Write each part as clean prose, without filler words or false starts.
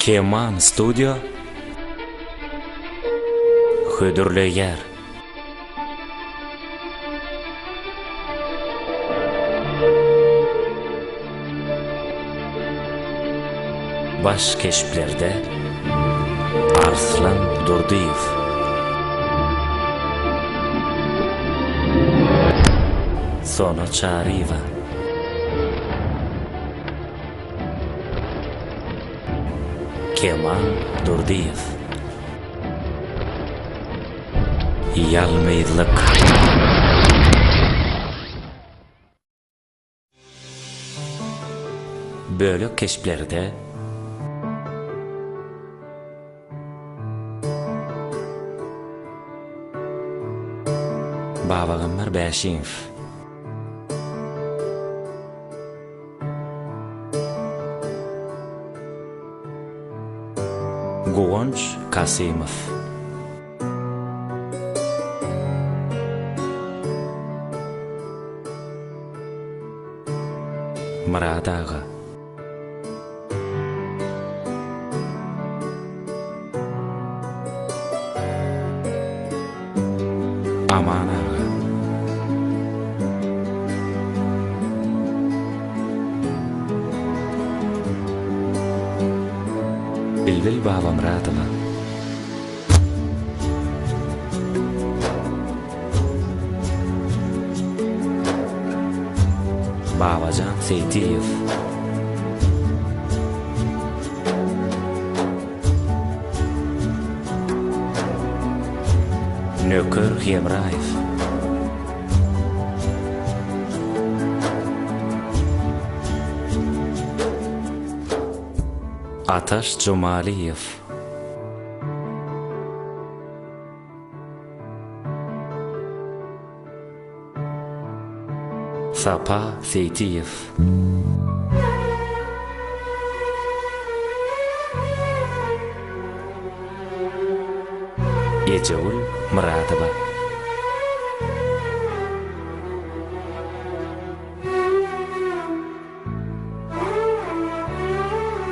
Keman Studio Hüdürleyer Baş keşplerde Arslan Durdiyev Sona Çariyeva Keman Durdiyev Yalmıylık Bölük keşplerde Babagınlar Bəşiyev Gonç Kasimov Murad ağa Aman ağa Bilbil Baba Muradova Babacan Seytiyev Nöker Hemrayev Ataş Cumaliyev Sapa Seytiyev Ecevul Muradova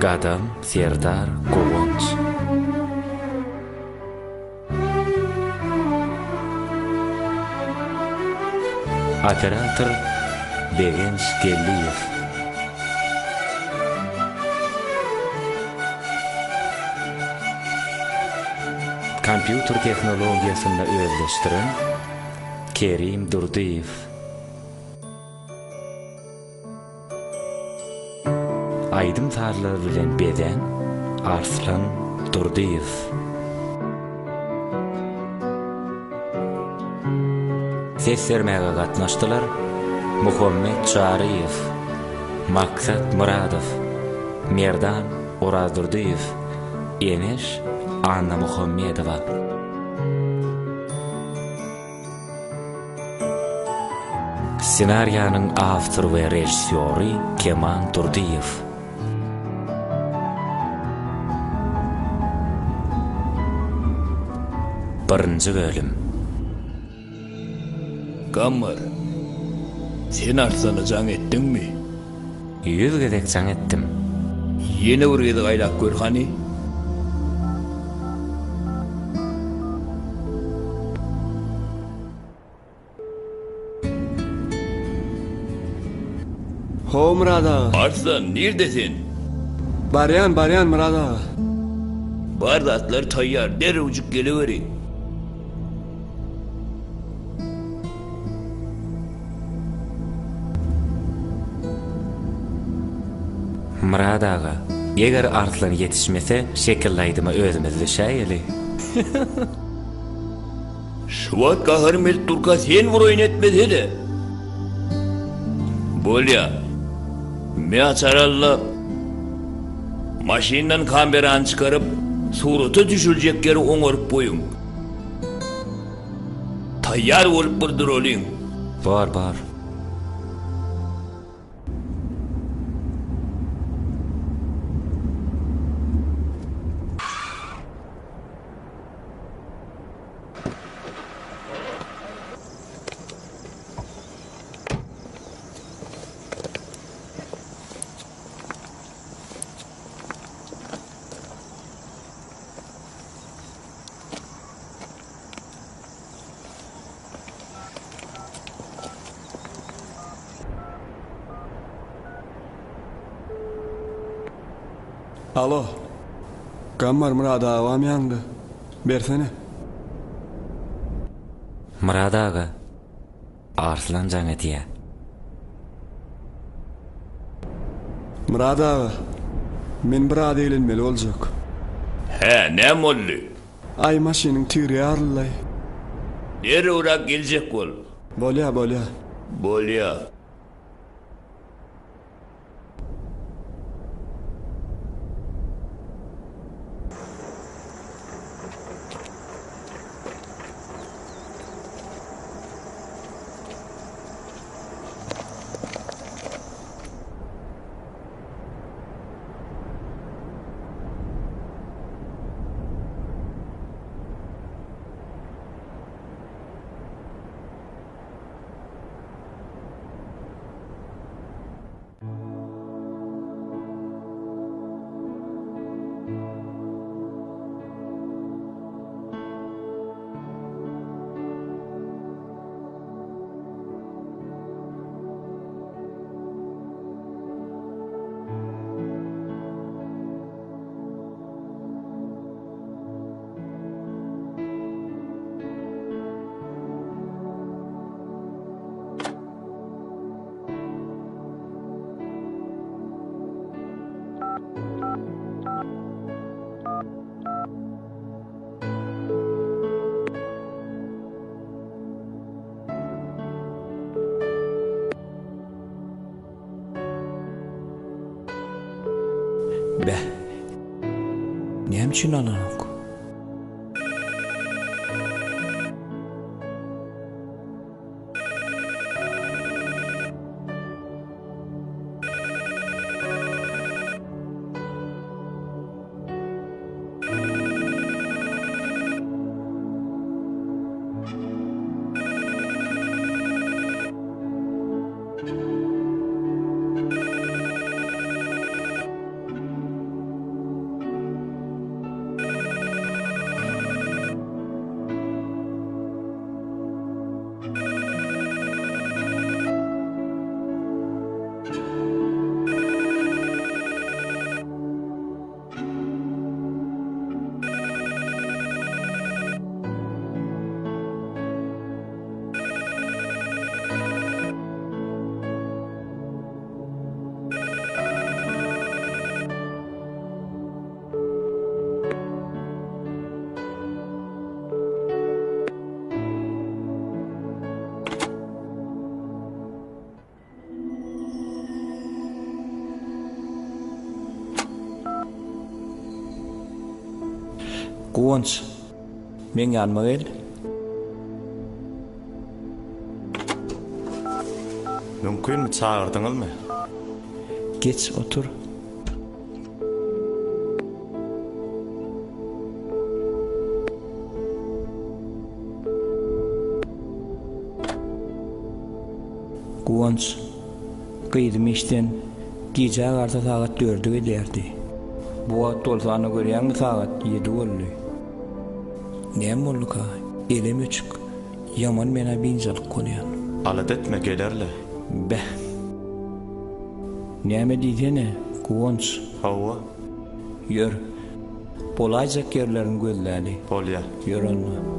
Gadam Serdar Gonç Operator Begenç Geliyev Kompüter teknologiyasını özleştiren Kerim Durdiyev Aydım tarlar bilen beden Arslan Durdiyev Ses vermeye katnaştılar Muhammed Çariyev Maksat Muradov Merdan Oraz Durdiyev Eneş Anna Muhammedova Senaryanın avtor ve rejissörü Keman Durdiyev Birinci bölüm Kammar Sen Arslan'ı can ettin mi? 100 gedek can ettim Yeni buraya gaylak gör hani? Ho Murad ağa. Arslan neredesin? Baryan Murad ağa. Barda atlar tayyar dere ucuk geliveri. Murad ağa Eger Arslan yetişmese şekillaydıma özümüzü şayeli Şuvat kahır mert Turka sen vurayın etmedi de. Bolya me açaralla Maşindan kameran çıkarıp Suratı düşülecek yeri oňaryp boyun. Tayyar olup burdur olayım. Bar Alo. Gammar Murad ağam yandı. Bersene. Murad aga. Arslan jaňetiýä. Murad ağa. Men bir ady elenmeli boljak. He, ne molly? Ay maşynyň tiri arlay. Nere urak gelecek bol? Bolya. Bolya. Be. Näme üçin alanok? Guans. Men yanma gel. Mümkünmü çağırdyňyzmy? Geç otur. Guans. Kıydım işten gece garda saat 4'e geldi. Bu wagt bolsany görýäňmi saat 7 boldy. Näme boldy ka? Elem üçük. Yaman mena binjalyk bolýan. Alat etme gelerle. Be. Näme diýdine? Guans. Hawa, Ýör. Bolajak yerlerin gözläli. bolya. Ýörenme.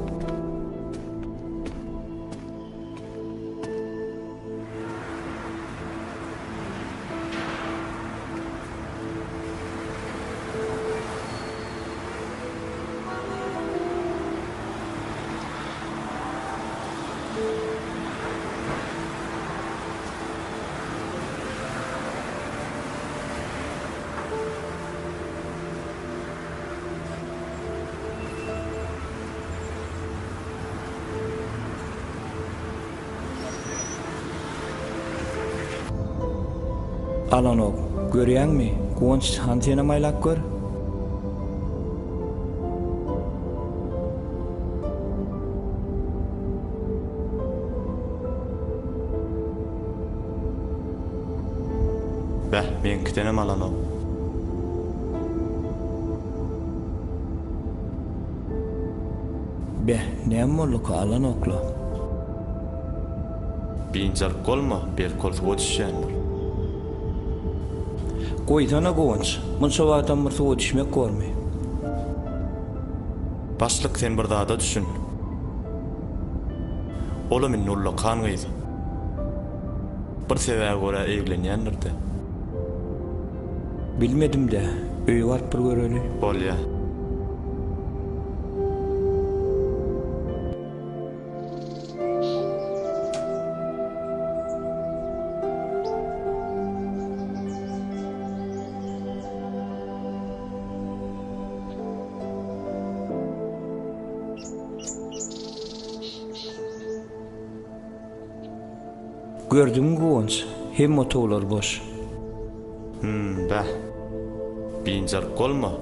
Alanok, görýäňmi? Guans hantena maylak gör. Bäh, men kitenem alanyp. Be, näme boldy ka alanokla? Binjalyk bolma, bir koltuğa düşýändir. Goýsana goňç, munça wagtdan bir suwa düşmek görme. Başlyk sen bir zada düşün. Ola min nulla kan gyzy. Bir sebäge görä eglenýändirdi. Bilmedim de, öýe barıp bir göreli. Bolýa. Gördüm goňç, hem otoglar boş. Bäh. Binjark bolma.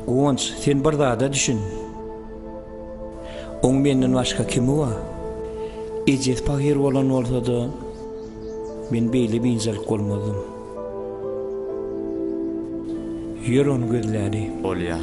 Goňç, sen bir zada düşün. Oň menden başga kimi var? Ejes pahir bolan bolsa-da men beýle binjark bolmadym. Ýer onu gözlädi. Bolýa.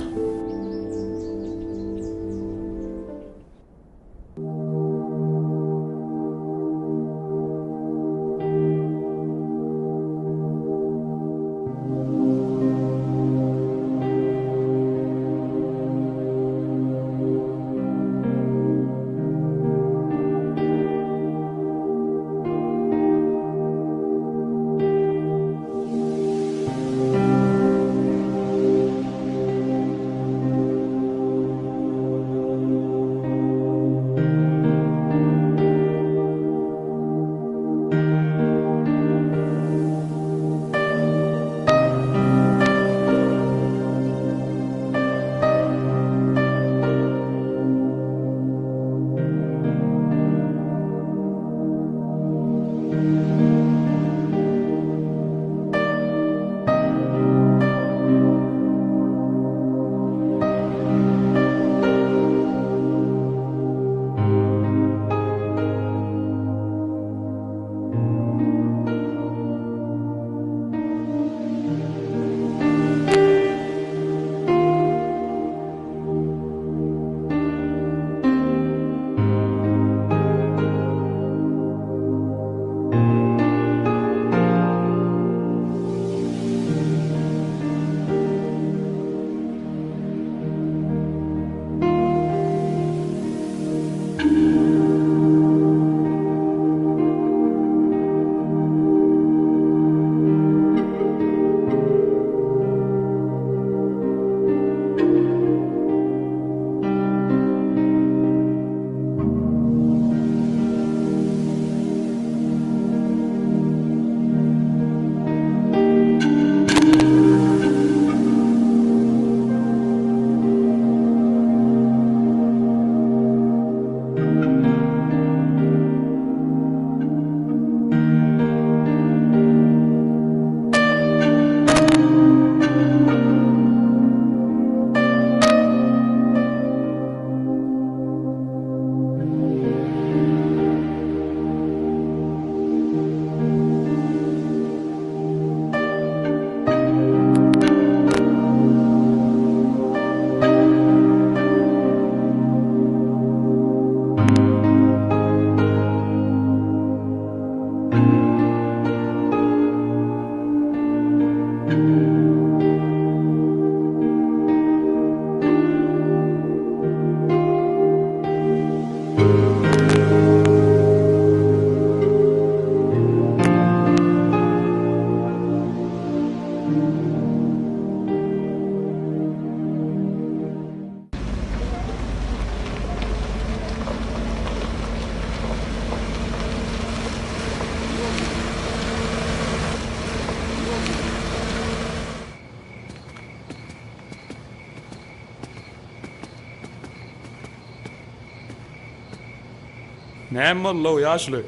Näme bolýar ýaşly?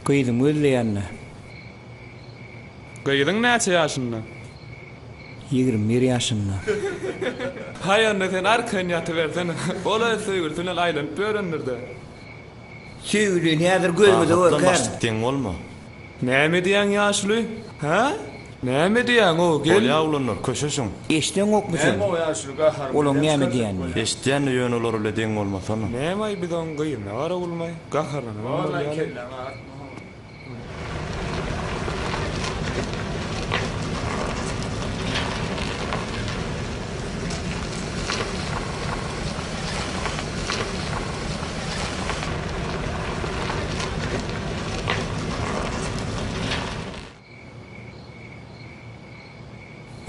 Gyýdym özleýänne. Gyýdyň näçe ýaşynda? 21 ýaşynda. Haýanny sen arkan ýatybersen, ola söýgürtüne aýlanyp börendirdi. Söýgüli nädir gözüde görkär. Başlyk bolma. Näme diýen ýaşly? Ha? Näme diýen o? Gel. Bolýa ulanlar köşeşiň. Eşden okmusun. Näme o ýaşly gahar? Olam näme diýen? Eşdýän ýöneler ile deň bolmasana. Näme bizden gyýyna ara bolmay? Gaharlanyp bolýar.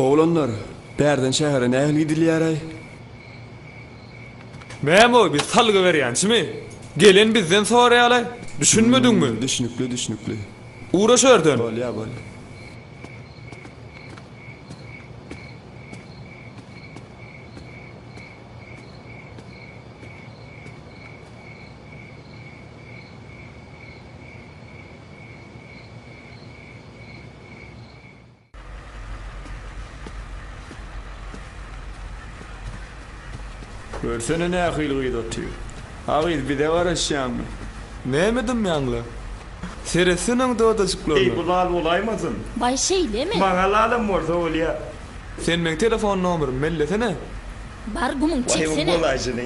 Oğlanlar, bärden şähere nähil gidilýär? Memo biz salgy berýänçimi? Gelen bizden soraýaly. Düşünmediňmi? Düşünükli. Uğraşardan. Bolýa. Görsene ne akıylı gıydı atıyor. Ağıydı bir de var aşağımı. Nämedim ýangly? Seresiniň dodajyklary. Ey bulal olaymazın. Bay şey mi? Mağalalım orada olya. Sen men telefon nomerymy mellesene. Bar gumun Vay çeksene. bulaşını.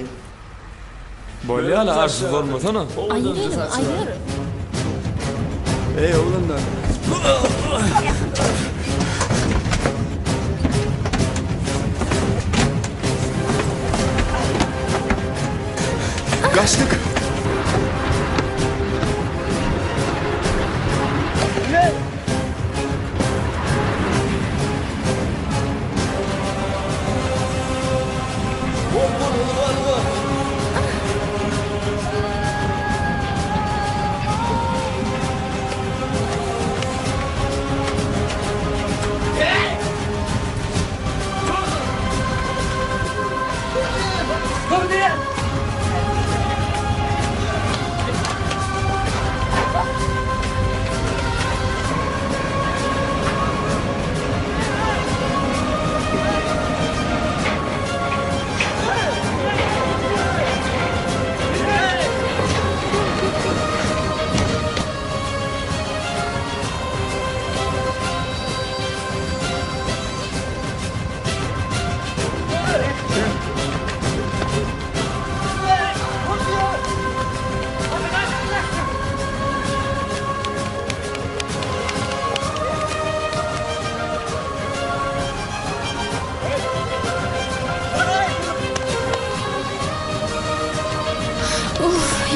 Bolýaly arsız bolmasana. Ayırırım, ayır. Ey oğlanlar. Kaçtık.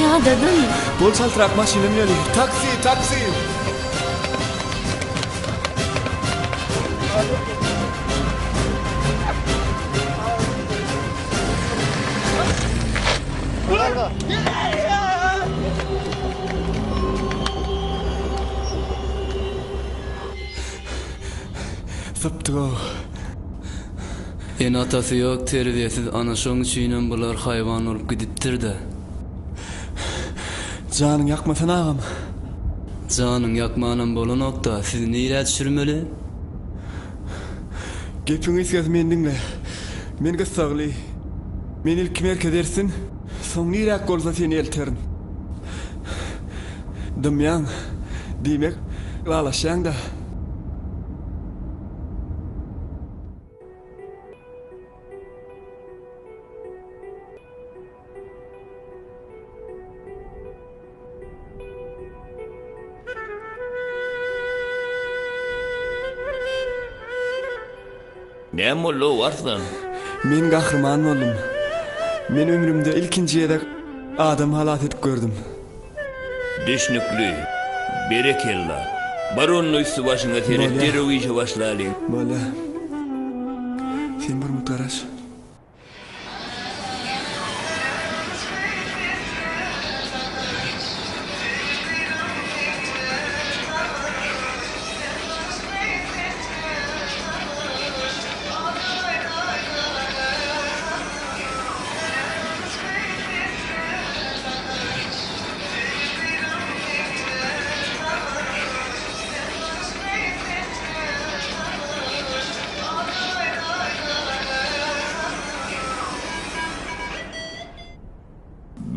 Ya dedim. Bol çaltırak maşinem geliyor. Taksi. Saptık o. En atası yok, terbiyesiz ana şoň üçinem bular hayvan olup gidipdir-de. Canın yakmasın ağam. Janyň ýakmanan bolanokda siz näle düşürmeli? Gepini söz men dinle. Men gysagly. Men ilk merke dersin. Soň nirek bolsa seni elterin. Dymyan. Dimek galaşaň da. Ne bollo varsan? Men gahrman boldum. Men ömrümde ilkinji ýerde adam halat edip gördüm. Düşnüklü, berekella. Baronun üstü başına terip deröw işe başlaly. Bola. Sen bir mutaraş.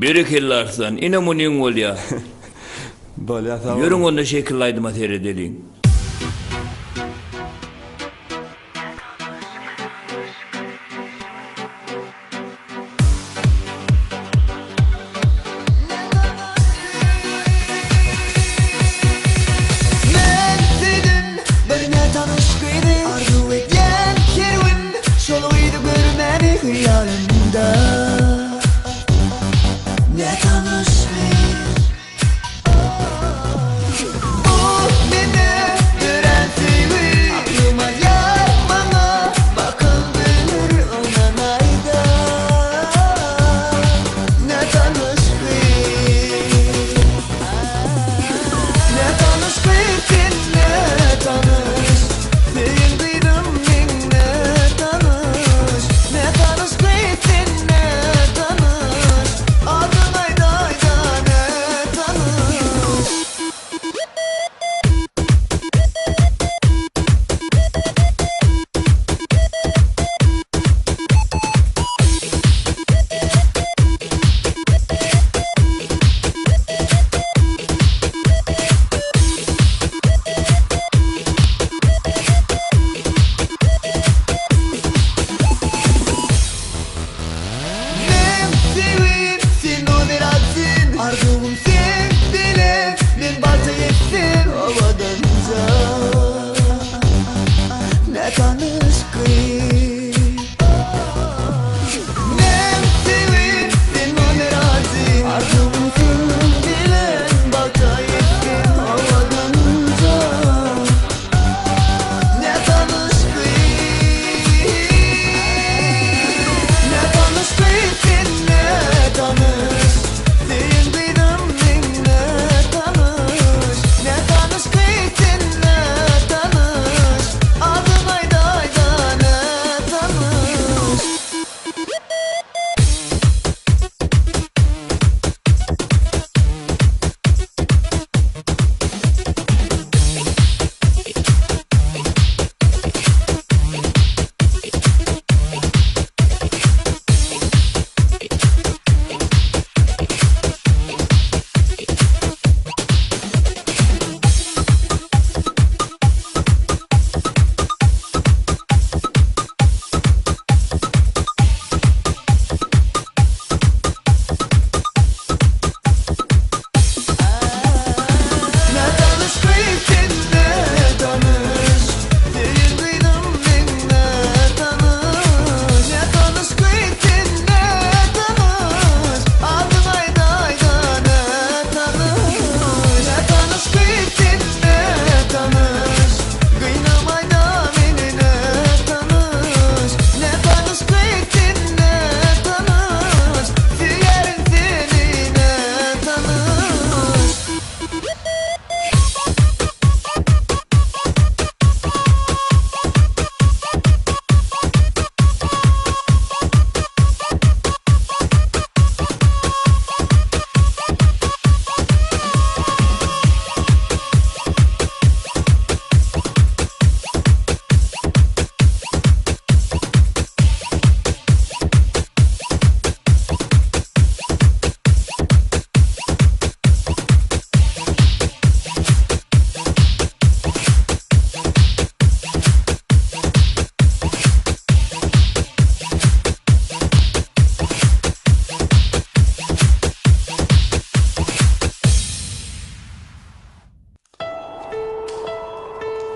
Berekella arsan, ina munin bolya. Bola sağ ol. Yörüň onda şekillaydyma seredeliň.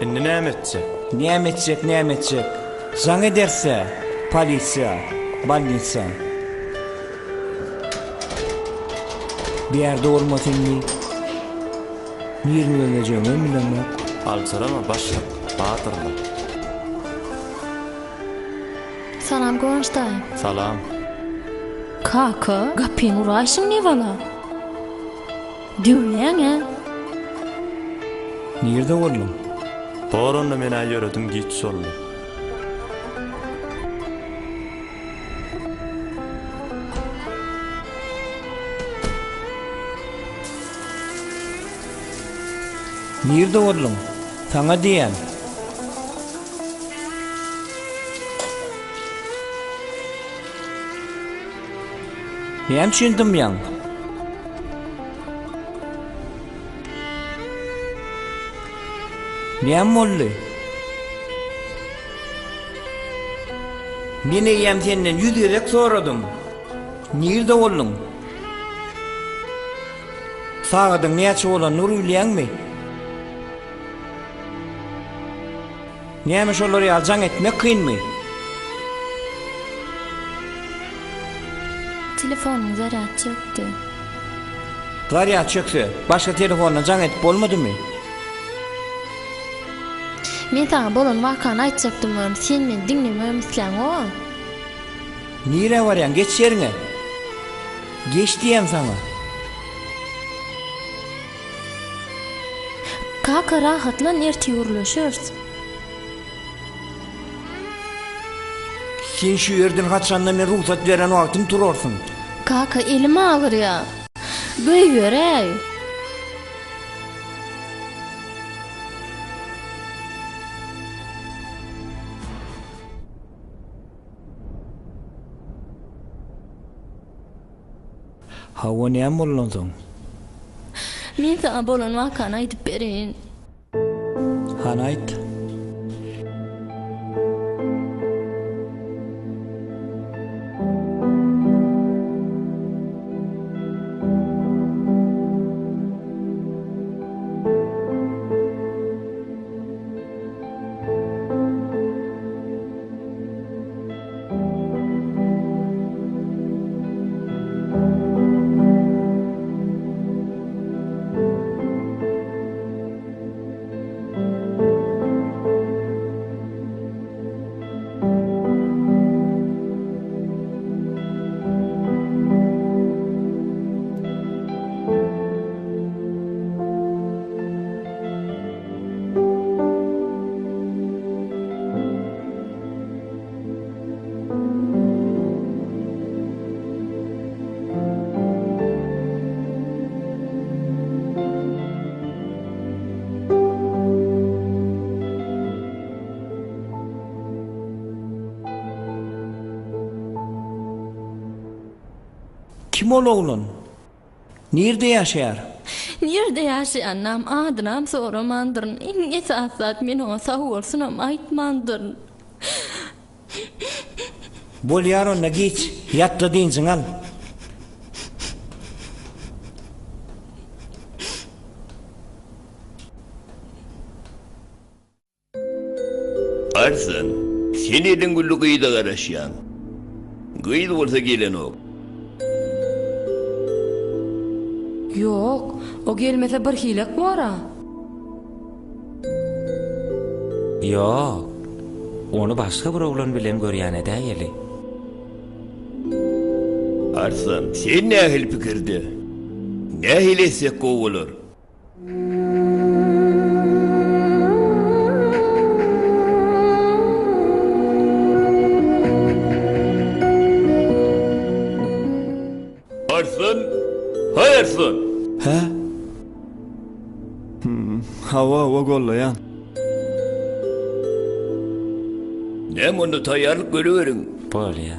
Indi näme etse? Näme etsek? Zaň ederse, polisiýa, balnitsa. Bir ýerde bolmasyňmy? Nirmi öleceğimi bilemem. Alçarama başla, batırla. Salam Gonçtay. Salam. Kaka, gapyň uraşyň ne bala? Düýýäň-ä? Nirde boldum? Borunla mena ýöredim giç soldy. Nirde boldum? Taňa diýen. Näme düşündim ýa? Näme boldy? Meni ýem senden ýüzerek soradym. Nirde boldum? Sagadyň näçe bolan nur bilýärmi? Näme şolary aljaň etmek kynmy? Telefonum zarat çöktü. Zaryat çökse, başka telefonla jaň etip bolmadymy? Men taňa bolan wakany aýtjakdym, sen meni dinlememisleň o. Nire baryan, geç yerine. Geç diyem sana. Kaka rahatlan erti ýurlaşýars. Sen şu yerden kaçanda men ruhsat veren vaktim turarsın. Kaka elim ağır ya. Göýber ey. Hawa näme bollan soň? Men taňa bolan wakany aýdyp berin. Han aýt. Kim ol oğlun? Nerede yaşayar? Nerede yaşayanam adınam soramandırın. En esasat men o sahursunam aýtmandyryn. Bol yaronna geç, yatta dinsin al. Arslan, sen edin gülü gıyda garaşyan. Gıyda olsa gelen o. Yok, o gelmese bir hilek bara. Yok, onu başka bir oğlan bilen görýän edäýeli. Arslan, sen nähil pikirde? Nähil esek gowalar? Arslan, hay Arslan. He? Hava gollayan. Näme onda taýýarlyk görüberiň? Bolýa.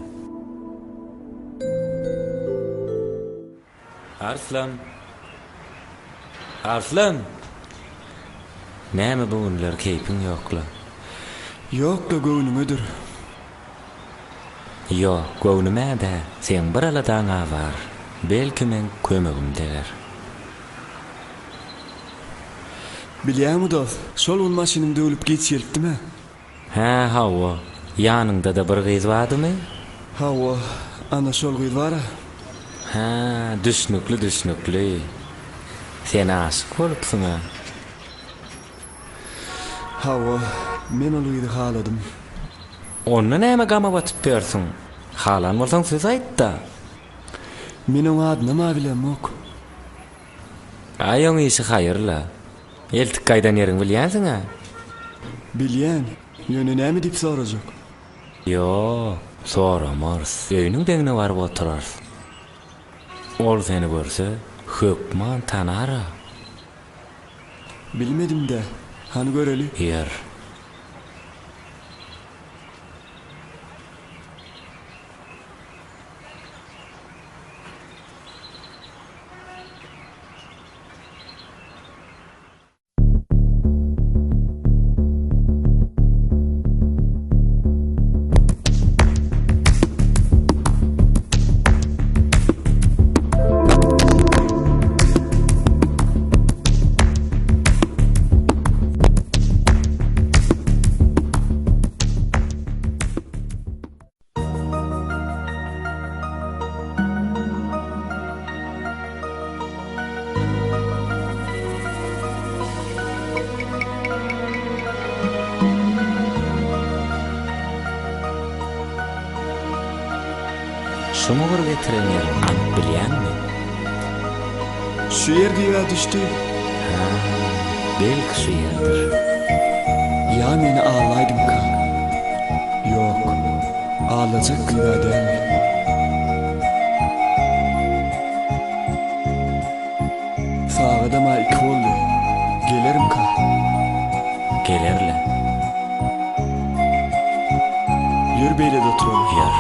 Arslan. Arslan. Näme bu günler keypin ýokla? Yok da göwnümedir. Yok, göwnüme-de sen bir aladaňa bar. Belki men kömegim deler. Bilýärmi dost, şol ul maşynymda ölüp geçýäldimi? Ha, hawa. Ýanyňda da bir gyz bardymy? Hawa, ana şol gyz bara. Ha, düşnükli. Sen aşyk bolupsyň ha. Hawa, men ol gyzy haladym. Onna näme gama batyp bersiň? Halan bolsaň söz aýt da. Men oňa adyny bilemok. Aýoň işi haýyrla. Eltik gaýdan ýeriň bilýänsiň ha? Bilýän, ýöne näme diýip sorajak? Yo, soramaz. Öýnüň deňine barıp oturar. Ol seni görse, hökman tanara. Bilmedim de, hani göreli? Yer. Şunu bir getiren yerim, anyp bilýänmi? Şu yer diýe düşdi. Ha, belki şu yerdir. Ya meni ağlaydym ka. Yok, ağlajak gyza däl. Sağa da ma 2 boldy. Gelerim ka. Gelerle. Ýür beýle de oturalım. Yer.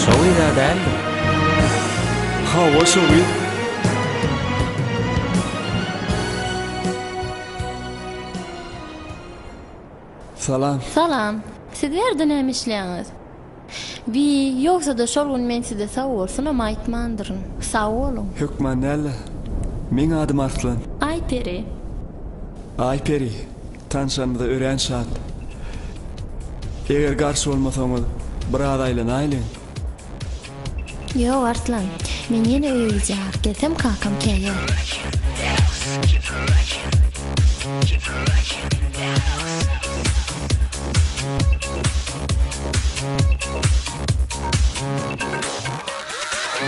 Şowy da däldi. Hawa şowy. Salam. Salam. Siz nerede näme işleýäňiz? Bi, ýoksa da şol gün men size sag bolsunam aýtmandyryn. Sag bolun. Hökman näle? Men adym Arslan. Ayperi. Ayperi. Tanşanmyda ören şat. Eger garşy bolmasaňyz, bir adaýlanaýly. Yo Arslan, men ýene öýüňe jap gelsem kakam kelýär.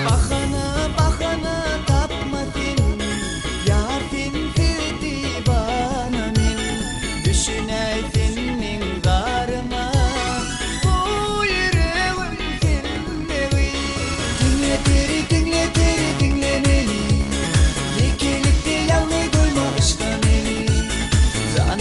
Bahana tapmadın, yârdin fildi bana min, düşünäýsin min garma, bu ýüregim filmleri. Dinle meni, yekelikde ýalňy doýmaşda meni, can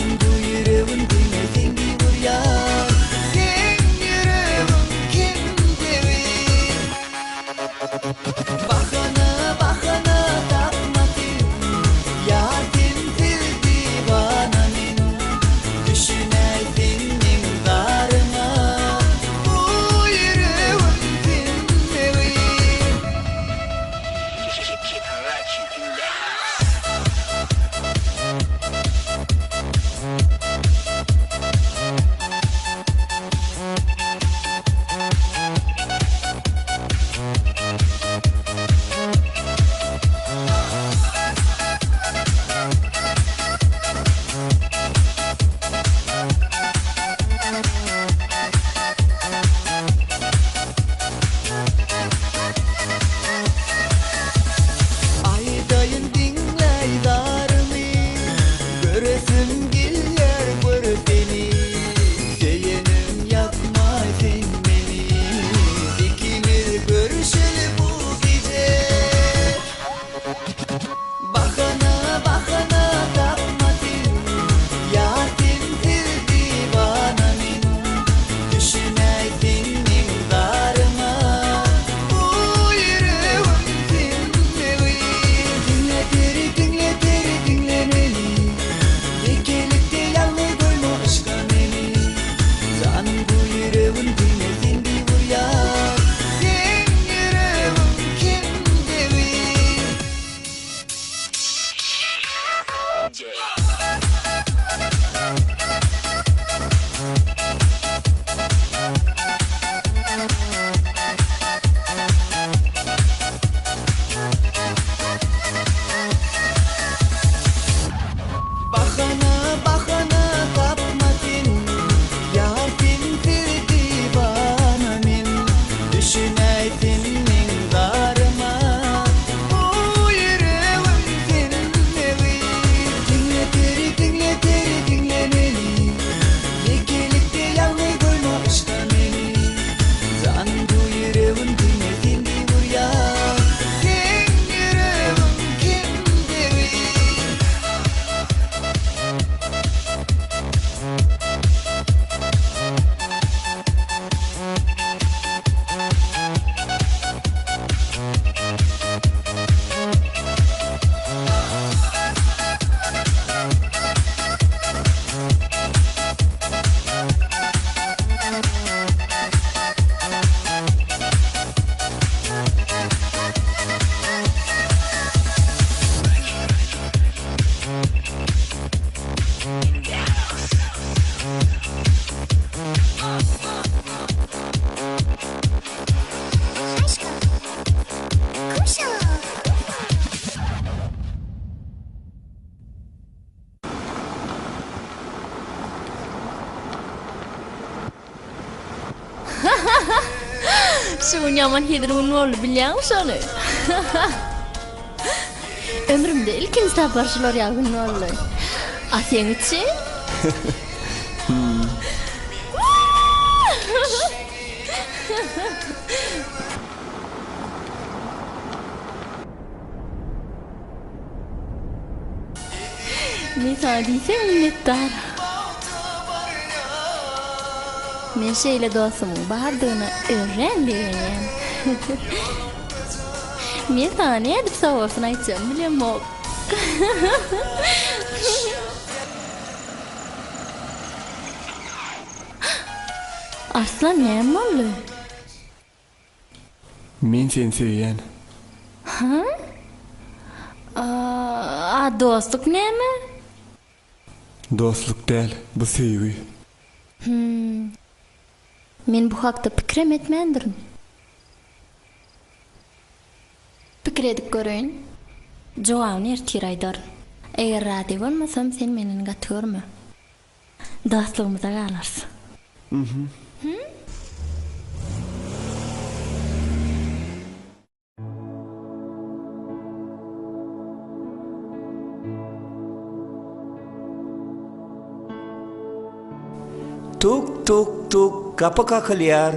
Şu yaman hedirin oldu bilýän şonu. Ömrümde ilkinci taparşylar ýagyn oldu. A sen için? Ne sadiyse minnettar. Men şeýle dostumun bardygyny öwrendim. Men sana ne edip sowasyn aýtjam bilemok. Aslan näme boldy? Men seni seýýän. Ha? Dostluk näme? Dostluk däl, bu sevgi. Men bu hakda pikrem etmendirim. Pikir edip görüň. Jogabyny ertir aýdar. Eger rady bolmasam sen meni gatyrma. Dostlugymyza galarsy. Tuk tuk tuk kapı kakılyar.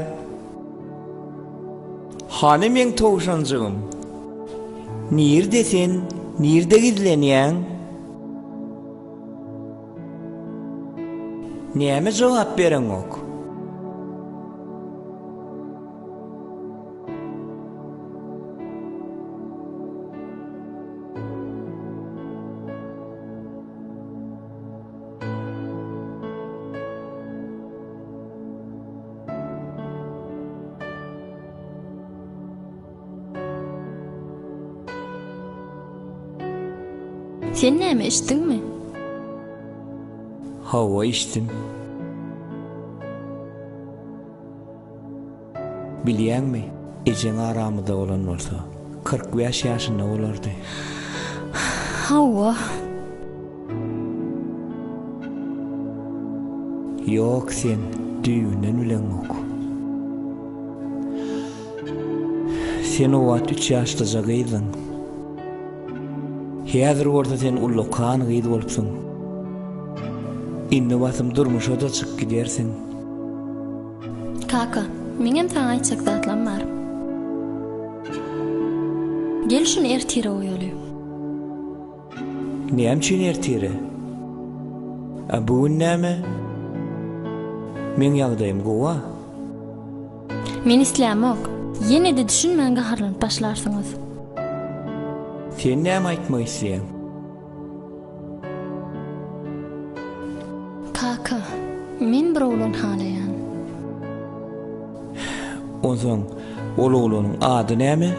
Hani men towşanjygym? Nirdesin? Nirde gizlenýäň? Näme jogap bereňok? Sen näme içdiňmi? Hawa içdim. Bilýänmi? Ejeň aramyda bolan bolsa 45 ýaşynda bolardy. Hawa. Yok sen düýünden bilenok. Sen o wagt 3 ýaşlyja gyýdyň. Häzir orta sen ullukan gyýdy bolupsyň. Indi basym durmuşa da çykyp gidersiň. Kaka, meňem taňa aýtjak zatlam bar. Gel şunu ertire oýaly. Näme üçin ertire? Bu näme? Men ýagdaýym gowa. Men islämok. Ýene-de düşünmän gaharlanyp başlarsyňyz. Sen näme aýtmak isleýän? Kaka, men bir oglan halaýan. Onsoň ol oglanyň ady näme?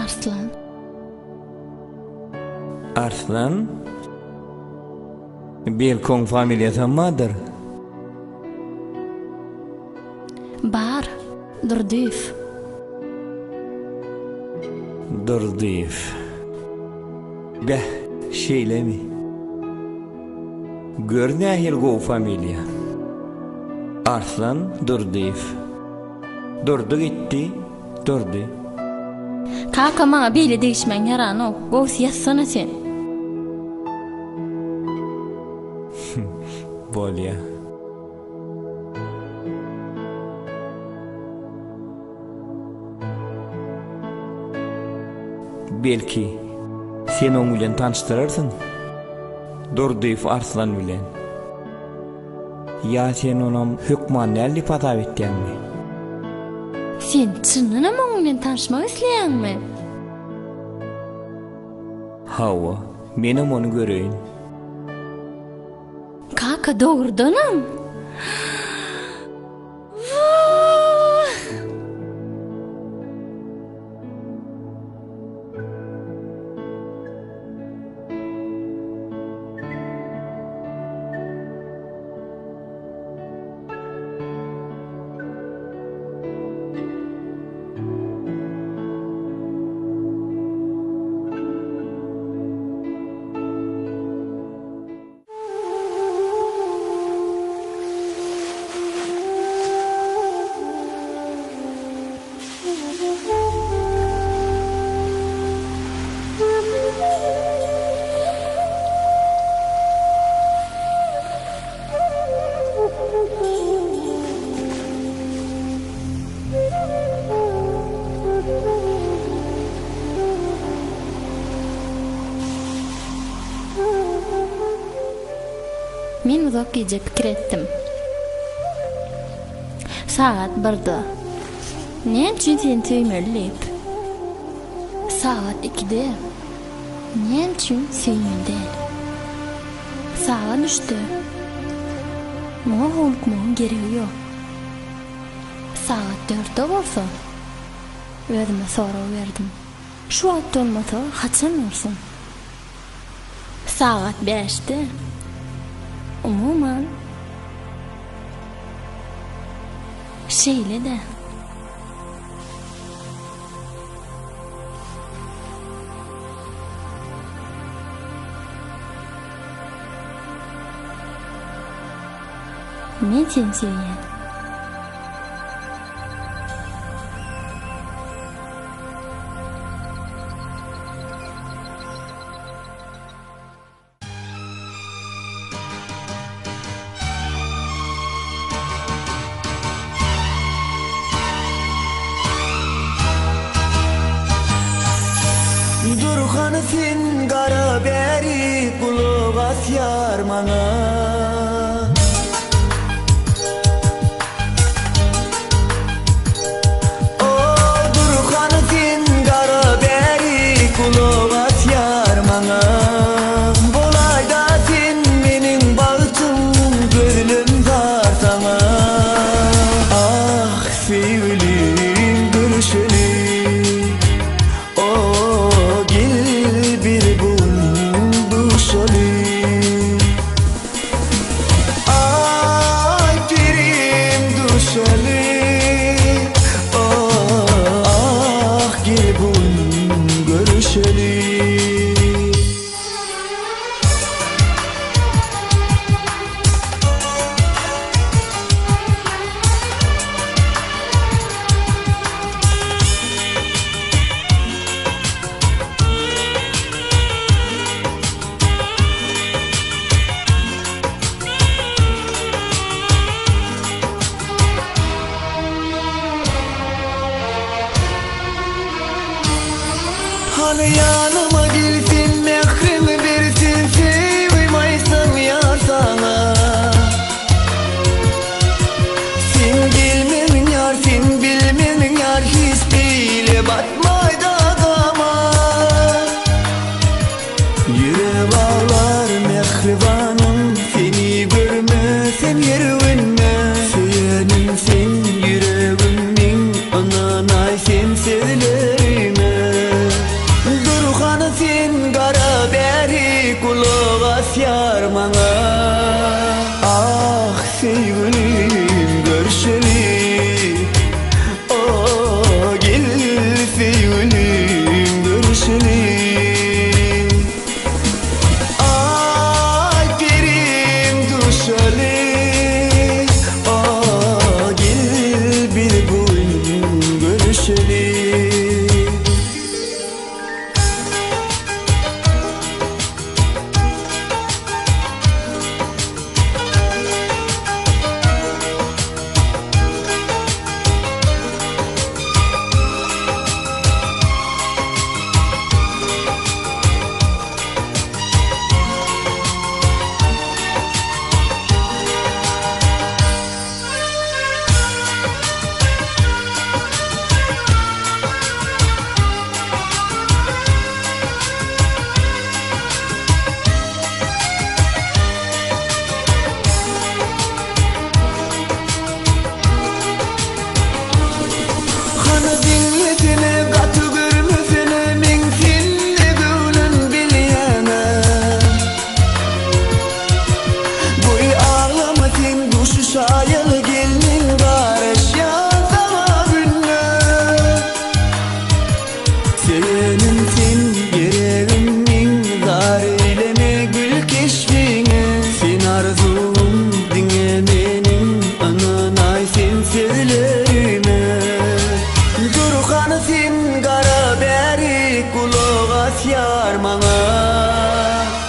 Arslan. Arslan? Belkon familiýasy madyr? Bar, Durdyf. Durdyf. Beh, şeýlemi? Gör nähil gow familiýa. Arslan Durdyf. Durdy gitdi, durdy. Kaka maňa beýle degişmeň ýaran ok. Gows ýassana sen. Bolýa. Belki sen oň bilen tanıştyrarsyň. Durdyf Arslan bilen. Ya sen onam hükman näli patap etdiňmi? Sen çynynam oň bilen tanışmak isleýänmi? Hawa, menem onu göreýin. Kaka dogrudanam. uzak giyecek pikir etdim. Saat 1'de. Näçe sen töýmelip? Saat 2'de. Näçe söýmelde? Saat 3'de. Muňa holkmagyň geregi ýok. Saat 4'de bolsa, özüme soraw berdim. Şu wagtda olmasa haçan bolsun? Saat 5'de. Umuman şeyle de ne için söyleyen? Durhany sen gara beri kulak asyar maňa. O durhany sen gara beri kulak asyar maňa. Bolayda sen meniň bagtym gözüm zar saňa. Ah sevgilim görüşeli. Hani yanıma gelsin, mehrimi versin, sevmeysem yar sana. Sen gelmemin yar, sen bilmemin yar, hiç bile batmaydı adama. Yürek ağlar mehribanım, seni görmesem yervinme. Seyenim sen yüreğimin, ananay sen sevilerime. Sen gara beri kulak asyar maňa. Ah sevgilim görüşeli. Oh gel sevgilim görüşeli. Ay perim düşeli. Oh gel bir gün görüşeli.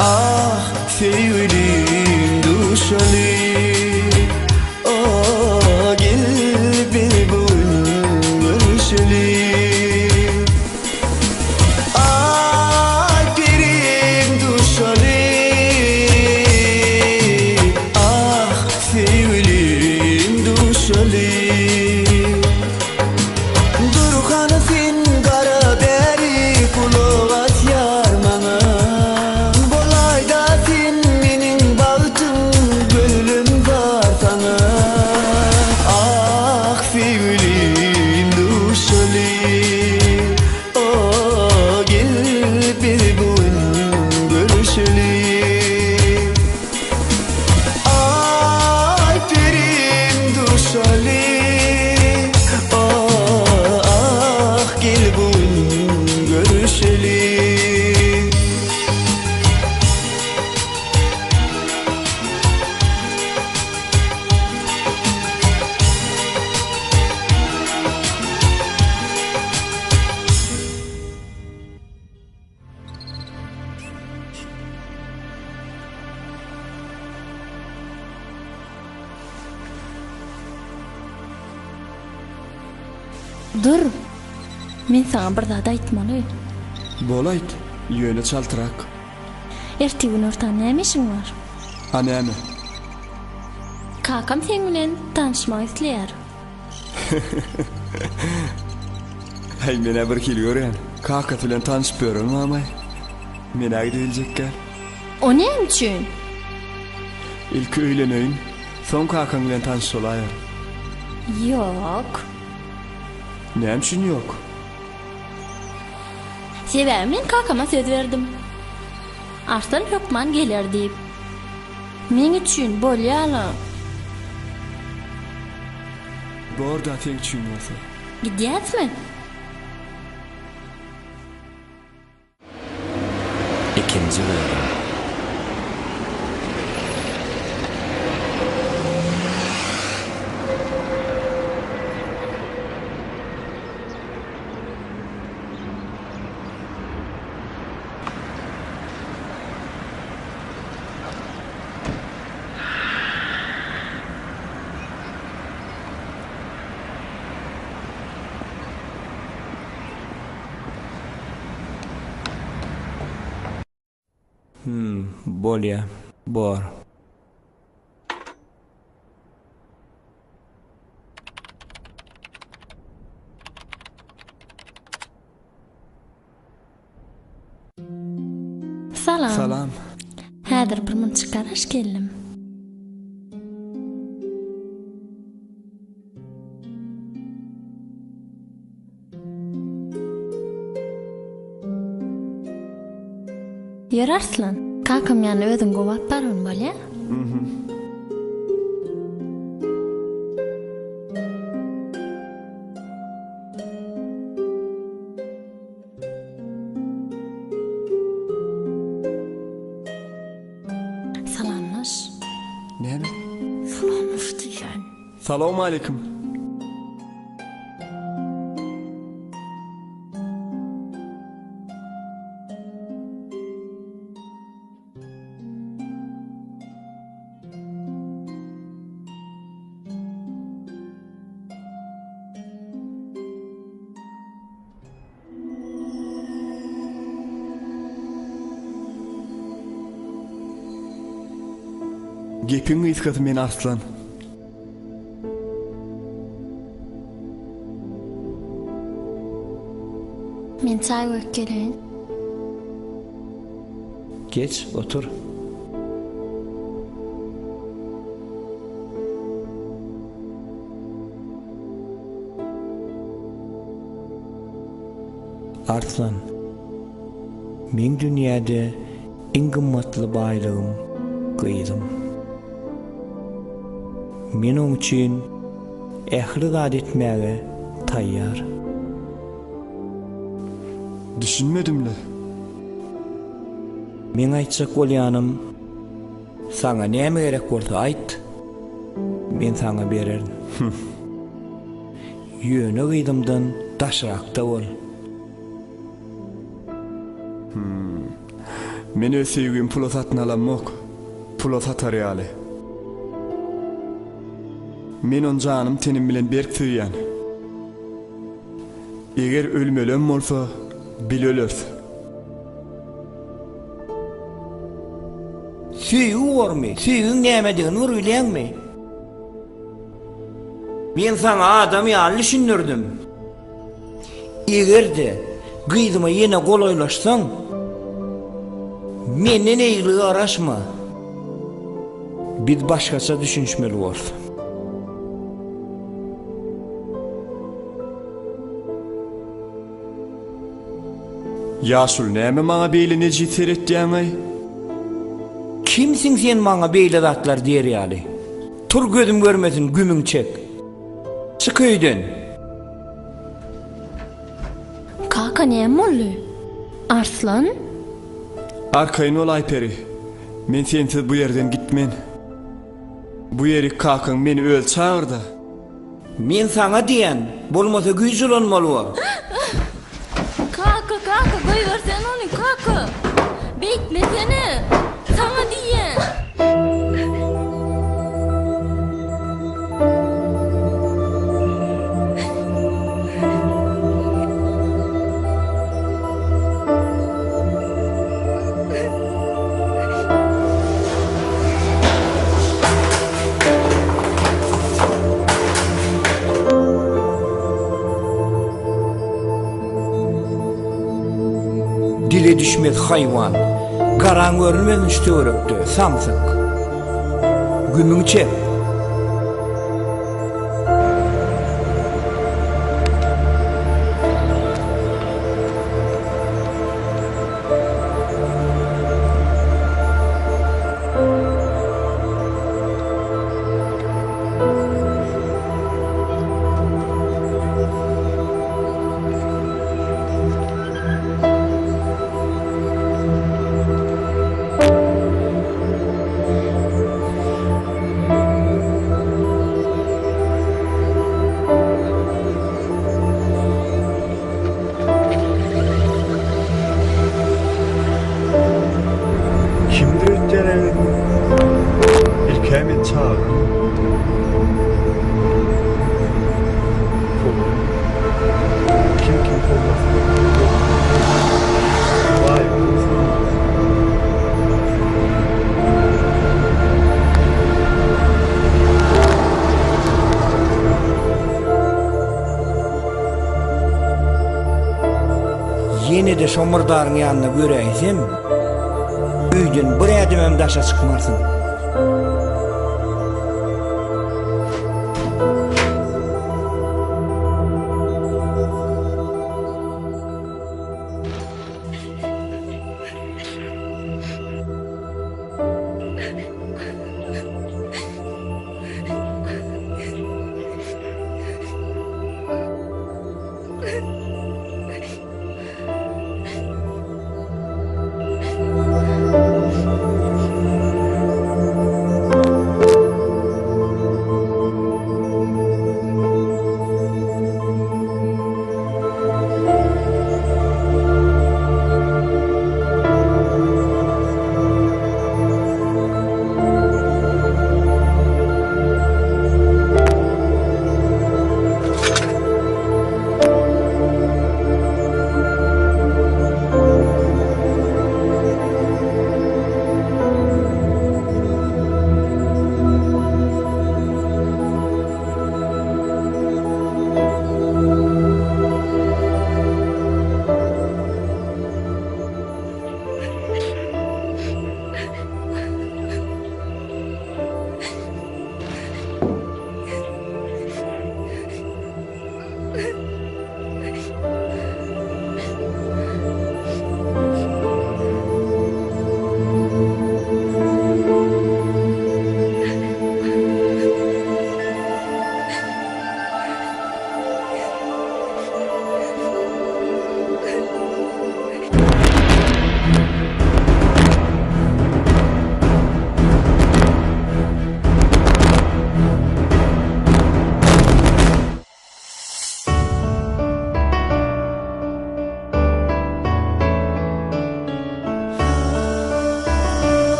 Ah sevgilim düşeli. Oh duşaly Durhana sen gara beri kulak atyar mana Bolayda sen mening bagtym gönlüm var sana Ah sevgilim duşaly Oh gel bir gün görüşeli Ay perim duşaly Oh ah gel bugün görüşeli Dur. Men sana bir zat aýtmaly. Bolayt, ýöne çaltyrak. Erti gün ortaň näme işiň bar? Anäme. Kakam sen bilen tanışmak isleýär. Hey mene bir kilýär. Kaka bilen tanışyp görürüm ama. Mene aýdy biljekkä. O näme üçin? İlk öýlenöýün, soň kakam bilen tanış bolaýar. Ýok. Näme üçin ýok? Sebäbi men kakama söz berdim. Arslan Lokman geler diýip. Men üçin bolýaly. Borda teň üçin bolsa. Gidýäsmi? İkinci bölüm. Bolya, bor. Salam. Salam. Häzir bir munçy garaş geldim. Ýör Arslan, kakam ýany özüň gowap baryn bolýa? Salamlaş. Näme? Salamlaş diýen. Salamu aleykum. Gepin ýyskaty men Arslan. Men çay göp geleň. Geç, otur. Arslan, men dünýäde iň gymmatly baýlygym gyýdym. Men oň üçin ähli zat etmäge taýýar. Düşünmedimle. Men aýtjak bolýanym, sana näme gerek bolsa aýt. Men sana bererim. Ýöne gyýdymdan daşrakda bol. Men öz sevgim pula satyn alamok. Pula satar ýaly. Men on janym tenim bilen berk süýän. Eger ölmelem bolsa, bil ölürse. Süýü gormy? Süýüň näme diýeni bilýärmi? Men sana adam ýaly düşünürdim. Egerde gyýdyma ýene golaýlaşsaň, menden eýgili araşma. Biz başgaça düşünmeli bolsa. Ýaşul näme maňa beýle neji seretdiňi? Kimsiň sen maňa beýle zatlar diýer ýaly? Tur gözüm görmesin gümüň çek. Çık öýden. Kaka näme boldy? Arslan? Arkaýyn ol Ayperi. Men sensiz bu ýerden gitmen. Bu ýeri kakaň meni öl çağırdy. Men sana diýen, bolmasa güýjülenmeli ol. Kaka, koy versen onu kaka. Beklesene. Sana diyen. Dile düşmez hayvan. Garan görünmez işte örüktü. Samsık. Gümüň çek. Kimdir ötdere? İlkämen çağır. Kim olmasın? Vay olmasın. Yine de şomurdarın yanına göreýsem, üýden bir edimem daşa çıkmarsın.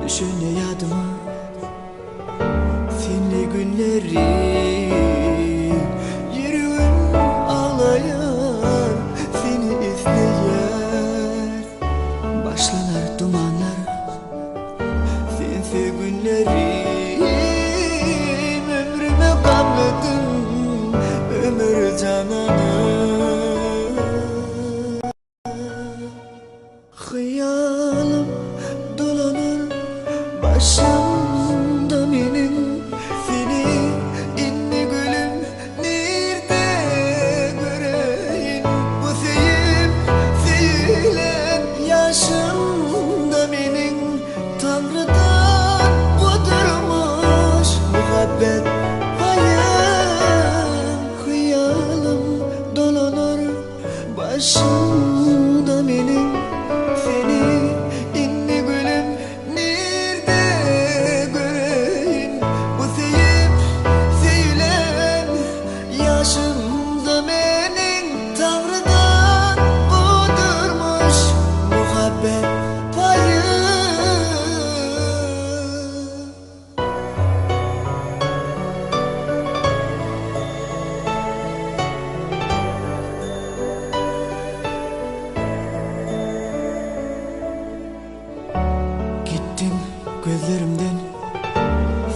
Düşene yadıma senli günleri yüreğim ağlayan seni izleyen başlanar dumanlar sensiz günlerim ömrüme kamladın ömür cananı Hıyalim dolanır başımda benim seni inni gülüm nerede göreyim bu sevip sevilen yaşımda benim Tanrı'dan budurmuş muhabbet hayal hıyalim dolanır başımda benim Gittin gözlerimden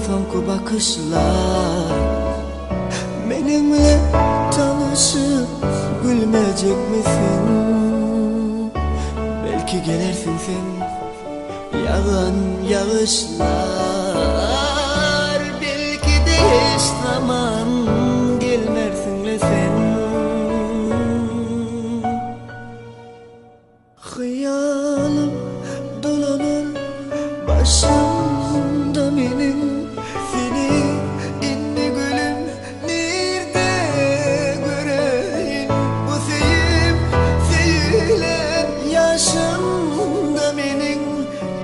sonku bakışlar Benimle tanışıp gülmeyecek misin? Belki gelersin sen yağan yağışlar Belki de hiç zaman gelmersin sen Hıyalim dolanır başımda benim seni inni gülüm nerede göreyim bu sevip sevilen yaşımda benim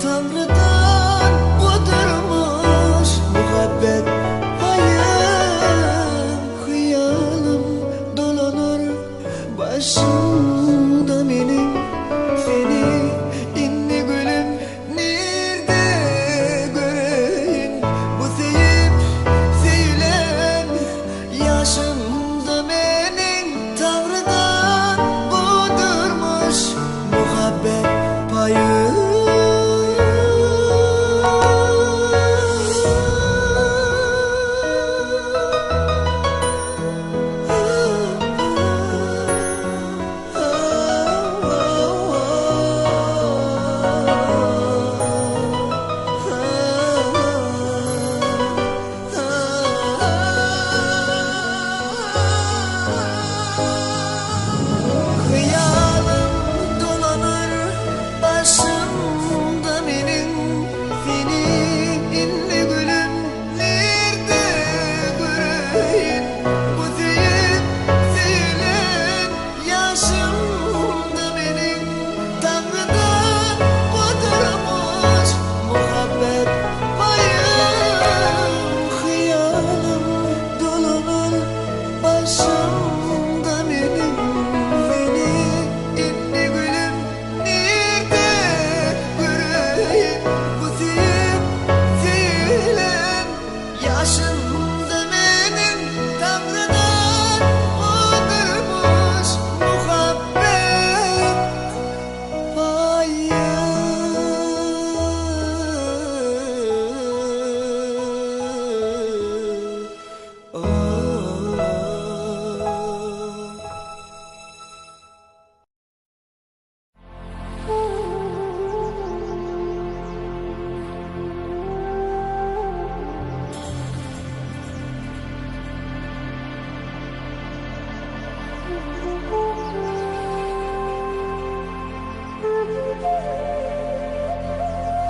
Tanrı'dan budurmuş muhabbet hayal hıyalim dolanır başımda benim seni inni gülüm nerede göreyim bu sevip sevilen yaşımda benim Tanrı'dan budurmuş muhabbet payı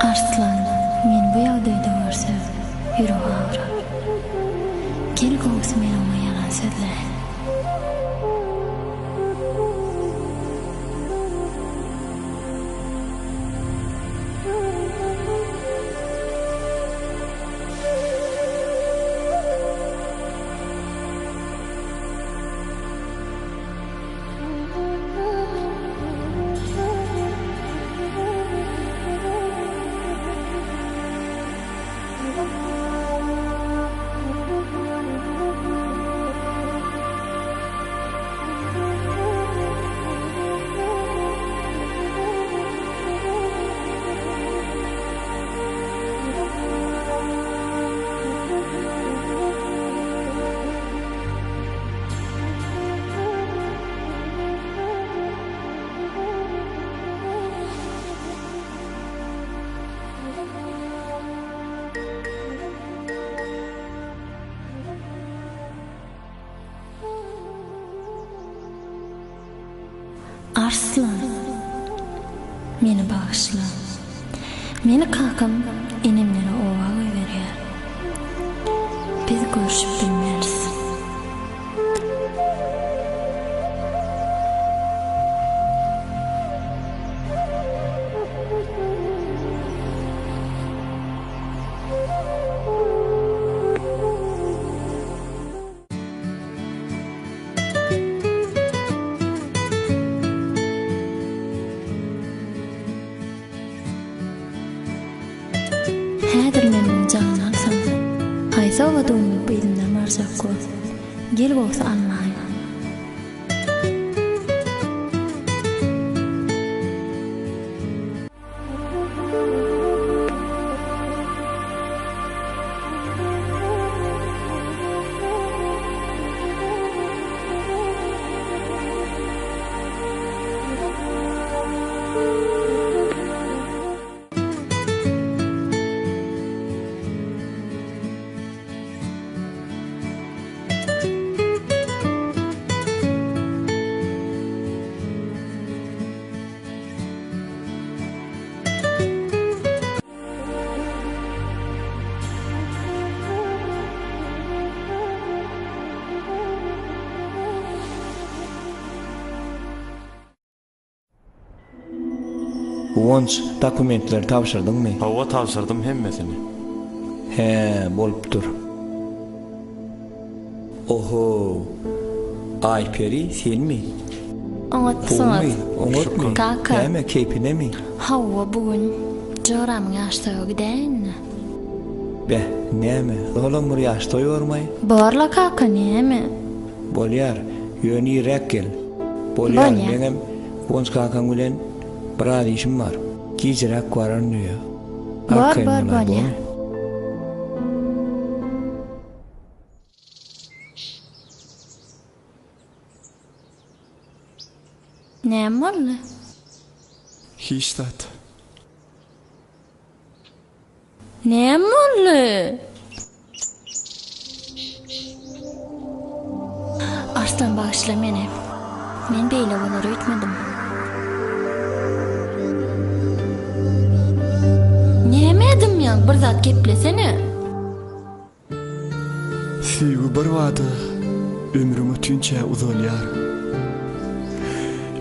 Arslan, men bu ýagdaýda görsem, ýüregi agrar. Gel goňsy meniňle ýalan sözler. Arslan, meni bağışla. Meni kakam enemden oğa koyberýär. Biz görüşüp bilmeýäris. Häzir meniň janyny alsam, haýsa wagtyny beýlimden barjak goz. Gel bolsa almaýan. Wons dokumentler tapşyrdyňmy? Hawa tapşyrdım hemmesini. He, bolupdyr. Oho. Ayperi senmi? Oňatsaňyz. Oňatmy? Kaka. Näme kepinemi? Hawa bugün joram ýaşdaýa gideýin. Be, näme? Olam bir ýaşdaý barmy? Barla kaka näme? Bolýar, ýöni rekkel. Bolýar, meňem Wons kakam bilen bir işim var. Gijrak görünýär. Bar bolýar. Näme boldy? Hiç dat. Näme boldy? Arslan bağışla meni. Men beýle bolar öýtmedim. Näme edim ýa? Bir zat geplesene. Sevgi bir wada ömrüňi tünçe uzalýar.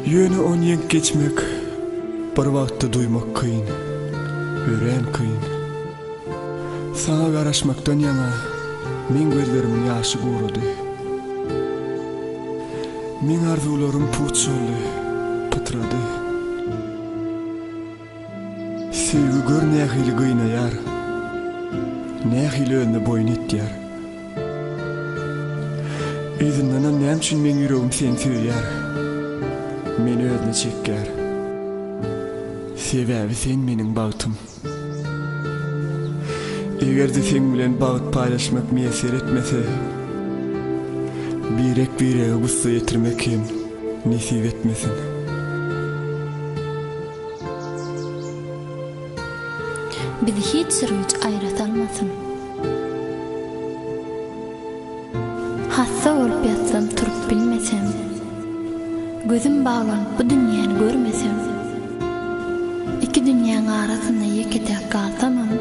Ýöne on ýenk geçmek bir wagtda duýmak kyn. Ören kyn. Sana garaşmakdan ýana men gözlerimin ýaşy gurady. Men arzularym puçuldy, pytrady. Sevgi gör nähili gynayar. Nähili önde boyun etýär. Ezinden näme üçin men ýüregim seni söýýär. Meni özüne çekker. Sebäbi sen meniň bagtym. Egerde sen bilen bagyt paýlaşmak meýser etmese, birege gussa ýetirmek hem nesip etmesin. Bizi hiç sürüç aýratalmasyn. Hassa olup ýatsam turup bilmesem, gözüm bağlanıp bu dünýäni görmesem, iki dünýäň arasynda ýeketek galtamam,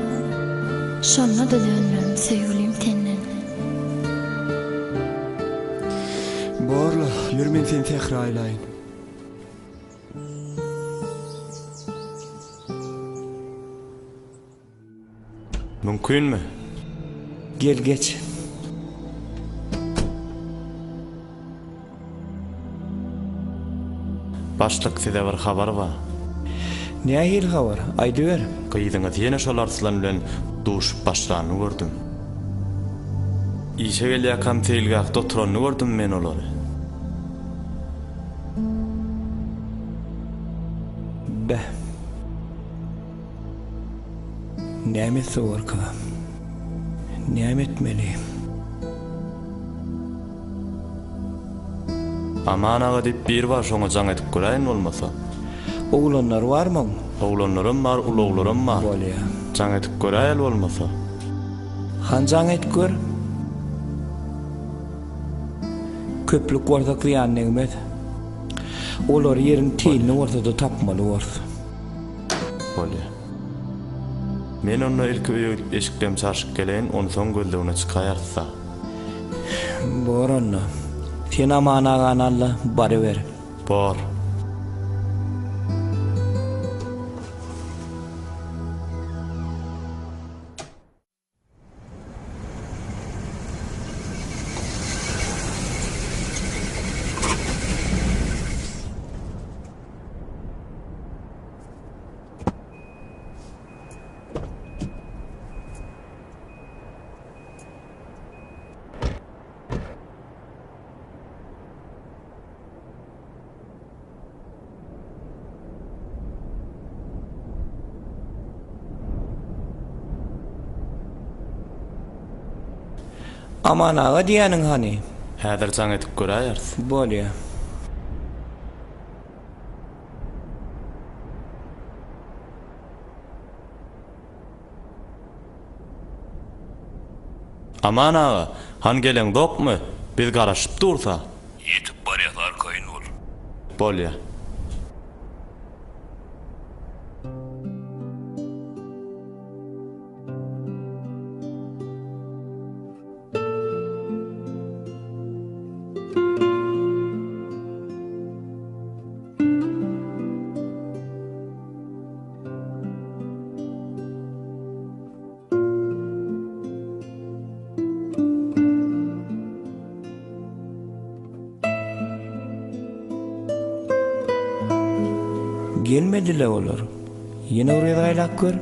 şonda da dönmem sevgilim tenden. Borla, ýür men seni tekrarlaýyn. Mümkünmü? Gel geç. Başlyk size bir habar bar. Nähil habar? Aýdy ber. Gyýdyňyz ýene şol arslan bilen duşup başlanyny gördüm. İşe gelýän teýilgakda oturanyny gördüm men olary. Be. Näme sowarka? Näme etmeli? Amanaga dip bir bar şoňa jaň edip göräýin bolmasa. Oglanlar barmy? Oglanlarym bar, ulaglarym bar. Bolýar. Jaň edip göräýil bolmasa. Han jaň edip gör. Köplük wardak ýanyny emet. Olar yerin teýini ortada tapmaly bolsa. Bolýar. Men onu ilk öýe eşikden çarşyp gelen, onu soň gözlegine çykaýarsa. Boranna. Sen aman agan Allah bary ber. Bor. Aman ağa diýäniň hani? Häzir jaň etip göräýäris. Bolýar. Aman ağa, han gelen dokmy? Biz garaşyp dursa. Yetip barýar kayın ol. Bolýar. Gelmediler olar. Yine oraya gaýlap gör.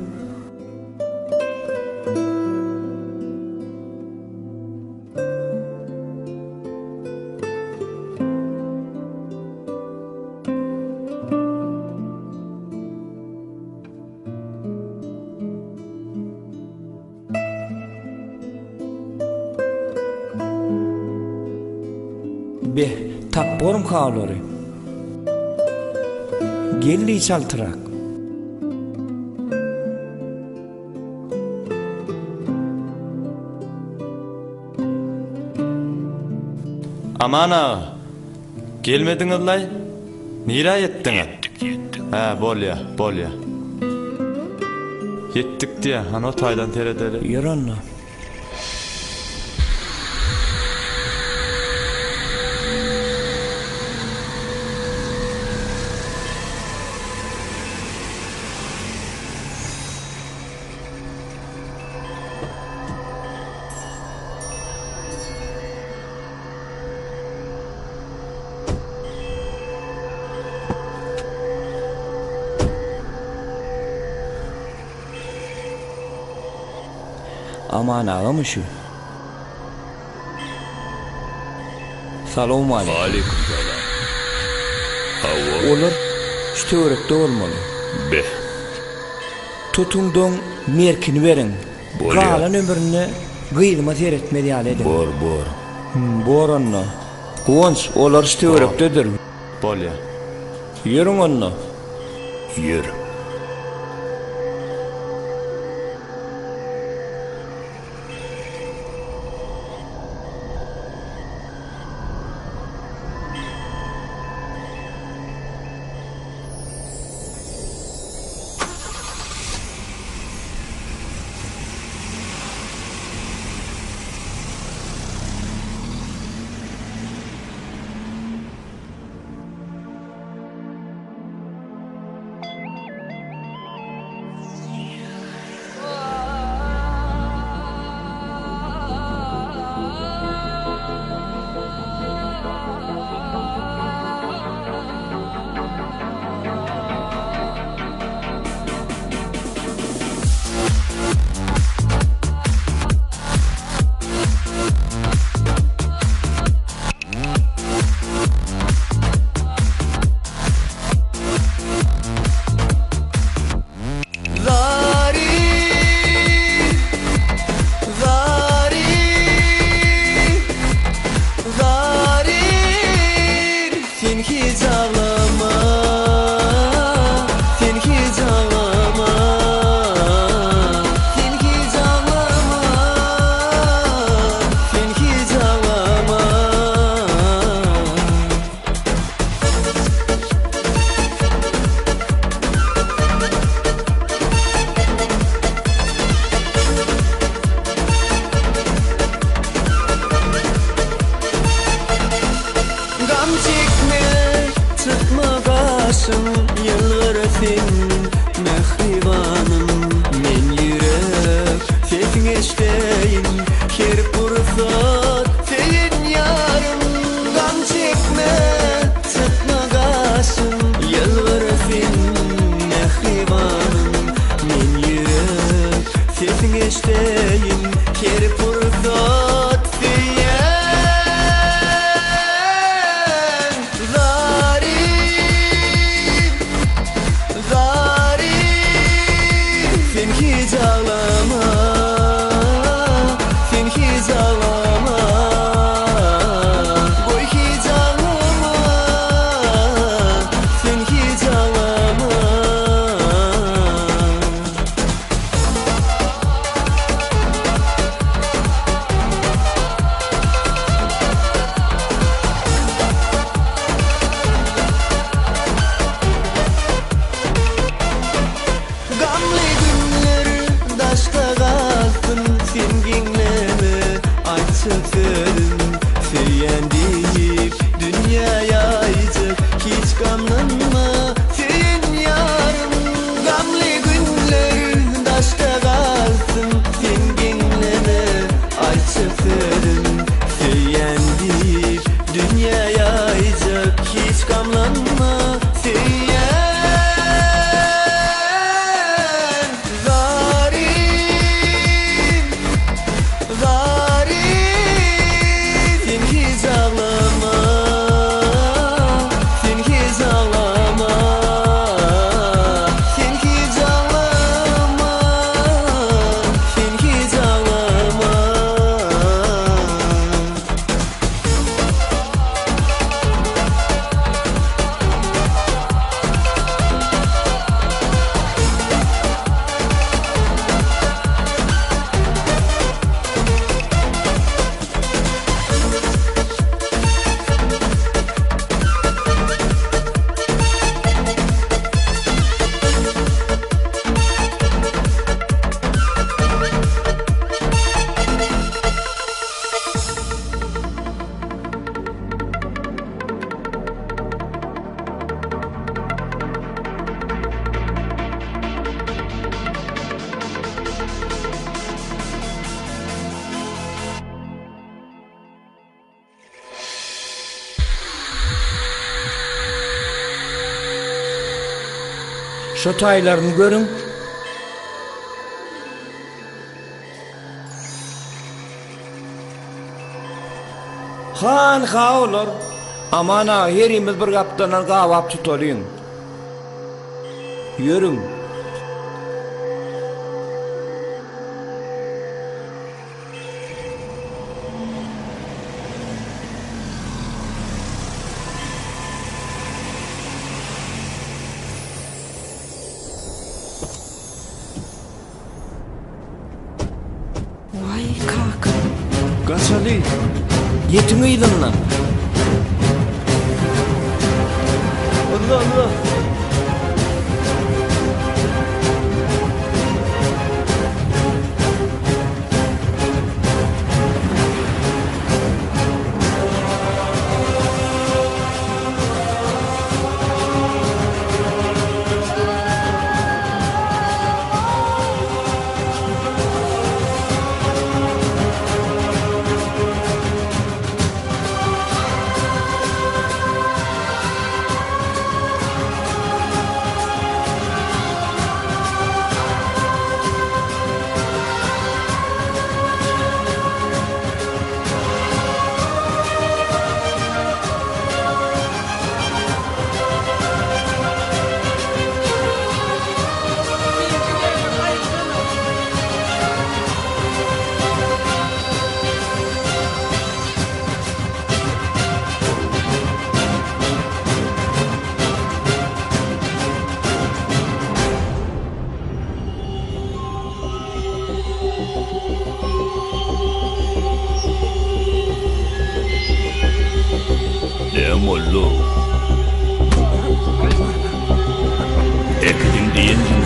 Be, tap borum kağlary. Gelli çaltırak. Aman ağa, gelmediňiz lay? Nira ýetdiňiz? Yetdik. Ha, bolýar. Yetdik diýe, ana taýdan teredeli. Ýöranna. Aman ağa mı şu? Salamu aleykum. Aleyküm selam. Hawa. Olur, şu törekde olmalı. Be. Tutundun merkini verin. Bolýar. Galan ömrüne gıydıma seyretmedi edin. Bor. Bor onna. Kuvanç, olar şu törekdedir. Bolýar. Yürün onna. Yer. gasın yılgırasın mehribanım men yürek sesin eşteyin her pursat seyin yarım gam çekme sıtma gasın yılgırasın mehribanım men yürek sesin eşteyin her pursat seyin Söylüm seyen deyip dünyaya ayacak hiç gamlanma senin yarım gamlı günler daşta kalsın sen genleme ayça söylüm seyen deyip dünyaya ayacak hiç gamlanma seyen Şu taylarını görün. Han olur. Amana herimiz bir kaptanan gavap tutalıyın. Yürün. Vay kaka. Gaçalı. Yetimiydin lan. Allah Allah. mollo ekdim diýendin.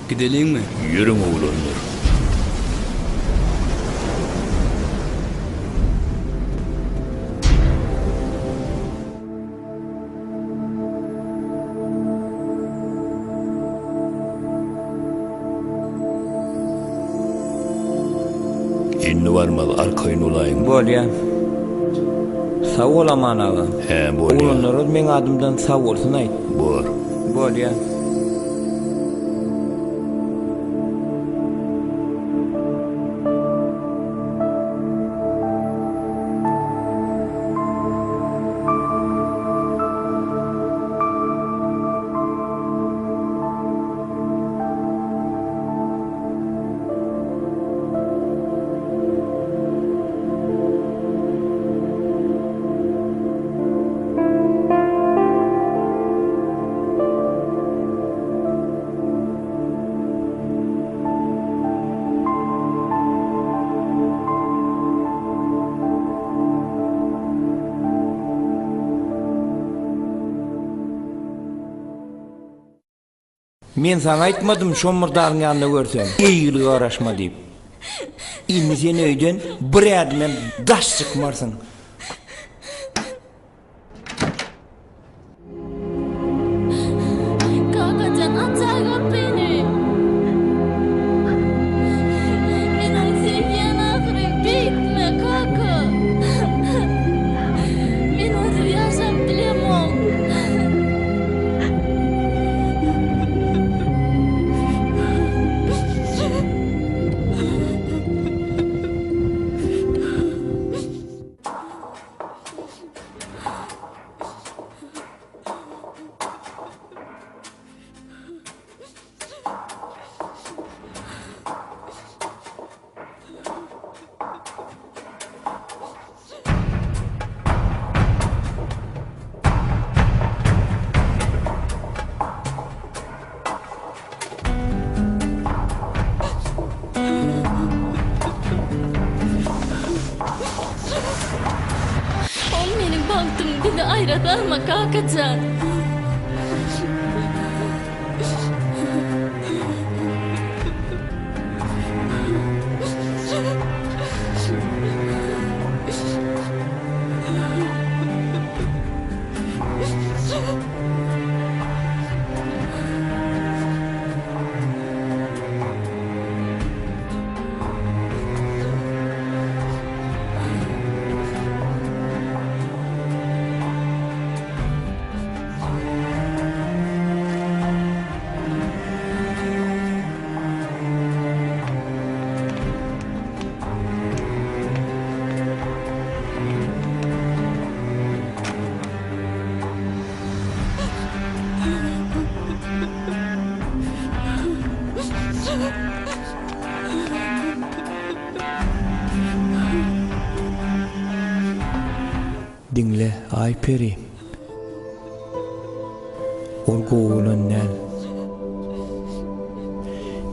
Gidelim mi? Yürün oğlanlar. Inni varmalı arkayın olayın. Bolýan. Sag bolaman aga. He bolýan. Oğlanlar men adımdan sag bolsun aýt. Bor. Bolýan. Men sana aýtmadym şomurdagyň ýanynda görsem, eýgili garaşma diýip. Indi sen öýden bir adamdan daş çykmarsın. Kakacan atar beni. Benim sevgiyen ahırım bitme kaka. Ben onu yaşam dilemem. Ol benim baktım bir de ayradarma kakacan. Dinle ay peri. Ol goğulan näl.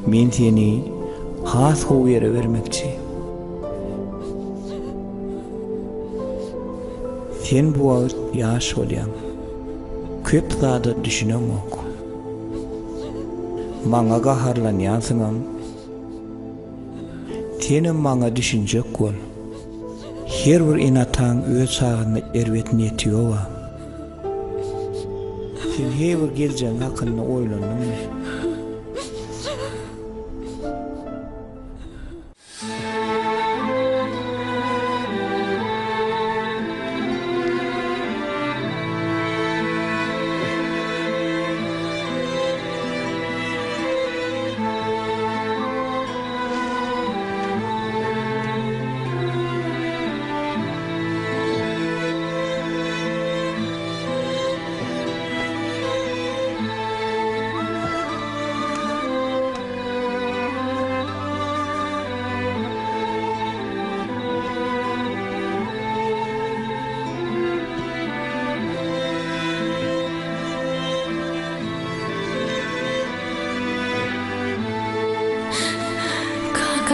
Men seni has gowy ýere bermekçi. Sen bu wagt ýaş bolýan. Köp zada düşünemek. Maňa gaharlanýansyňam. Senem maňa düşünjek bol. Her bir inatan öz çağını erwetini etiyor. Sen her bir geleceğin hakkında oylandın mı?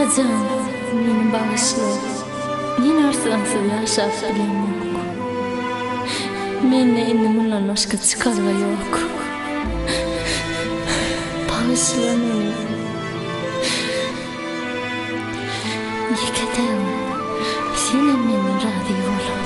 Atacan, meni bağışla. Men arsansız yaşap bilen yok. Menne endi bundan başka çıkarva yok. Bağışla meni. Yekatem, senem meni razı ol.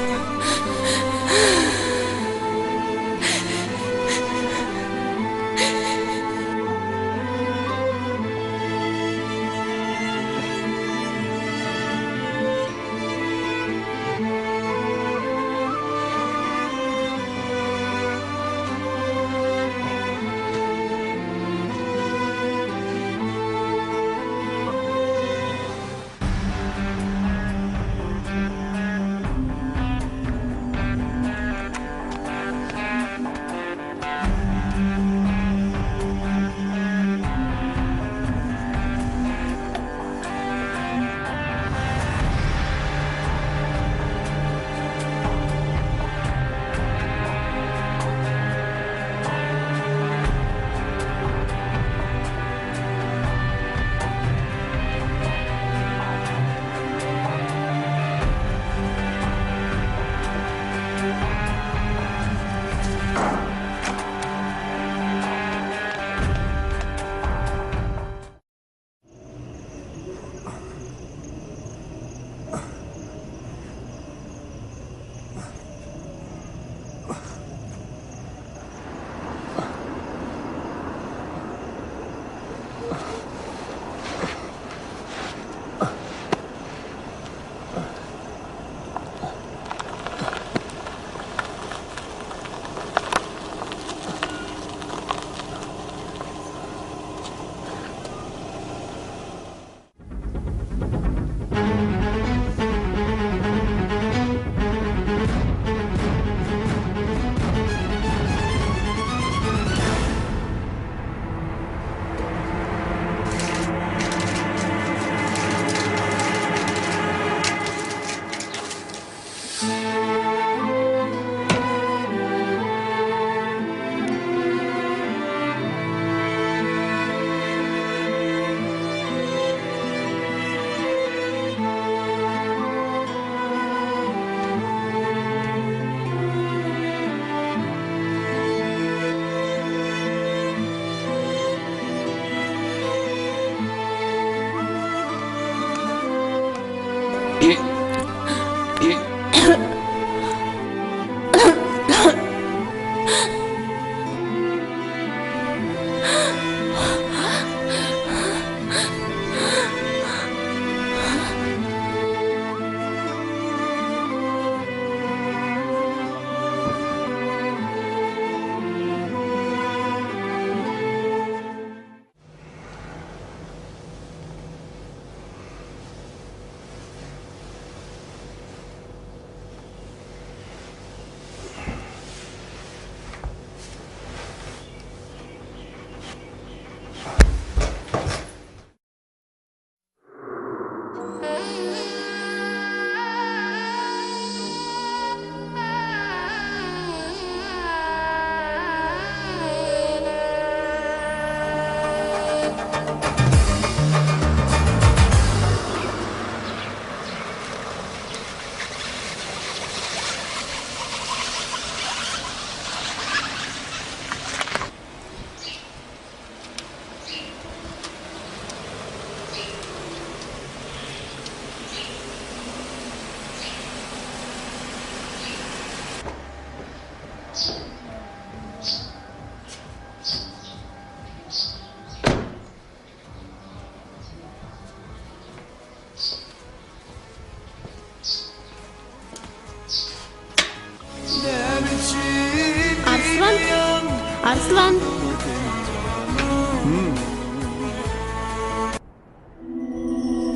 Arslan.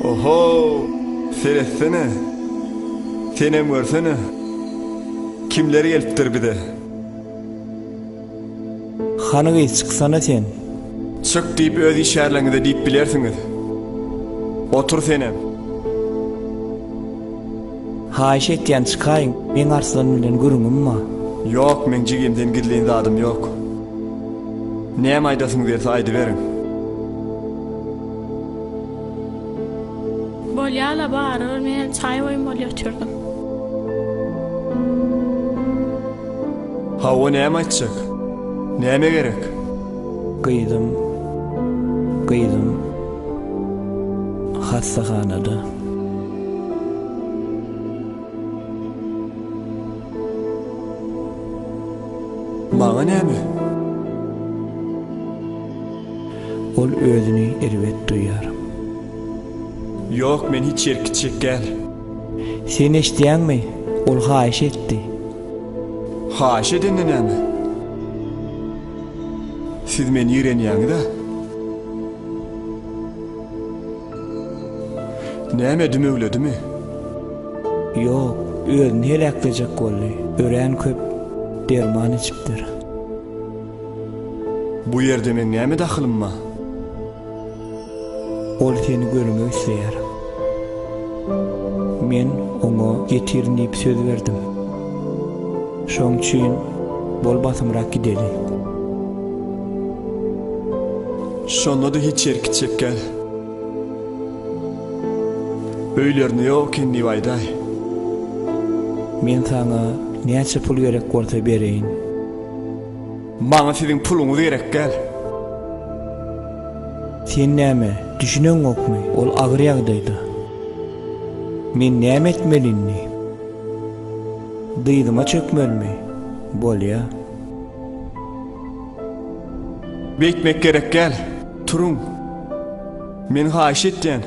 Oho, seyretsene. Senem görsene. Kimleri gelipdir bir de. Hanıgı çıksana sen. Çık deyip öz işarlarını deyip bilersiniz. Otur senem. Haýyş etýän çıkaýyn. Men Arslan bilen görüňümmi? Yok, men jigimden gidleýän zadım yok. Näme aýdasyň derse aýdy berin. Alyala bağırır, men çay koyup bol ýetirdim. Ha o näme aýtjak? Näme gerek? Gyýdym. Hastahanada. Maňa näme? Ol özüni erwet duýar. Ýok, men hiç ýerkitjek gel. Sen eşdiýänmi? Ol haýyş etdi. Haýyş edende näme? Siz meni ýerenýäňi-da. Näme dümegledimi? Ýok, özüni helaklayjak boldy. Ören köp derman içipdir. Bu ýerde men näme dahylym ma? Ol seni görmek isleýär. Men oňa getirin diýip söz berdim. Şoň üçin bol basymrak gideli. Şonda da hiç ýerkitjek gel. Öýlerini ýok endi baýday. Men sana näçe pul gerek bolsa bereýin. Maňa siziň puluňyz gerek gel. Sen näme? Düşüneňokmy? Ol agyr ýagdaýda. Men näme etmelini? Dyýdyma çökmelmi? Bolýa. Beýtmek gerek gel. Turun. Men haýyş etdim.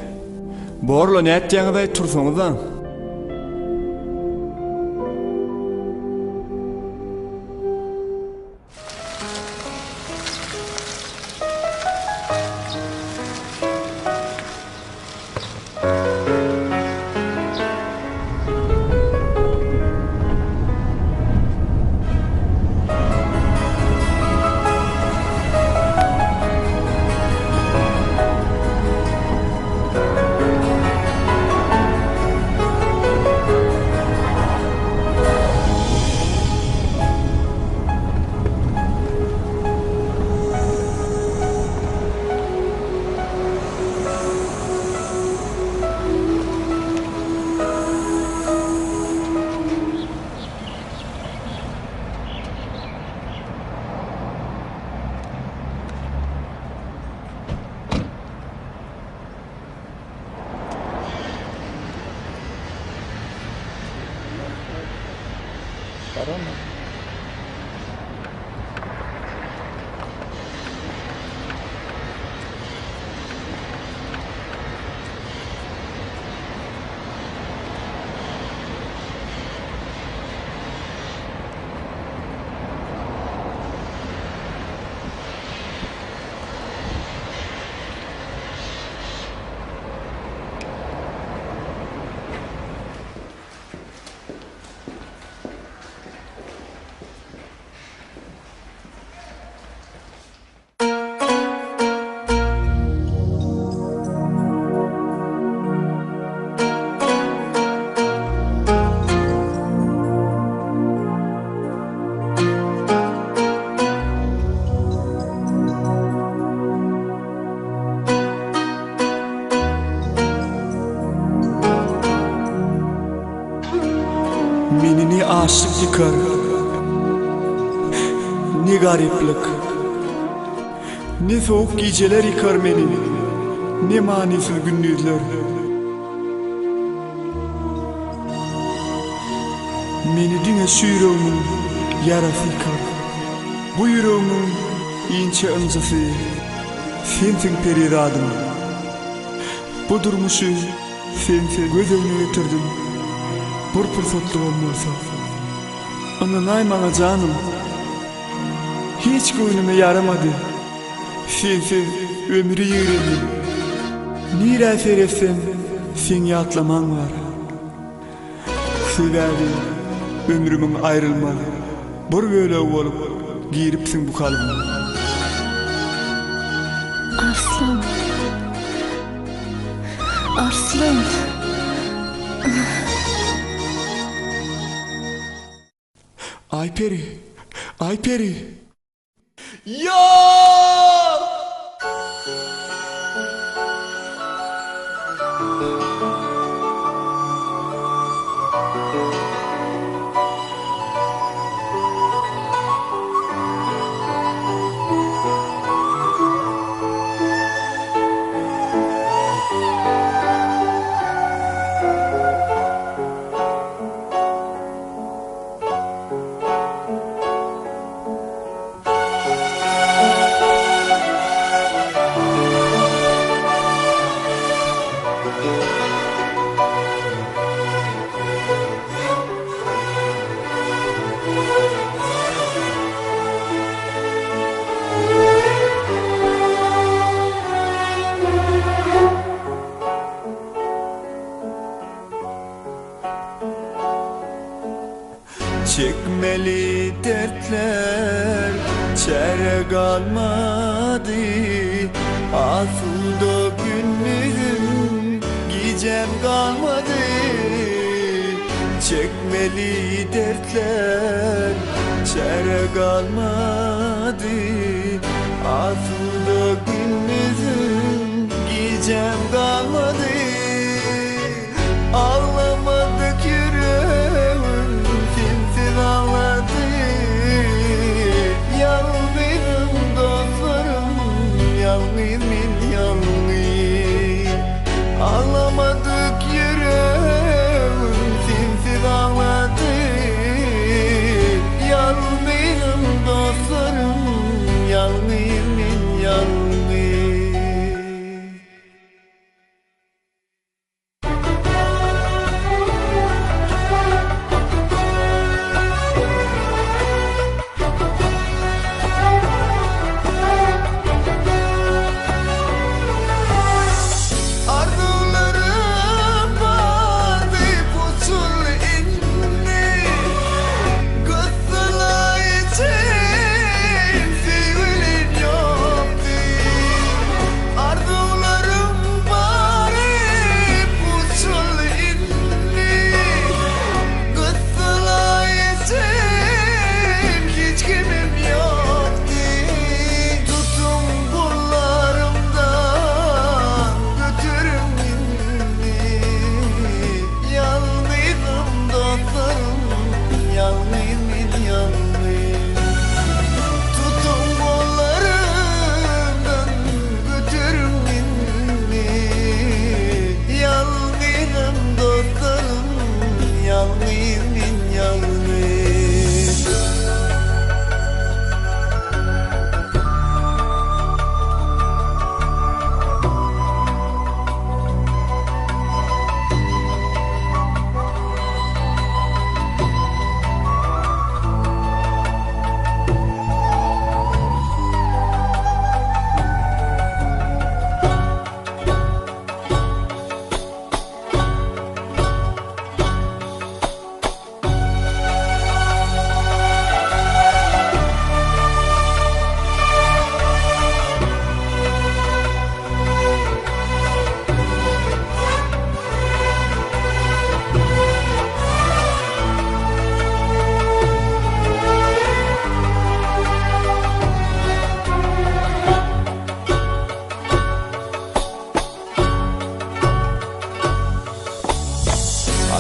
Borla nätdiňizde tursaňyzdan. Menini aşık yıkar. Ne gariplik. Ne soğuk geceler yıkar beni. Ne manisiz gündüzler. Meni düne yüreğimin yarası yıkar. Bu yüreğimin ince ıncısı. Sensin peridadım. Bu durmuşu sensin göz önüne getirdim. Bir fırsatlı olmasa. Ananay bana canım. Hiç gönlüme yaramadı. Sensiz ömrü yürüdüm. Nira seyretsem sen yatlaman var. Severim ömrümün ayrılma. Bir böyle olup giripsin bu kalbime. Arslan. Arslan. Ayperi. Ayperi. Yok! dertler çare kalmadı. Asılda günlüğüm gecem kalmadı. Çekmeli dertler çare kalmadı. Asılda günlüğüm gecem kalmadı. Ağlamadık yüreğim kimsin ağladı. Yalnızım dostlarım, yalnızım yalnız. Ağlamadık yüreğim kimsin ağladı. Yalnızım dostlarım, yalnızım yalnız.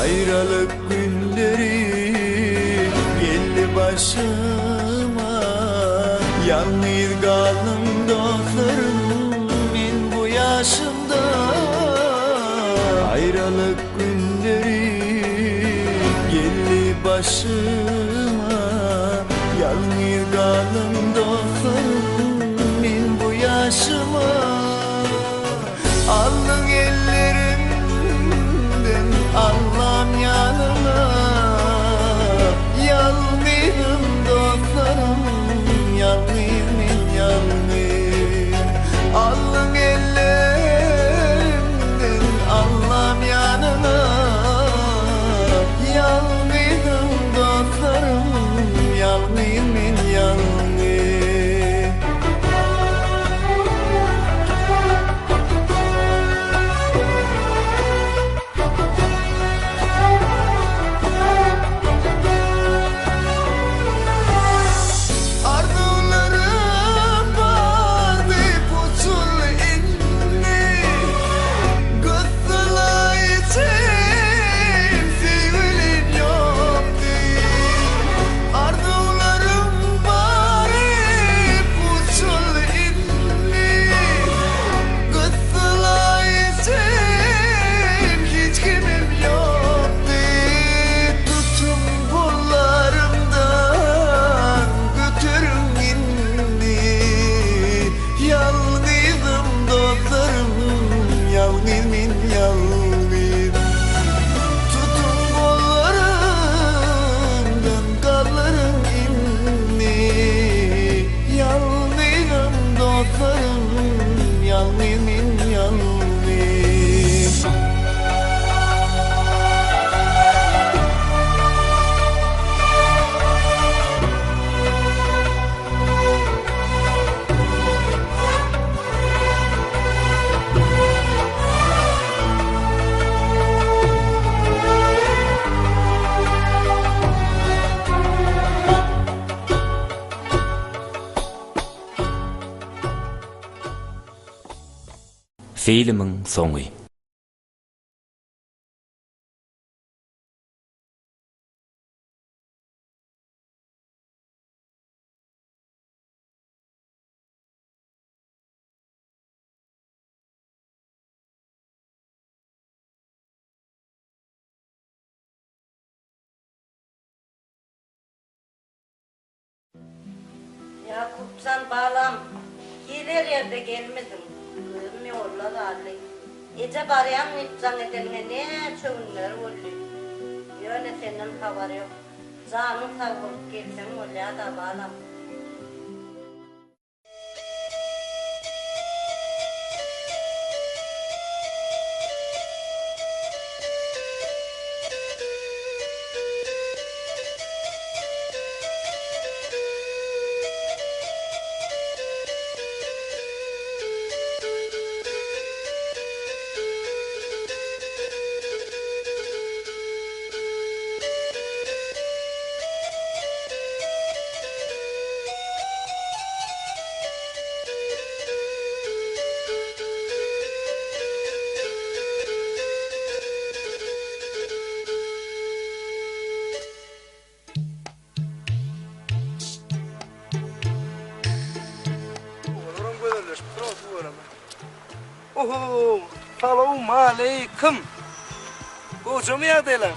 Ayrılık günleri geldi başıma. Yalnız kaldım dostlarım ben bu yaşımda. Ayrılık günleri geldi başıma. Yalnız kaldım dostlarım ben bu yaşıma. Aldın ellerimden Allah'ım yanına. Yalnızım dostlarım, yalnızım yalnız. Aldın ellerimden Allah'ım yanına. Yalnızım dostlarım, yalnızım yalnız. Arzularım Filmin soňy. Yakupcan bağlam, hiler yerde gelmedim. Kızım yolla dağlı. Ece barayan nipcan edeline ne çöğünler oldu. Yöne senin haber yok. Canım sağ olup gelsen ola da bağlam. Oho, salam aleyküm. Kocam yerdeler.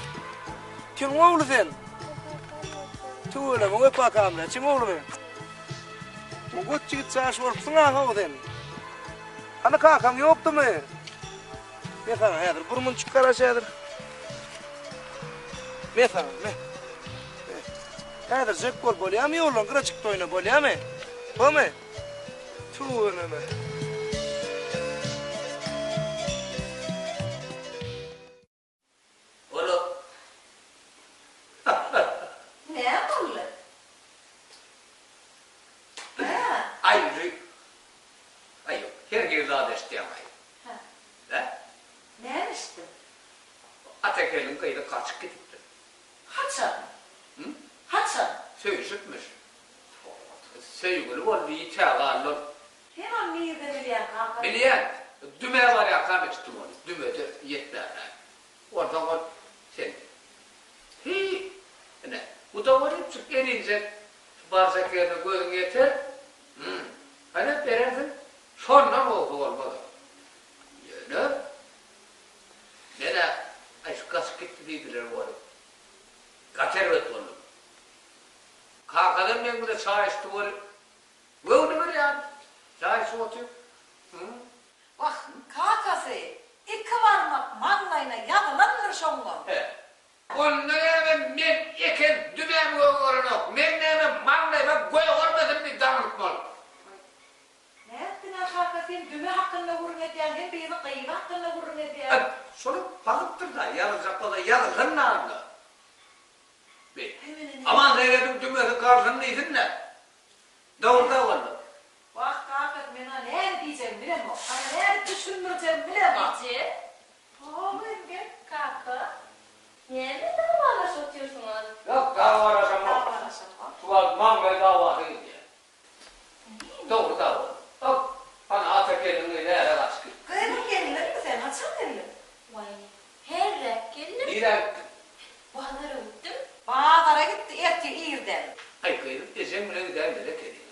Kim oğlu sen? Tuğla, bana bakamla. Kim oğlu ben? Bu koççu git çarş varıpsın ağa o sen. Hani kakam yoktu mu? Ne sana yadır? Burmun çıkar aşağıdır. Ne sana? Ne? Yadır zek bol bol ya mı yolun? Kıra çıktı oyna bol ya mı? Bu mu? Tuğla mı? Atekelin kıyıda kaçık gidipti. Haçan? Hı? Haçan? Söğüşütmüş. Söğügülü bol bir iteğallar. Hemen niye de biliyen kanka? Biliyen, düme var ya kamıştım onu. Düme de yetlerler. Oradan o sen. Hii. Ne? Bu da var hep elince bağırsak yerine gözün yeter. Hani vererdin. Sonra ne oldu olmadı. Yani. Nene, ay şu kaçık gitti deydiler bu arada. Kaçer ötüldüm. Kalkadım ben burada çay içti var. Ve onu böyle yani. Çay içti otuyor. Bak kakası, iki varmak manglayına yadılanır şonga. He. Onunla hemen ben eken dümen koyuyorum. Ben hemen manglayıma koyuyorum bir damlık mal. Ne ettin kakası, sen düme hakkında vurun ediyen, hem beni kıyma hakkında vurun ediyen. Sonra bakıptır da yarıcakla da yarıcın narında. Aman seyredim dümenin karşındaydın ne? Doğruda oldu. Bak kakası, ben ne diyeceğim bilem o. Ne düşünmeyeceğim bilem o. Ece. Buyurun gel kaka. Niye mi davalar satıyorsunuz? Yok dava araşamam. Tuval mangay davası gidiyor. Doğru dava. Bak bana Atekelin öyle yere kaçtı. Kıyımın gelinir mi sen? Açan gelinir. Vay. Her renk gelinir. Bir renk. Bağlara gittim. Bağlara gitti, erti İğir'den. Ay kıyım, sen bile gidelim böyle kedine.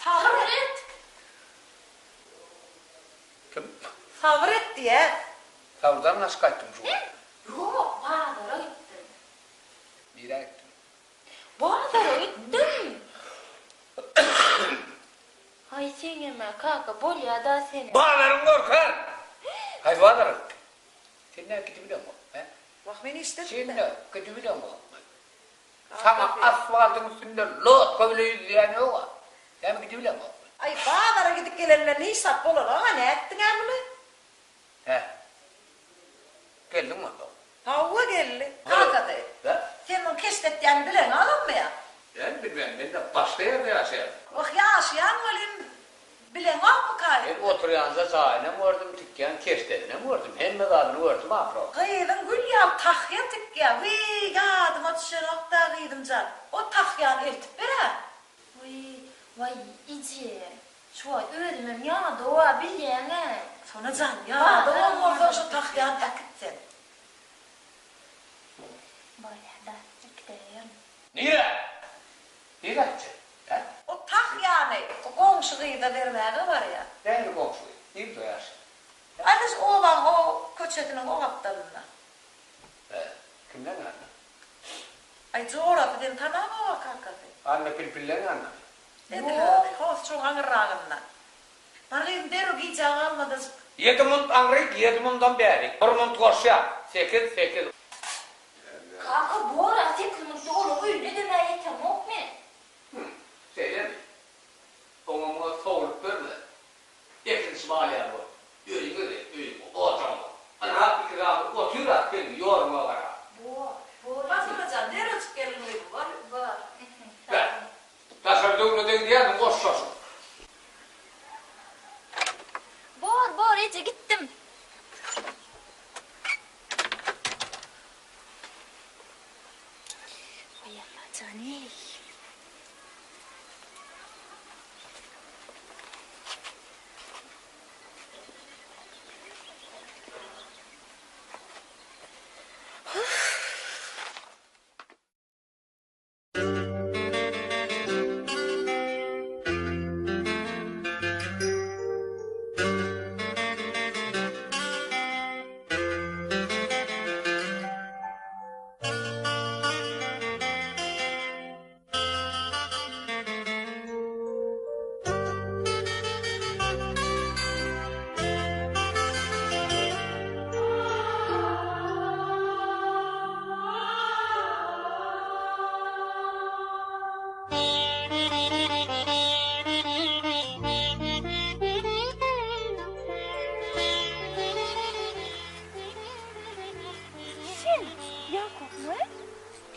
Savret. Kim? Savret diye. Savurdan nasıl kaçtın şu? Yok, bağlara gittim. Bir renk gittim. Bağlara gittim. Ay sen yeme kaka, bol ya da seni. Bağlarım korkar. Hay bağlarım. Sen ne gitti biliyor musun? Bak beni istedim Sen de. ne gitti biliyor musun? Sana asfaltın üstünde lot böyle yüzleyen yok. Sen mi gitti biliyor musun? Ay bağlara gidip gelenler ne hesap olur ama ne ettin amına? He. Geldin mi? Havva geldi. Kalkadı. Senin keşfettiğini bilen alın mı ya? Ben bilmem, ben de başka yerde yaşayalım. Bak yaşayan olayım. Bilen yok mu kayın? Ben oturuyanza sahine mi vurdum, dükkan keşlerine mi vurdum, hem mi kadını vurdum, afro. Kıyıdın gül ya, tahya tık ya. Vii yadım o düşen okta kıydım can. O tahyan eltip bire. Vay iyice. Şu öğrenmem ya doğa bilene. Sonra can ya doğum orada şu takyan akıttın. Böyle da gidelim. Niye? Niye gidecek? O takyanı, o komşuluğu da vermeye var ya. Nerede komşuluğu? Değil mi ya? Ayrıca oğlan o köçetinin o aptalından. Kimden anne? Ay coğrafı den tanama o kakası. Anne pilpillerin anne. Dediler, hoş çok anırağından. Margayım deru giyeceğin almadı. 7 mund anrayık, 7 mundan beri. 1 mund koşya. 8. Kanka bu ara tekrar doğru öyle demeye yetem yok mu? Söyle. Onunla soğulup verme. Ekin bağlayan bu. Öyle. Oturma. Ana bir kere otur at beni yorma bana. Bu Hasan deru çık gelin bu var. Ben. Tasarrufunu den diye koşuyorsun. Bor iyice gittim. Ay Allah canım.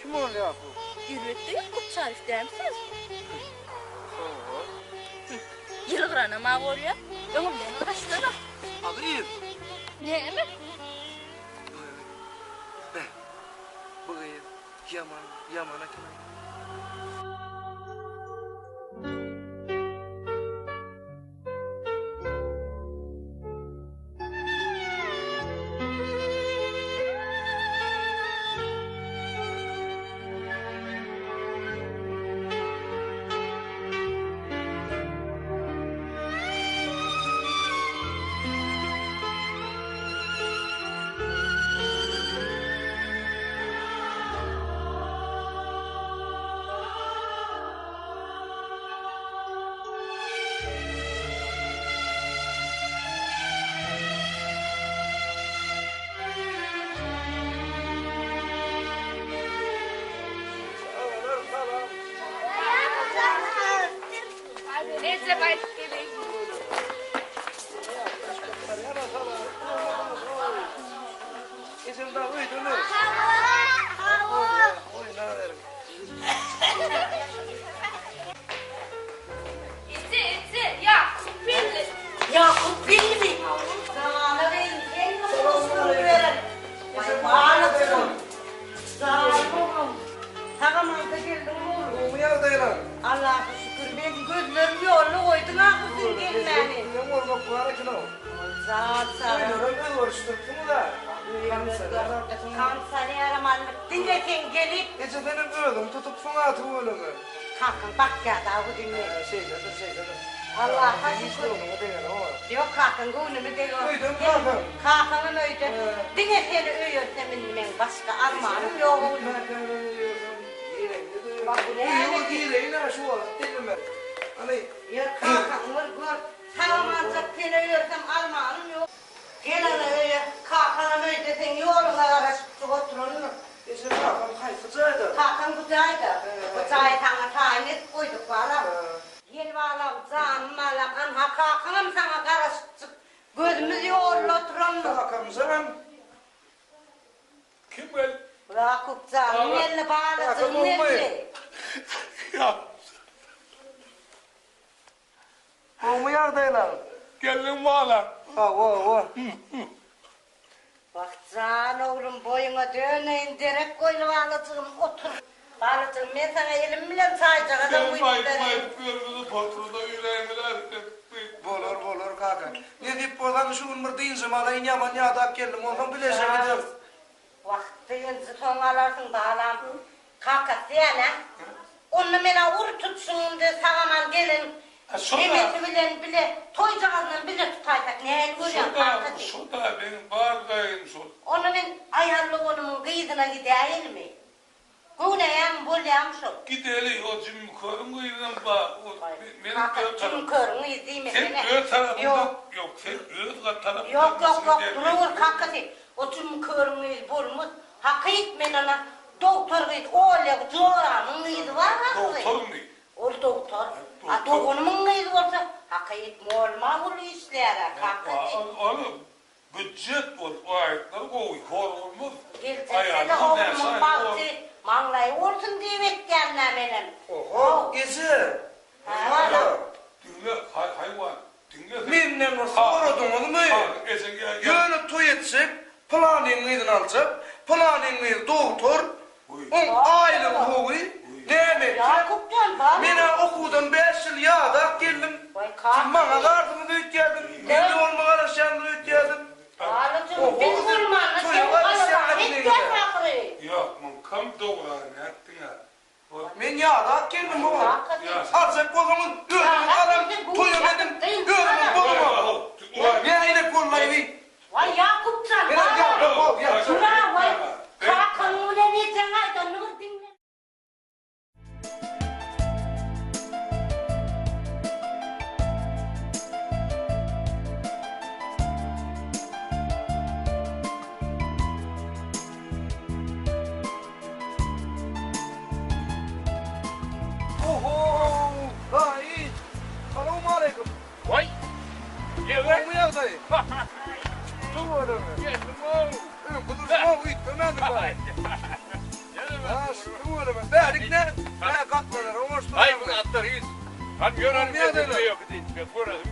Kim ol Yakup? Elbette Yakup Şarif der misiniz? Yılgıran ama var ya. Önümden kaçtırım. Alayım. Ne mi? Bugün yamana kim? Neyse ben geleyim. İçimde uydu mu? Oyna verim. İti Yakup Billi. Yakup Billi. Sana ben en nasıl verim. Bağlırsın. Sağ olun. Tamam da geldim oğlum. Uyar dayılar. Allah'a şükür ben gözlerim yolunu koydun akılsın gelmeni. Ne var bak bu ara kilo. Sağ ol. Ne uğraştık bunu da. Kansarı yaramanlık dinleten gelip. Gece benim öldüm tutup sana atı ölümü. Kalkın bak ya daha bu dinle. Şeyde. Allah'a şükür. Yok kalkın günümü de yok. Öydüm kalkın. Kalkının öydüm. Dinleteni öğretmenim ben başka armağanım yok. Bak bu ne? Yok değil ne şu var dinleme. Hani yok kalkın vur. Tamam ancak seni öğretem armağanım yok. Gelin öyle kalkının öğreten yoluna araşıp oturun. İşte kalkın kayfıcaydı. Kalkın bıcaydı. Bıcayı sana tayin et koyduk bana. Gel bağlam, canım bağlam, anha kalkınım sana karışık. Gözümüz yolunu oturun. Kalkın canım. Kim gel? Yakup canım, elini bağlasın, elini. Ya. Uyar dayılar. Gelin bağla. Va. Bak can oğlum boyuna döneyin, direkt koyunu bağlasın, otur. Balıcığım ben sana elimle sayacak adam bu işleri. Bolor kaka. Ne deyip bolan şu umur deyince malayın yaman yadak geldim ondan bilese gidiyor. Vaktiyinci son alarsın bağlam. Kaka siyana. Onu mena ur tutsun de sağaman gelin. Demeti bilen bile toycağızla bile tutaysak ne görüyorsun kaka değil. Şurada benim bağırgayım şu. Onu ben ayarlı onun kıyıdına gideyim mi? Güneyem bulyam şu. Gideli o cimkörün kıyıdan bağ. Kaka cimkörün izleyeyim mi? Sen öyle tarafında yok. Sen öyle tarafında. Yok. Durur kaka değil. O cimkörün iz bulmuş. Hakik men ona doktor git. Oğlak Zoran'ın izi var mı? Doktor mu? O doktor. Doğunumun izi olsa hakik molma bunu işleyerek kaka değil. Oğlum. Büdjet var. O ayetler koy. Hor olmaz. Gelcekse oğlumun baktı. Manlayı olsun diye bekleyenler benim. Oho, izi. Valla. Dinle, hayvan. Dinle. Minnem var, soradın onu mu? Yönü toy etsek, planingini alacak, planingini doktor, on aile koğu, demek ki, mina okudan 5 yıl yağda geldim, bana kardımı büyük geldim, milli olma karışandı büyük geldim. Ağlıcım, biz vurmanı, sen vurmanı, hiç gelme kırı. Yok, man kam doğrularını ettin ya. Men yağda geldim bu. Alacak kolumun, ölümün adam, toyum edin, ölümün kolumu. Ben yine kollayı. Vay Yakupcan, vay. Şuna vay. Kalkın ulan edeceksin aydan, nur dinle. Oho! Vay! Selamun aleyküm. Vay! Gel mu ya dayı? Tu var mı? Geldim oğlum. Kudurma uyut ömendim bari. Ha, tu var mı? Dedik ne? Ne katmalar, hoşlar. Hayır, bu atlar hiç. Hadi yönelim bir yok değil.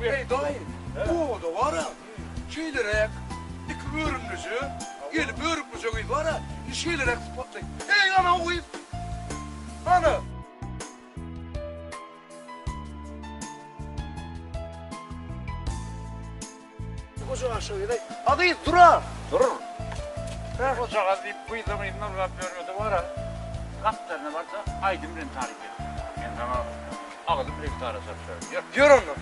Hey dayı, bu da var ya. Şeylere iki börümlüsü, gelip börümlüsü uyut var ya. Şeylere spotlayın. Hey ana uyut. Ana. Koca aşağıya adayı Tura. Durur. Koca deyip bu adamın elinden rapörüyordu var ya. Kaptanı varsa Aydın'ın tarihi. Ben sana ağzım bir tane söylüyorum. Gör onu.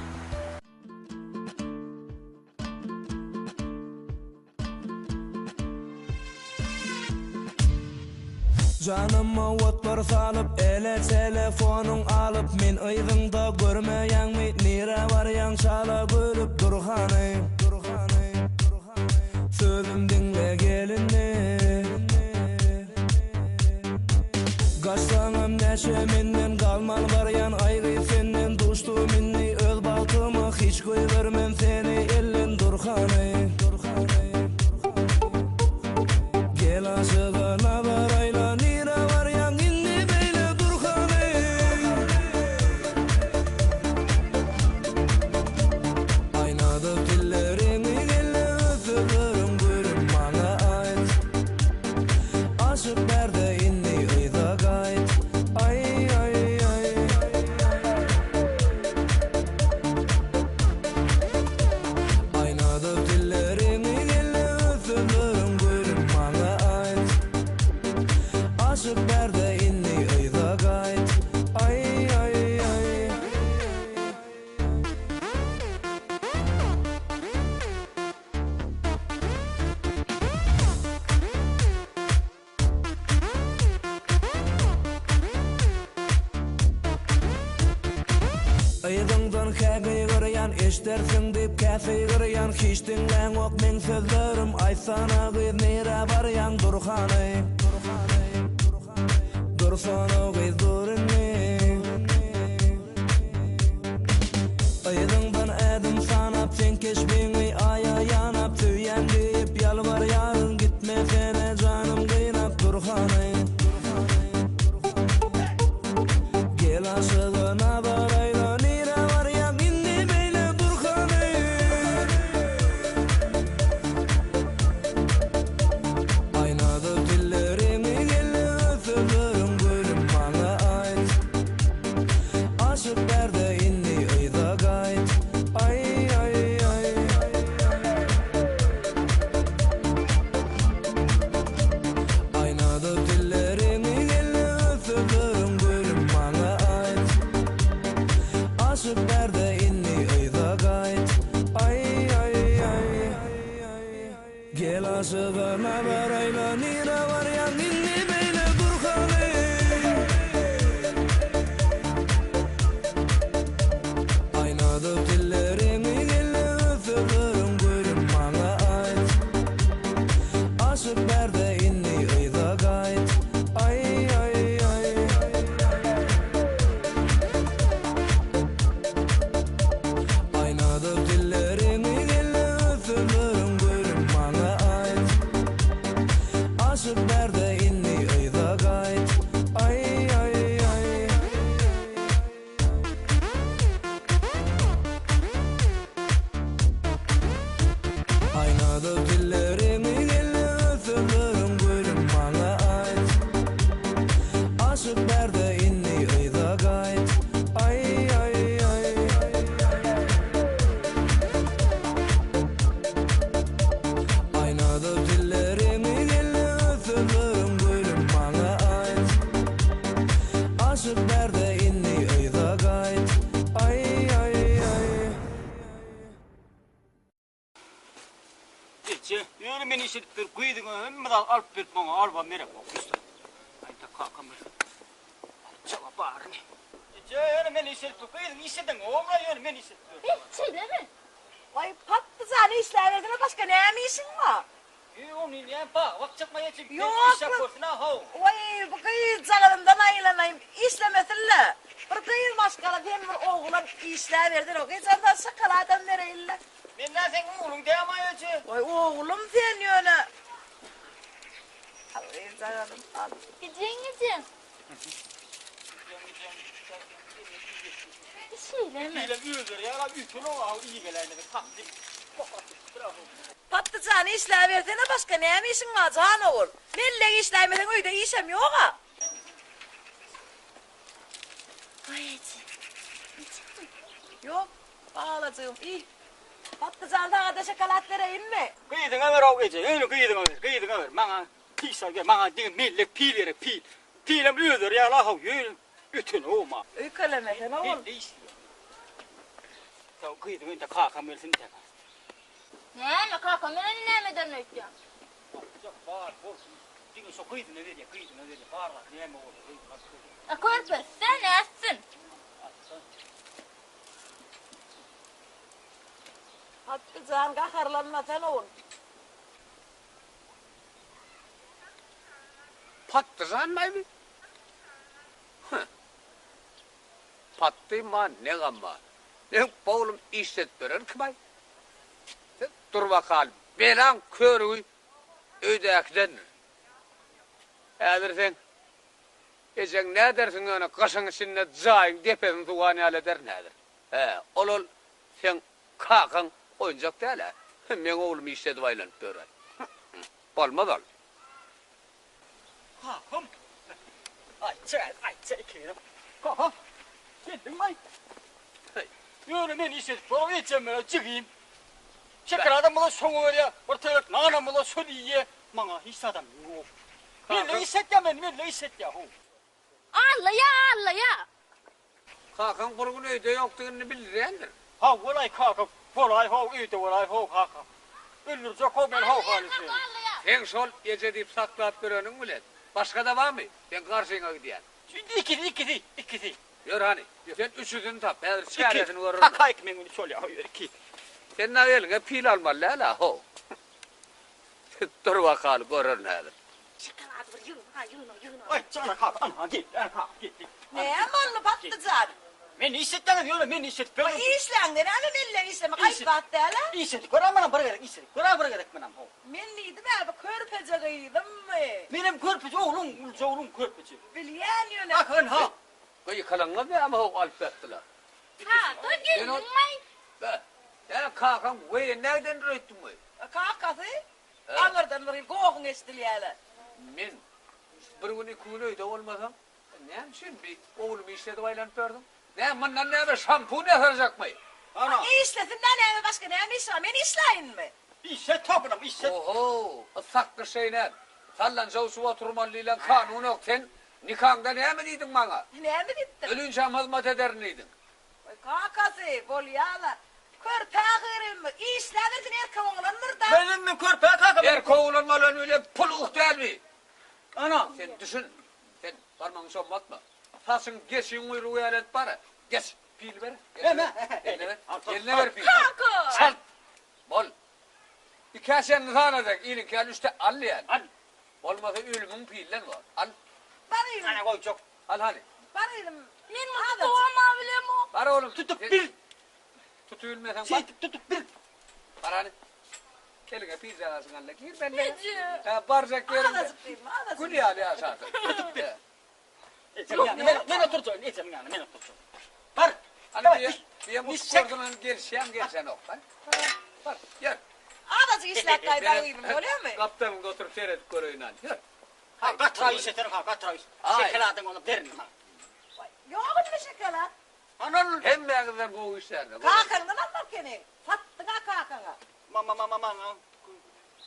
Canıma otlar salıp ele telefonun alıp men ıygında görmeyen mi nire var yan çala görüp durhanı sözüm dinle gelinni Gaçlanım neşe minden kalmal var yan aygı senden duştu minni öz baltımı hiç koy vermem seni ellen durhanı gel aşığına varayla nire var yan inni beyle durhanı aynadı dillerini gelle öpürüm görüm bana ait aşık berde inni ıyda gayet ay ay ay aynadı dillerini gelle öpürüm görüm bana ait aşık berde inni ıyda gayet ay ay ay Aydın'dan kägeyi görýän eşdersin dip käfeyi görýän hiç dinlän ok men sözlerim aýsana gyz nere barýan durhany dursana gyz durunny Aydın'dan ädim sanap sen keşmeňi aýa ýanap tüýän dip ýalbarýan gitme sene canım gynap durhany gel aşığına barayla nire var ya inni beyle durhanı aynadı dillerini gelle öpürüm görüm aşığına varayla nire var ya ninni beyle durkanı aynadı dillerimi dille öfürlerim görüm bana ait aşık berde inni ıyda gayt ay ay ay aynadı dillerimi dille öfürlerim görüm bana ait aşık berde inni ıyda gayt ay ay ay aynadı dillerimi dille öfürlerim görüm bana ait aşık berde inni ıyda gayt ay ay ay aynadı dillerimi dille öfürlerim görüm bana ait aşık berde inni ıyda gayt ay ay ay İçe, yürü beni işittir, kıydığını hem de alıp bir bana araba merek o kızdı. Ayta kalkamır. Çala bağırın. İçe, yürü beni işittir, kıydığını işittin, oğla yürü beni işittir. Hiç şey değil mi? Vay patlıcanı işlerine başka ne işin var? Onu ne bak, bak çıkmaya çık. Yok. İş yapıyorsun ha ho. Vay bu kıyıcağlarımdan ayılanayım. İşlemesinle. Bir kıyır maşkala benim oğlan işler verdi. O kıyıcağından şakaladan vereyle. Ben de senin oğlun deyamayacı. Vay oğlum deniyor ne? Al kıyıcağlarım al. Gidin. Bir şey değil mi? Bilem üzdür ya, bütün o iyi gelenleri taktım. Patlıcanı işler versene başka ne işin var can oğul? Nelle işlemeden öyle işem yok ha. Yok bağlacığım iyi. Patlıcandan ada şokolat vereyim mi? Kıydığına ver o gece, öyle kıydığına ver. Bana pisa gel, bana değil millet pil verip pil. Pilem üzdür ya la ho, yürü. Bütün olma. Öykelemeden oğul. Ne istiyor? Sen kıydığını da kalkamıyorsun de. Ne kalkamın ne ötüyor? Çok bağır, olsun. Çünkü şu kıydığını ver ya, bağırlar. Ne mi olur? Korpus sen ne etsin? Patlıcan kaharlanmasan oğul. Patlıcan mı? Patlıma ne gamma? Ne oğlum işlet veren kımay? Dur bakalım. Belan körüy öydeklenir. Eğer sen ecen ne dersin ona kaşın içinde zayın depedin tuğani hale der nedir? Olol sen kakan oyuncak değil ha. Men oğlum işlet vaylanıp böyle. Olmaz ol. Kakam. Ay çay kıyırım. Kakam. Gittin mi? Yürü beni işlet, bana geçeceğim ben çıkayım. Şekerden bana soğuk ver ya. Ortalık nana bana söylüyor. Bana hiç adam yok. Milli işlet ya ben, milli işlet ya. Allah ya. Kakan kurgun öyde yoktuğunu bildirendir. Ha volay kakam. Volay ho öyde volay ho kakam. Öldürecek o ben ho halisi. Sen sol gece deyip saklayıp görenin ulan. Başka da var mı? Ben karşına gidiyen. Şimdi ikisi. Yürü hani. Sen üçüdün tap. Ben çaresini görürüm. Kaka ekmeğini sol ya. İki. Sen ne eline pil almalı la ho. Dur bakalım görür nedir. Şokolat ver yürü. Ay cana kakam. Ana git. Ne amanlı patlıcan? Men işletten diyorum men işlet. İşlenden ama nelle işleme kayıp battı hala. İşlet. Koramana bırak işlet. Koramana manam ho. Men neydi be körpecegiydim mi? Benim körpeci oğlum körpeci. Bilyen yöne. Bakın ha. Koyu kalanga be ama o alpettiler. Ha, dur gidin mi? Be. Ya kakan ve nereden röttün mü? Kakası? Ağırdan bir koğun estiliyeli. Men bir gün ikulu da olmasam ne için bir oğlum işledi vaylanıp verdim. Ne bundan ne bir şampu ne harcak mı? Ana. İşlesin ne başka ne işlem? Ben işleyin mi? İşlet toplam işlet. Oho, saklı şeyler. Sallanca su oturmalıyla kanun yok sen. Nikahında ne mi dedin bana? Ne mi dedin? Ölünce mazmat eder neydin? Kakası, bolyala. Körpe ağırım mı? İşlevirdin erkek oğlanlar da. Benim mi körpe kakım? Erkek oğlanmalan öyle puluk değil mi? Ana sen düşün. Sen parmağını sommatma. Tasın geçin uyruğu alet para. Geç. Pil ver. Eline ver. Eline ver pil. Kakı. Çal. Bol. Bir kasenin sanacak. İyilik yani üstte al yani. Al. Olmasa ölümün pillen var. Al. Barayım. Ana koy çok. Al hani. Barayım. Men mutlu doğama bilem o. Para oğlum. Tutup bil. Tutulmasan bak. Şey tutup bil. Para hani. Eline pizza alasın anla. Gir ben de. Gece. Ha barcak yerinde. Ağzıklayayım. Kuli yani ya zaten. Men oturtun. İçim yani men oturtun. Var. Hani bir mutlu korkulan gelsen ok. Var. Gel. Ağzık işler kaydağıyım. Öyle mi? Kaptanın oturup seyredip görüyün hani. Gel. Ha katrayız eterim ha katrayız. Şekeladın onu verin ha. Yok mu şekelat? Anan hem beğendiler bu işlerine. Kalkından anlar kene. Fattına kalkına. Mama.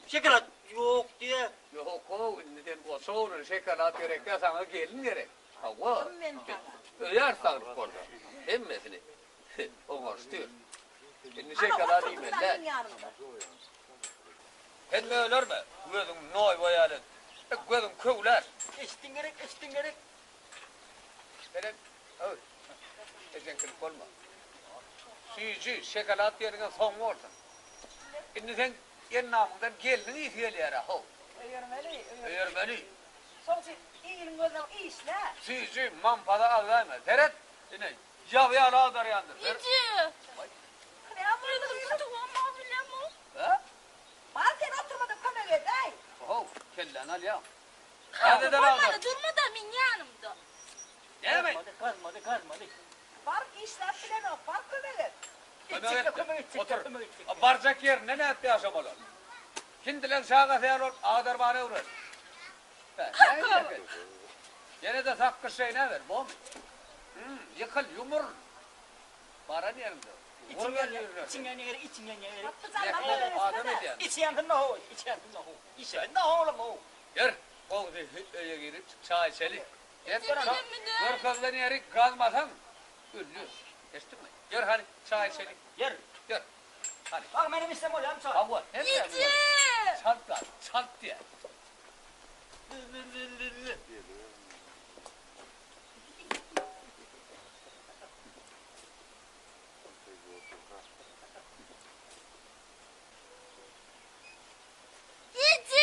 Şekelat yok diye. Yok o neden o sonra şekerat gerek ya sana gelin gerek. Hava. Öyer sağlık orada. Hemmesini. O istiyor. Şimdi şekerat değil mi? Hem öler mi? Gözüm noy bayalet. Gözüm kövler. İçtin gerek. Benim. Evet. Ecen kırık olma. Suyucu şekerat yerine son orta. Şimdi sen yen namından geldin iyi fiyeli ho. Öğürmeli. Sonuçta iyi gözüm işle. Suyucu mampada ağlayma. Teret. Yine yav ya ağlar yandır. Gece. Ne yapıyorsun? Men mutlu doğama bilem o. Ha? Bazen oturmadım kömek edey. Ho, kellen al ya. Hadi durma da min yanımda. Demek. Kalmadı. Var işler bilemem. Var kömek et. Otur. Barcak yerine ne etti yaşamalı? Şimdilen sağa seyir ol, ağdır bana uğrar. Yine de sakır şey ne ver, bom. Yıkıl, yumur. Bana yerimde. İçingen yeri. Adam ediyen. İçiyen ne o? Ne oğlum o? Yer, o hütleye girip çay içelim. Gör kızların yeri kalmasan, ünlü. Geçtin mi? Gör hani çay içelim. Gör. Hadi. Bak benim istem ol ya çay. Hava. Gece. Çant diye. Gece.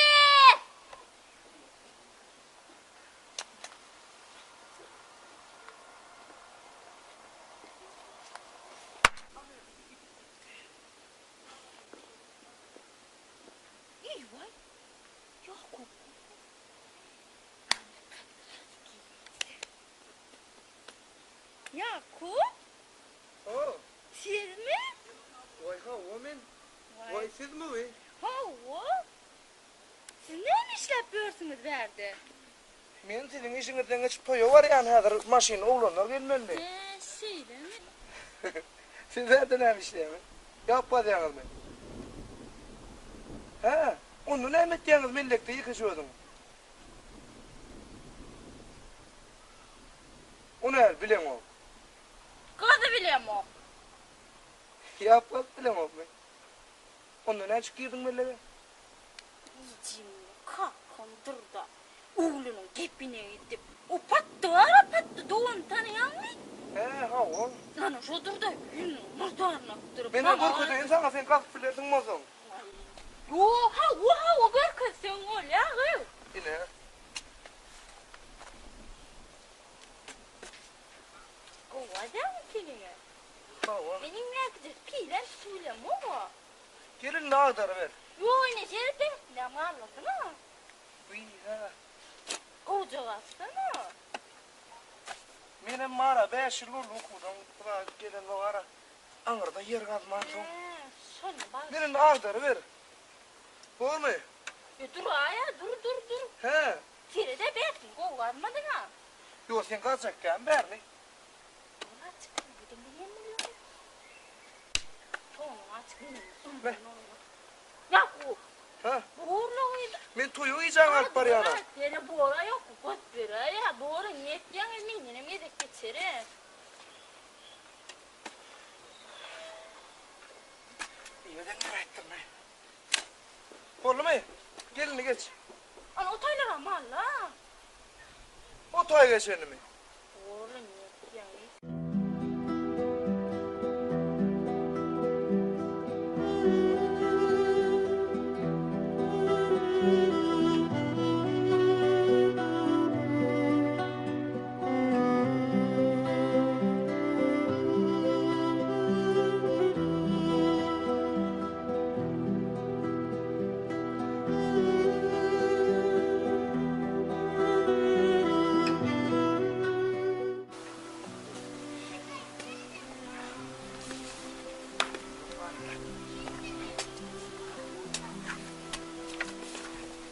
İyi vay. Yakup. Yakup. Oh. Siz mi? Vay ha woman. Vay siz mi vi? Hava. Siz ne iş yapıyorsunuz verdi? Men sizin işinizden geçip toyu var yani hazır maşin oğlanlar gelmeli. Şeyde mi? Siz zaten hem işlemi. Yapmadınız mı? Ha, onu ne ettiğiniz millette yıkışıyordun. O ne bilem o? Kadı bilem o. Yapmaz bilem o mu? Onu ne çıkıyordun millete? Yiyeceğim kalkın dur da oğlunun gepine gidip o pattı doğum tanıyan mı? Ha o. Lan şu dur da murdarına durup Ben de korkudu insana sen kalk filerdin mi o zaman? o görküsün ol ya. Yine. O adam senin. Tamam. Benim nerede pilen suyla mı? Gelin ne kadar ver. Yo ne şeride pilen anlasana. Uy ha. Koca aslana. Benim mara 5 yıl oldu okudum. Buna gelin o ara. Anırda yer kazman son. Sonra bak. Benim de ağdır ver. Olur mu? Dur aya dur. He. Şeride beksin kovlanmadın ha. Yok sen kaçakken berni. Yakup. Ha? Boğurluğuydu. Men toyu yiyeceğim alp var yana. Seni boğura yok. Götbüre ya. Boğura niyet yanız minnim yedek geçeri. Neden ettim ben? Oğlum gelini geç. Ana otaylar ama Allah. Otay geçeni mi? Oğlum yok ya.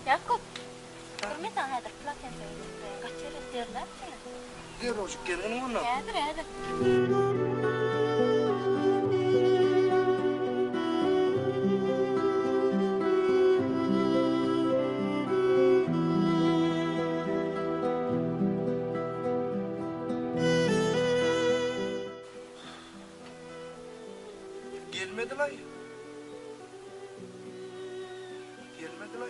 Jakob, kurmetan hada plaken söyledi. Kaçırır derler seni. Diyor o gelinin ondan. Hadi. Gelmedi lan. Gelmedi lan.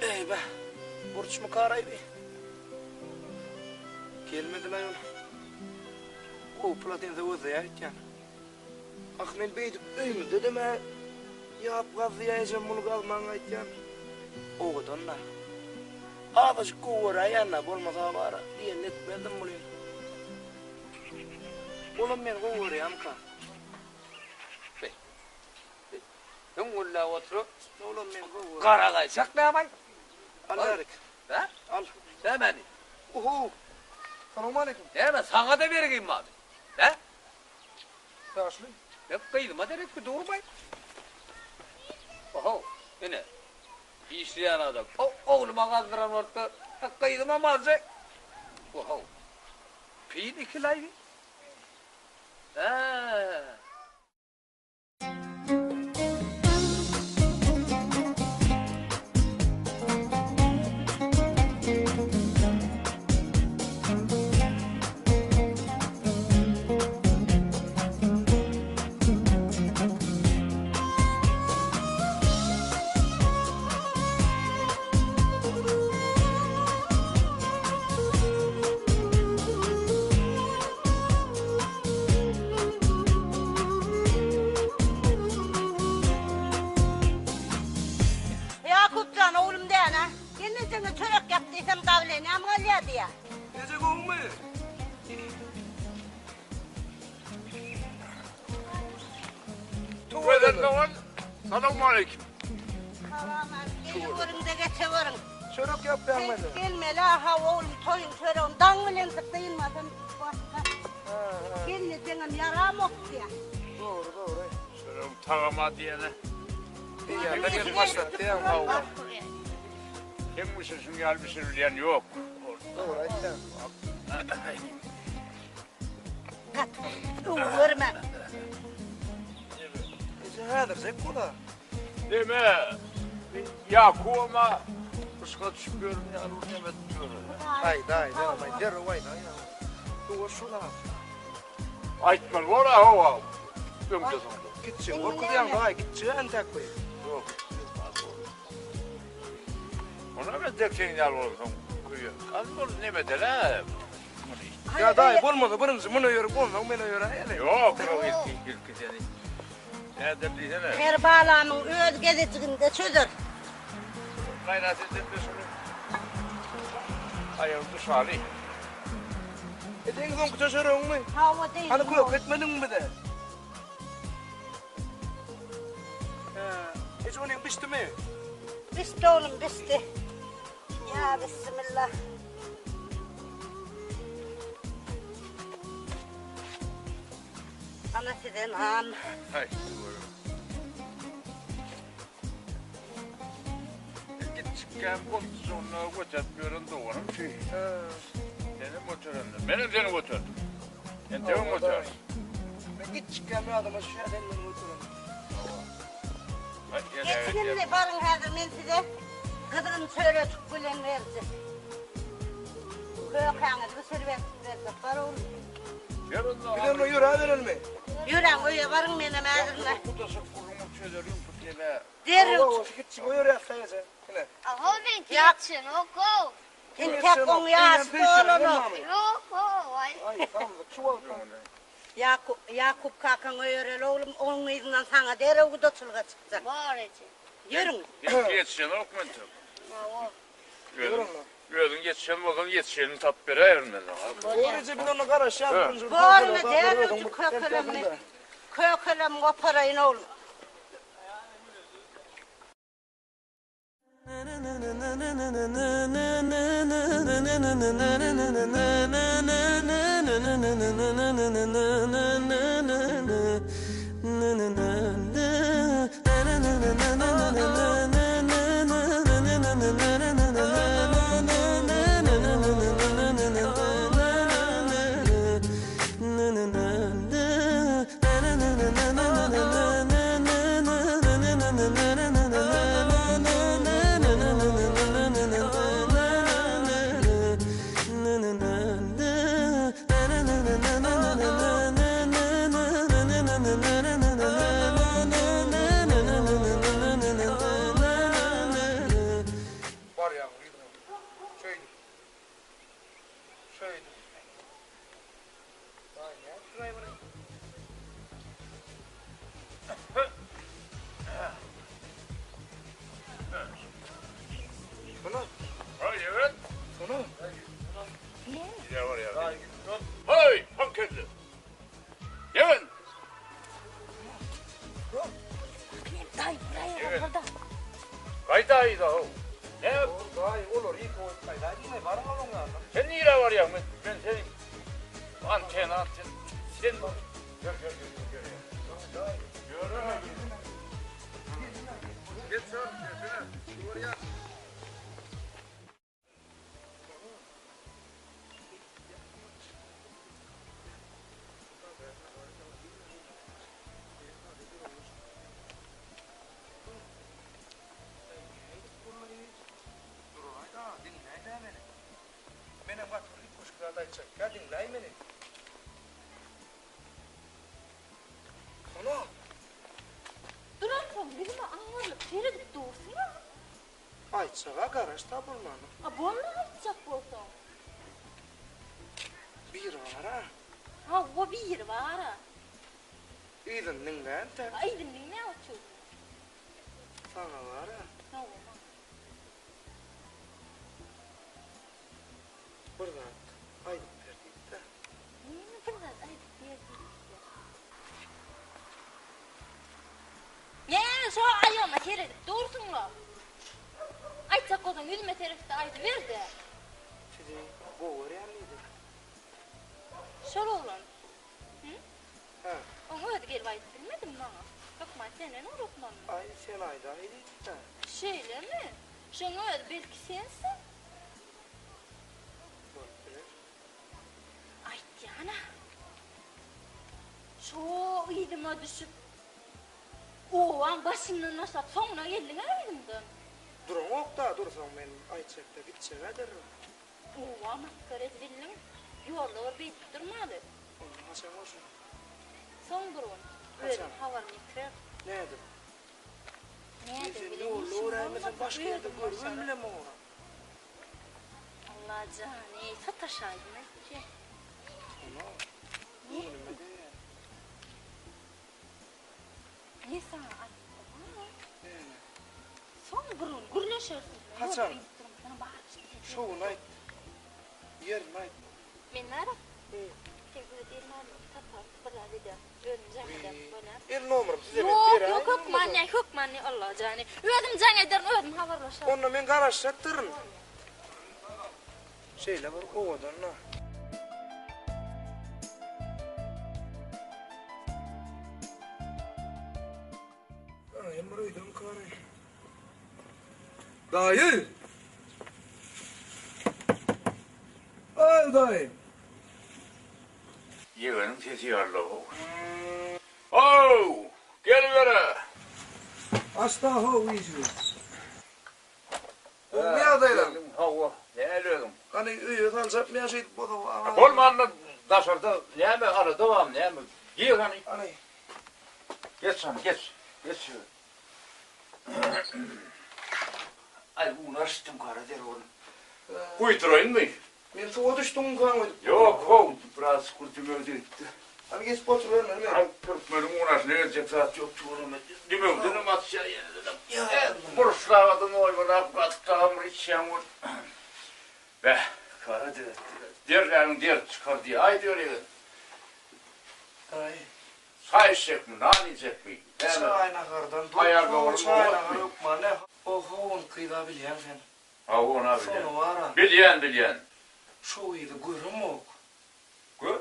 Ey be, borç mu karaydı? Gelmedi lan ona. O platin de uzay aytyan. Ahmet Bey öymüzde deme. Yap gazıyacağım bunu kalman aytyan. O kadar. Ağdaş kuvara yanına bolmasa var diye net verdim bunu. Oğlum ben kuvara amka. Yungulla oturup Oğlum ben kuvara. karagaysak ne yapay? Al Erik. Ha? Al. Demeni. Uhu. Selamun aleyküm. Deme sana da vereyim abi. Ha? Yaşlı. Ne kıydıma derek ki doğru bay. Oho. Yine. İşleyen adam. Oğluma kazdıran orta. Kıydıma mazı. Oho. Piyin iki layvi. Ha. Yakupcan oğlum de ana. Kendisine çörek yaptıysam davleni amalya diye. Necek oğlum mu? Tuvalet lan. Selamun aleyküm. Gelin varın da geçevarın. Çörek yap beğenmedi. Gelme la ha oğlum toyun çöreğin dağılen tıklayılmasın. Gelin canım yaram ok diye. Doğru. Şöyle tağama diyene. İyi ben yapmasak diyem havva. Kimmişsin şunu gelmişsin bilen yok. Doğru ayten. Vermem. Hadır zek kula. Deme. Yakuv'uma ıska çıkıyorum ya. Runemet diyorum. Haydi canım. Derro vayna ya. Doğru şuna. Aytman var ha hava. Ömce sonunda. Gitçi. Okudayan daha gitçi. Antak koy. Yok. Ona ben derken yal olsam kuyu. Kalmır ne bedele. Ya dayı olmadı. Birinci bunu yürü olma. Beni yürü. Yok. İlk seni. Ne derdiysene. Her bağlamın öz gezicinde çözer. Gayret edin de şunu. Ayağımda salih. Edin son kutu çöreğin mi? Hava değil. Hani koyup etmedin mi de? Hiç onun pişti mi? Pişti oğlum pişti. Ya bismillah. Anasıdan ham. Hay. Git çıkken pozisyonuna götürmüyorum doğru şey. Senin motorun. Benim senin motor. Sen temin motor. Git çıkamıyor adama şu yerden oturun. Geçsinle barın hazır men size gıdırın söyle tükbülen verdi. Kökağınızı servet verdi. Bar oğlum. Gidelim mi yürü hadi mi? Yürüyen oya barın menem hazırla. Kutası kurulmak çözülüyor bu diye. Derim. Allah git çık o yürü sayıca. Yine. Aha ben geçsin oku. Tek on yaşlı oğlunu. Yok o ay. Ay tamam çuval. Yakup kakan öğren oğlum onun izinden sana dere udatılga çıkacak. Var için. Yürün. Geçişen okumentim. Yürün geçişen bakalım geçişenin tap verir mi? Doğru cebine onu karaş ya. Var mı dere kökülem kökülem o parayı oğlum. Hey, hankerli. Yevin. Kayda o. Ne? Ay olur iyi koy. Kayda değil barın olunga. Sen niye var ya? Ben senin anten. Sen bak. Gör. Geç sor. Şuraya. Benim bak bir kuşkularda açacak. Geldin lay beni. Ana. Duran bilme anlarlık Ferit doğsun ya. Ayçağa garaş tabulmanı. Bunu açacak bolsa. Bir var ha. Ha o bir var ha. İyidin ningden te. Aydın ne açıyor? Sana var ha. Tamam. Buradan aydın verdik de. Buradan aydın verdik. Ne şu ayağıma Ferit doğursun mu? Ayçak odan yüzme tarafta aydı verdi. Sizi bu var ya mıydı? Şöyle olan. Ha. Onu öyle gelip aydı bilmedim bana. Bakma senin unutmam. Ay sen ayda aydık da. Şeyle mi? Şunu öyle belki sensin. Ay Diana. Şu iyidime düşüp. O an başımdan aşağı sonuna geldin elimden. Durun ok da dursan ben ayçakta gidecek ederim. O an maskara edildim. Yolda var beyt durmadı. Onu haşan olsun. Son durun. Böyle havanı yitirer. Ne edin? Ne edin? Ne olur uğraymasın başka yerde görürüm bile mi uğra? Allah canı sataşaydı ne? Ana. Ne? Önüme de. Ne sana anlattım? Son burun gürleşersin. Hasan. Şovun ayt. Yerin ayt. Men nara? Tevkide değil nara. Tapar. Bala dedi. Ödüm canı böyle. El numaram size ben Yok bir ay. yok manne Allah canı. Ödüm canı eder ödüm havarlaşar. Onunla men garaşlattırın. Şeyle var ovadan na. Emre'ydem kare. Dayı. Ay dayı. Yeğenim sesi yarlı. Oh! Gel vere. Asla ho iyice. O ne adaylar? Hava. Ne diyorum? Hani üye kalacak mı yaşayıp bu da Olmanla daşarda ne mi ara devam ne mi? Gel hani. Geç sana geç. Geç şöyle. Ay uğraştım kara der oğlum. Kuyturayın mı? Ben soğuğa düştüm kanka. Yok ho. Biraz kurtum öldürdü. Hadi geç otur lan. Ay kırpmadım uğraş ne edecek saat yok çoğunum. Demevdin ama aşağıya dedim. Buruşlavadım oyuna katkılamır içeceğim. Be kara der. Derlerin der çıkar diye. Ay diyor ya. Ay. Çay içecek mi? Nan içecek mi? Çayna kardan. Ayarda olur mu? Çayna yok mu? Ne? Oho kıyda biliyen sen. Ha ona Sonu bilen. var ha. Bilen. Şu iyiydi görüm yok. Gör.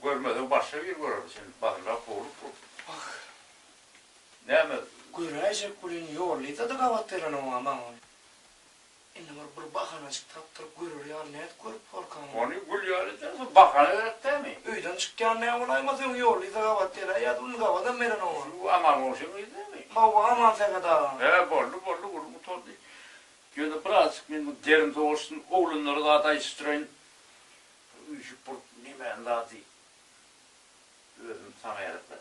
Görmeden başka bir görür. Senin bakla koğulup. Bak. Ne mi? Görecek kulün yolluydu da kavatlarını o aman. İnne var bir bakana çıktırıp görür ya net görüp korkan. Onu gül yarıda bakana öğret değil mi? Öyden çıkken ne olaymasın yolluydu kavatlarına ya dün kavadan veren o. Bu aman olsun değil mi? Hava aman fekada. He borlu vurmu tordu. Gönde birazcık benim derim doğursun oğlunları da da istirayin. Üçü burt nimen daha değil. Özüm sana yaratlar.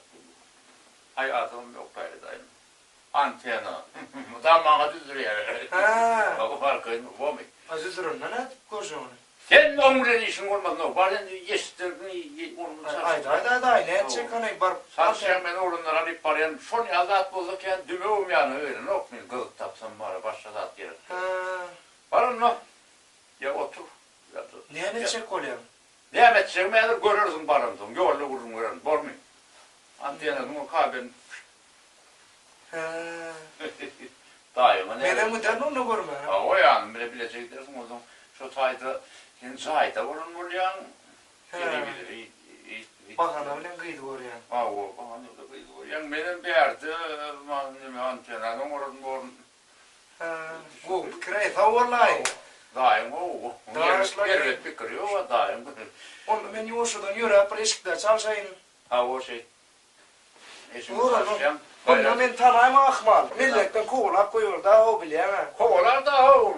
Hayatım yok gayrı dayım. Antena. Damağına düzülüyor. He. O farkıydı bu mu? Azizirun ne koşun. Sen omurun işin olmaz ne? Bazen yestirdin onu Haydi ne edecek hani bar. Sarsıyan ben oğlunlara hani parayan şun yazı at bozulurken dümevim yani öyle ne okmayın kılık tapsam bana başladı at yere. Varın ne? Ya otur. Ne edecek oluyor? Ne edecek mi? Görürsün barımdım. Yolda vururum görürüm. Bor mu? Antiyanızın o kabin. Daima ne? Benim müdden onu görme. O yani bile bilecek dersin o zaman. Şu tayda, kendi ayda vurun vuruyan. Bakana bilen kıydı vuruyan. O bakana bilen kıydı vuruyan. Benim bir yerde antenanın vurun. Bu fikre tavarlay. Daim o. Gervet bir kırıyor o daim. Onu ben yoşudan yürü preşikler çalışayım. O şey. Onu ben tanayım akmal. Milletten kovalak koyuyor da o bilemem. Kovalar da o.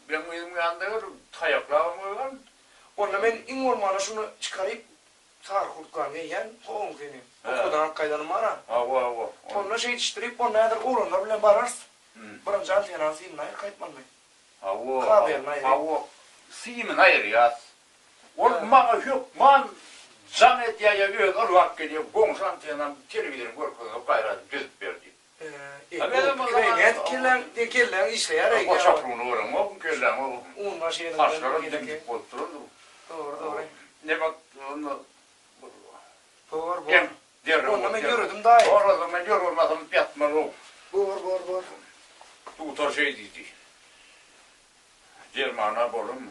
Benim yanında tayaklarım var. Onu ben in ormana şunu çıkarıp sağır kurtkan yiyen kovum seni. Okudan kaydanım var ha. Onu şey yetiştirip onu nedir oğlanlar bile bararsın. Bırak can tenasıyım nayır kayıtman mı? Kaber nayır. Simin hayır ya. Onu bana yok. Man can et ya yok. O vakit geliyor. Gongsan tenan televizyon korkuyor. Gayret düzüp verdi. Kirlen işte ya. O çapruğunu uğram. O kirlen o. Un maşinin. Taşların dimdik oturur. Doğru. Ne bak onu. Doğru. Onu ben yürüdüm daha iyi. Doğru ben yürümadım yatmalı o. Doğru. Tutar şey dedi. Germana bolum mu?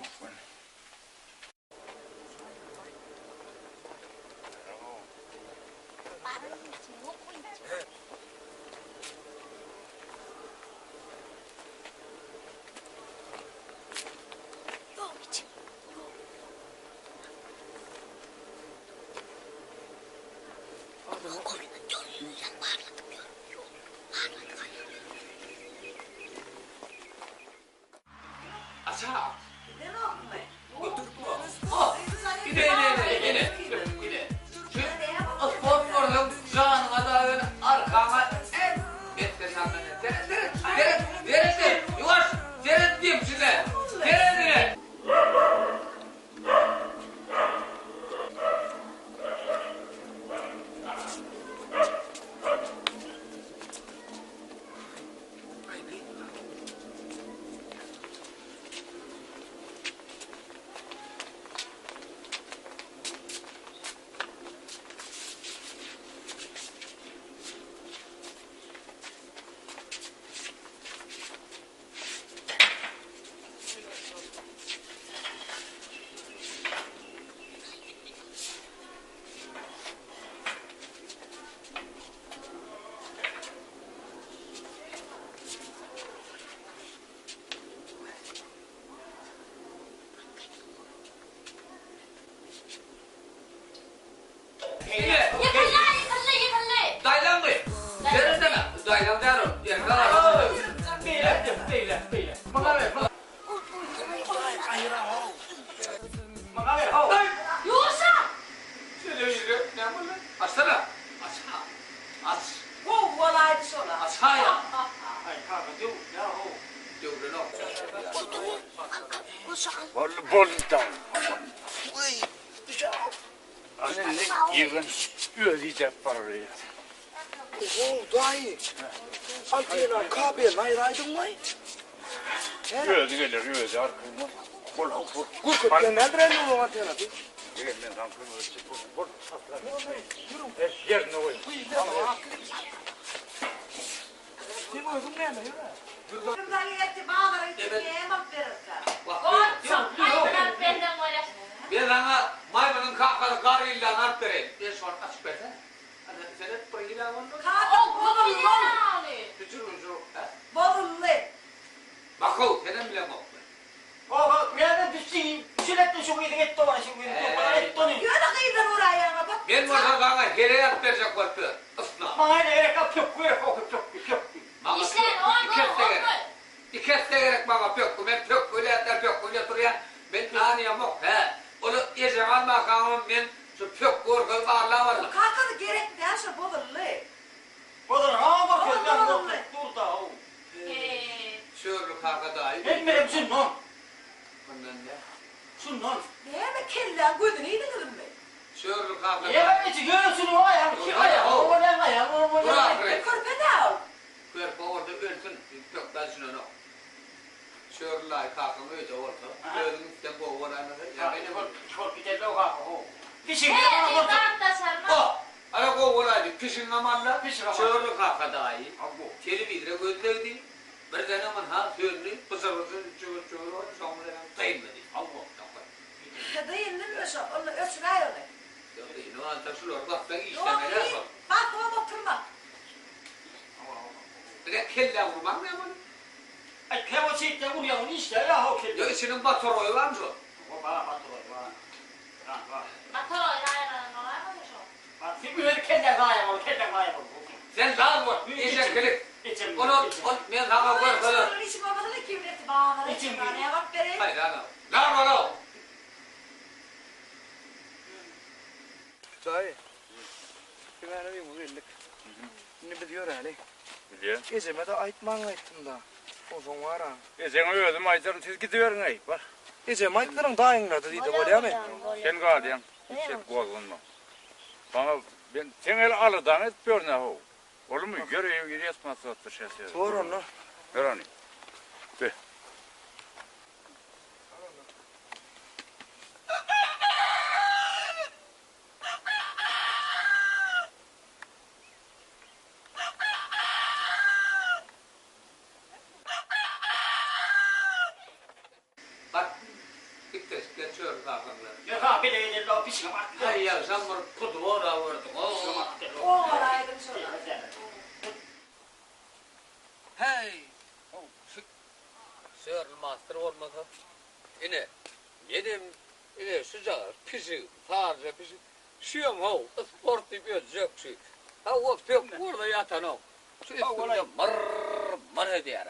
Vallahi boldan. Uy, dışarı. Anne ne yığın ödeyecek parayı. Oo, dayı. Altına kabel ayraydın mı? Öde gelir, öde arkaya. Bol. Gurkutken nereden yolu antena? Gelin lan kırmızı. Bol. Yürü. Yerine koy. Sen uygun ne mi? Buradan yetti bağlara gitmeye yemek verirler. Ben sana maymunun kalkalı karıyla nart vereyim. Ben şu an açık versen. Hadi sen hep buraya gidelim onu. Bozullu. Bakıl, senin bile bak. Baba, nereden düştün? Sürekli şu gidin et dolan şu gidin. Yöne kıydır oraya bak. Ben burada bana hereyat verecek vardı. Isla. Bana ne gerek yok, yok. İkes de gerek bana pökkü. Ben pökkü öyle etler pökkü götürüyen. Ben aniyam yok. Onu yiyeceğim alma kanun ben şu pökkü orkul varla varla. Kalkadı gerek derse bozullu. Bozullu, ha bakıyoruz. Ben dur da o. Şöyle kalka dahi. Etmedim sunnon. Bundan ne? Sunnon. Ne mi kelle gözünü yedin mi? Şöyle kalka dahi. Ya ben hiç göğsünü ayağım. Körpede al. Körpe orada ölsün. Pökten şunu. Şöyle kalkın öyle orta. Öldüm işte bu oranı. Ya benim çok bir de o kalk. Pişin. Ala ko olaydı. Pişin amanla. Şöyle kalka dahi. Televizyon gözledi. Bir tane aman ha söyledi. Pısır çuğur sonra kıymadı. Hadi yeniden mi şu? Onu ölçüler öyle. No anta şular bak ben işlemeye bak. Bak o oturma. Bir de kelle vurmam ne aman? Ay keva çekti vuruyor onu işte ya o kelle. Ya içinin batoroyu var mı şu? O bana batoroy var. Batoroy Bir kelle gayem ol, kelle gayem ol. Sen daha var. İşe klik. Onu ben sana koyarım. Onun için babasını kimletti bağlara. İçin bana bak vereyim. Hayır ana. Lan. Dayı. Ben arayayım bu birlik. Ne biliyor hali? Biliyor. Geceme de aytman ayttım da. O son var ha. Sen öldüm aytarım siz gidiverin ay. Bak. Geceme aytlarım daha ingladı deydi böyle mi? Sen kaldıyan. Sen kovulma. Bana ben sen el alıdan et bir ne o. Olur mu? Görüyor resmasını atışıyor. Doğru onu. Görani. Be. Ya bir de o pişin bak. Hayır ya sen bunu kutu oraya vurdun. O olaydım şöyle. Hey. Sör master olmadı. Yine yedim yine sıcak pişi sadece pişi. Şuyum ho spor tipi ödeceksin. Ha o pek burada yatan o. Şu üstünde mır ediyor.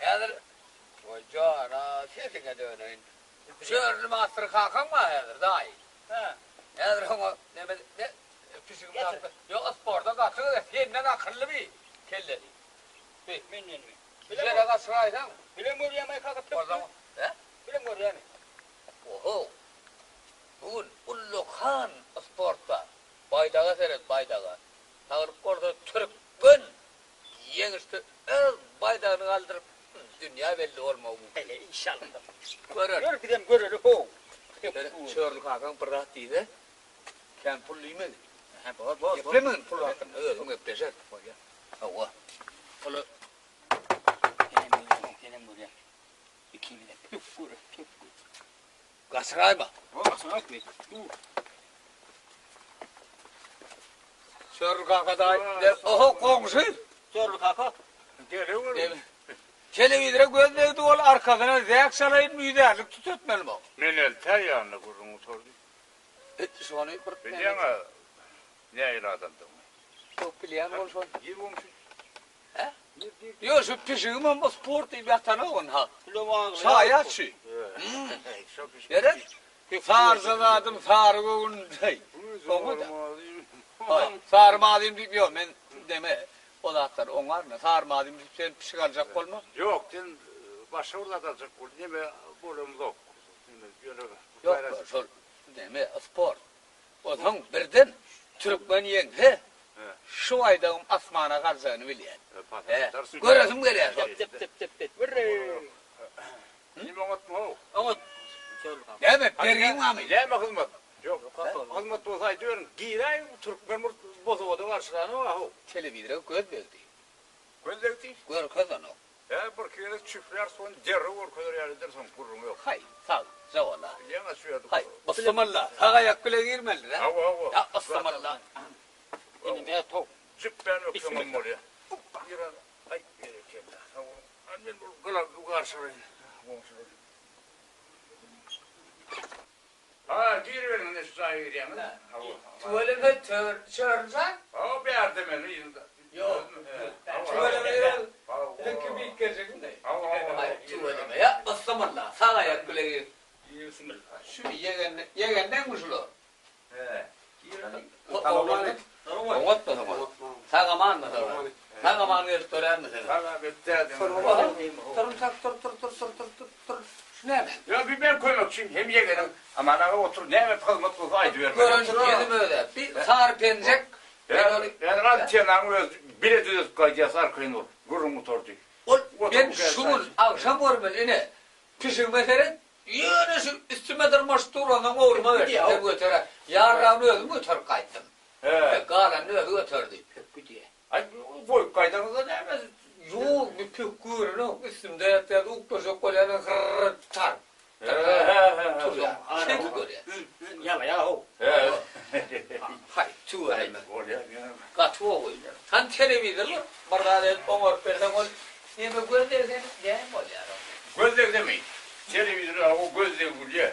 Yadır. O cana sesine dönün. Sör master kalkan mı yadır dahi? Yadır ama ne pişi yaptı. Yok sporda kaçıyor. Senden akıllı bir kelleli. Mennen mi? Bize de sıraydan. Bilen mi oraya kalkıp O zaman. Bilen mi oraya? Oho. Bugün Ullukan sportta. Baydağa seyret baydağa. Tağırıp orada Türk'ün yenişti. Baydağını kaldırıp dünya belli olma bu. Hele inşallah. Görür. Gör gidem görür ho. Çörlük hakan pırrat deydi. Sen pulluyum mu? Boz. Yaplemin pullu hakan. Onu yapacak. Hava. Pullu. Gelin buraya. İki bile. Püf. Gasray mı? Gasray mı? Çörlük hakaday. Oho komşu. Çörlük haka. Televizyon gözledi ol arkasına zek salayın müderlik tututmalı mı? Menel teryanını kurun oturdu. Şu an Biliyor musun? Ne iradandın? Çok bilen olsun. İyi olmuş. Yok şu pişiğim ama spor değil yatana on ha. Sayat şu. Yere? Sarzıladım sargın dey. Sarmadım diyor ben deme. O da atar onlar ne sarmadım sen pişik alacak olma. Yok sen başa uzatacak bu. Neme bolum yok. Yok, şol. Neme spor. O zaman birden Türkmeniyen he. Şu ayda asmana karşını biliyen. Göresim geliyor. Tip. Vırrı. Nime otmu? Ama Demek bergin mami. Neme hizmet? Yok. Hizmet olsaydı diyorum. Giray Türkmen bozuvadı karşılanı var. Televizyon göz verdi. Gözlekti. Gör kazanı. Bir kere çiftler son derri var kadar yerler son kurrum yok. Hay, sağ zavallı. Yana şuydu. Hay, bastamallah. Sağa yakbile girmeli lan. Hava. Ya bastamallah. Yine ne top. Cip ben öpsem oraya. Giran. Ay bereketler. Annen bu gala karşılayın. Ha, girverin ne sayır yani. Tuvaleme çağırırsan? Ha, bir yerde beni yine. Yok. Tuvaleme yürü. Lünkü bir geçecek mi? Hayır, tuvaleme ya bastamallah. Sağa yakbile gir. Şu yegenden kuşulu. He. Oğlanı. Oğlat mı tamam? Sağaman mı tamam? Sağaman gösteren mi tamam? Sağaman gösterdim. Dur. Şu ne? Ya bir ben koymak için hem yegenin aman ağa otur ne mi kalmak bu fayda vermek. Görüntü yedim öyle. Bir sağır pencek. Ben radyadan öz bile düz kayacağız arkayın ol. Gurur motor değil. Ben şunun akşam görmeli ne? Pişirmelerin yine şu üstüme durmuş duranın oğluma verdim. Ben götüre. Yarın öldüm götür kaydım. Galan öldü götürdü. Pek diye. Ay boy kaydanızda ne mi? Yok bir pek görün üstümde yattı uktoşa koyanın hırrrr tar. Tur ya. Şey görüyor. Ya. Hay tu ayma. Katı o oynar. Sen televizyon barda omor persen ol. Ne mi gözlersen ne mi oluyor? Gözler demeyin. Televizyon o gözler vuruyor.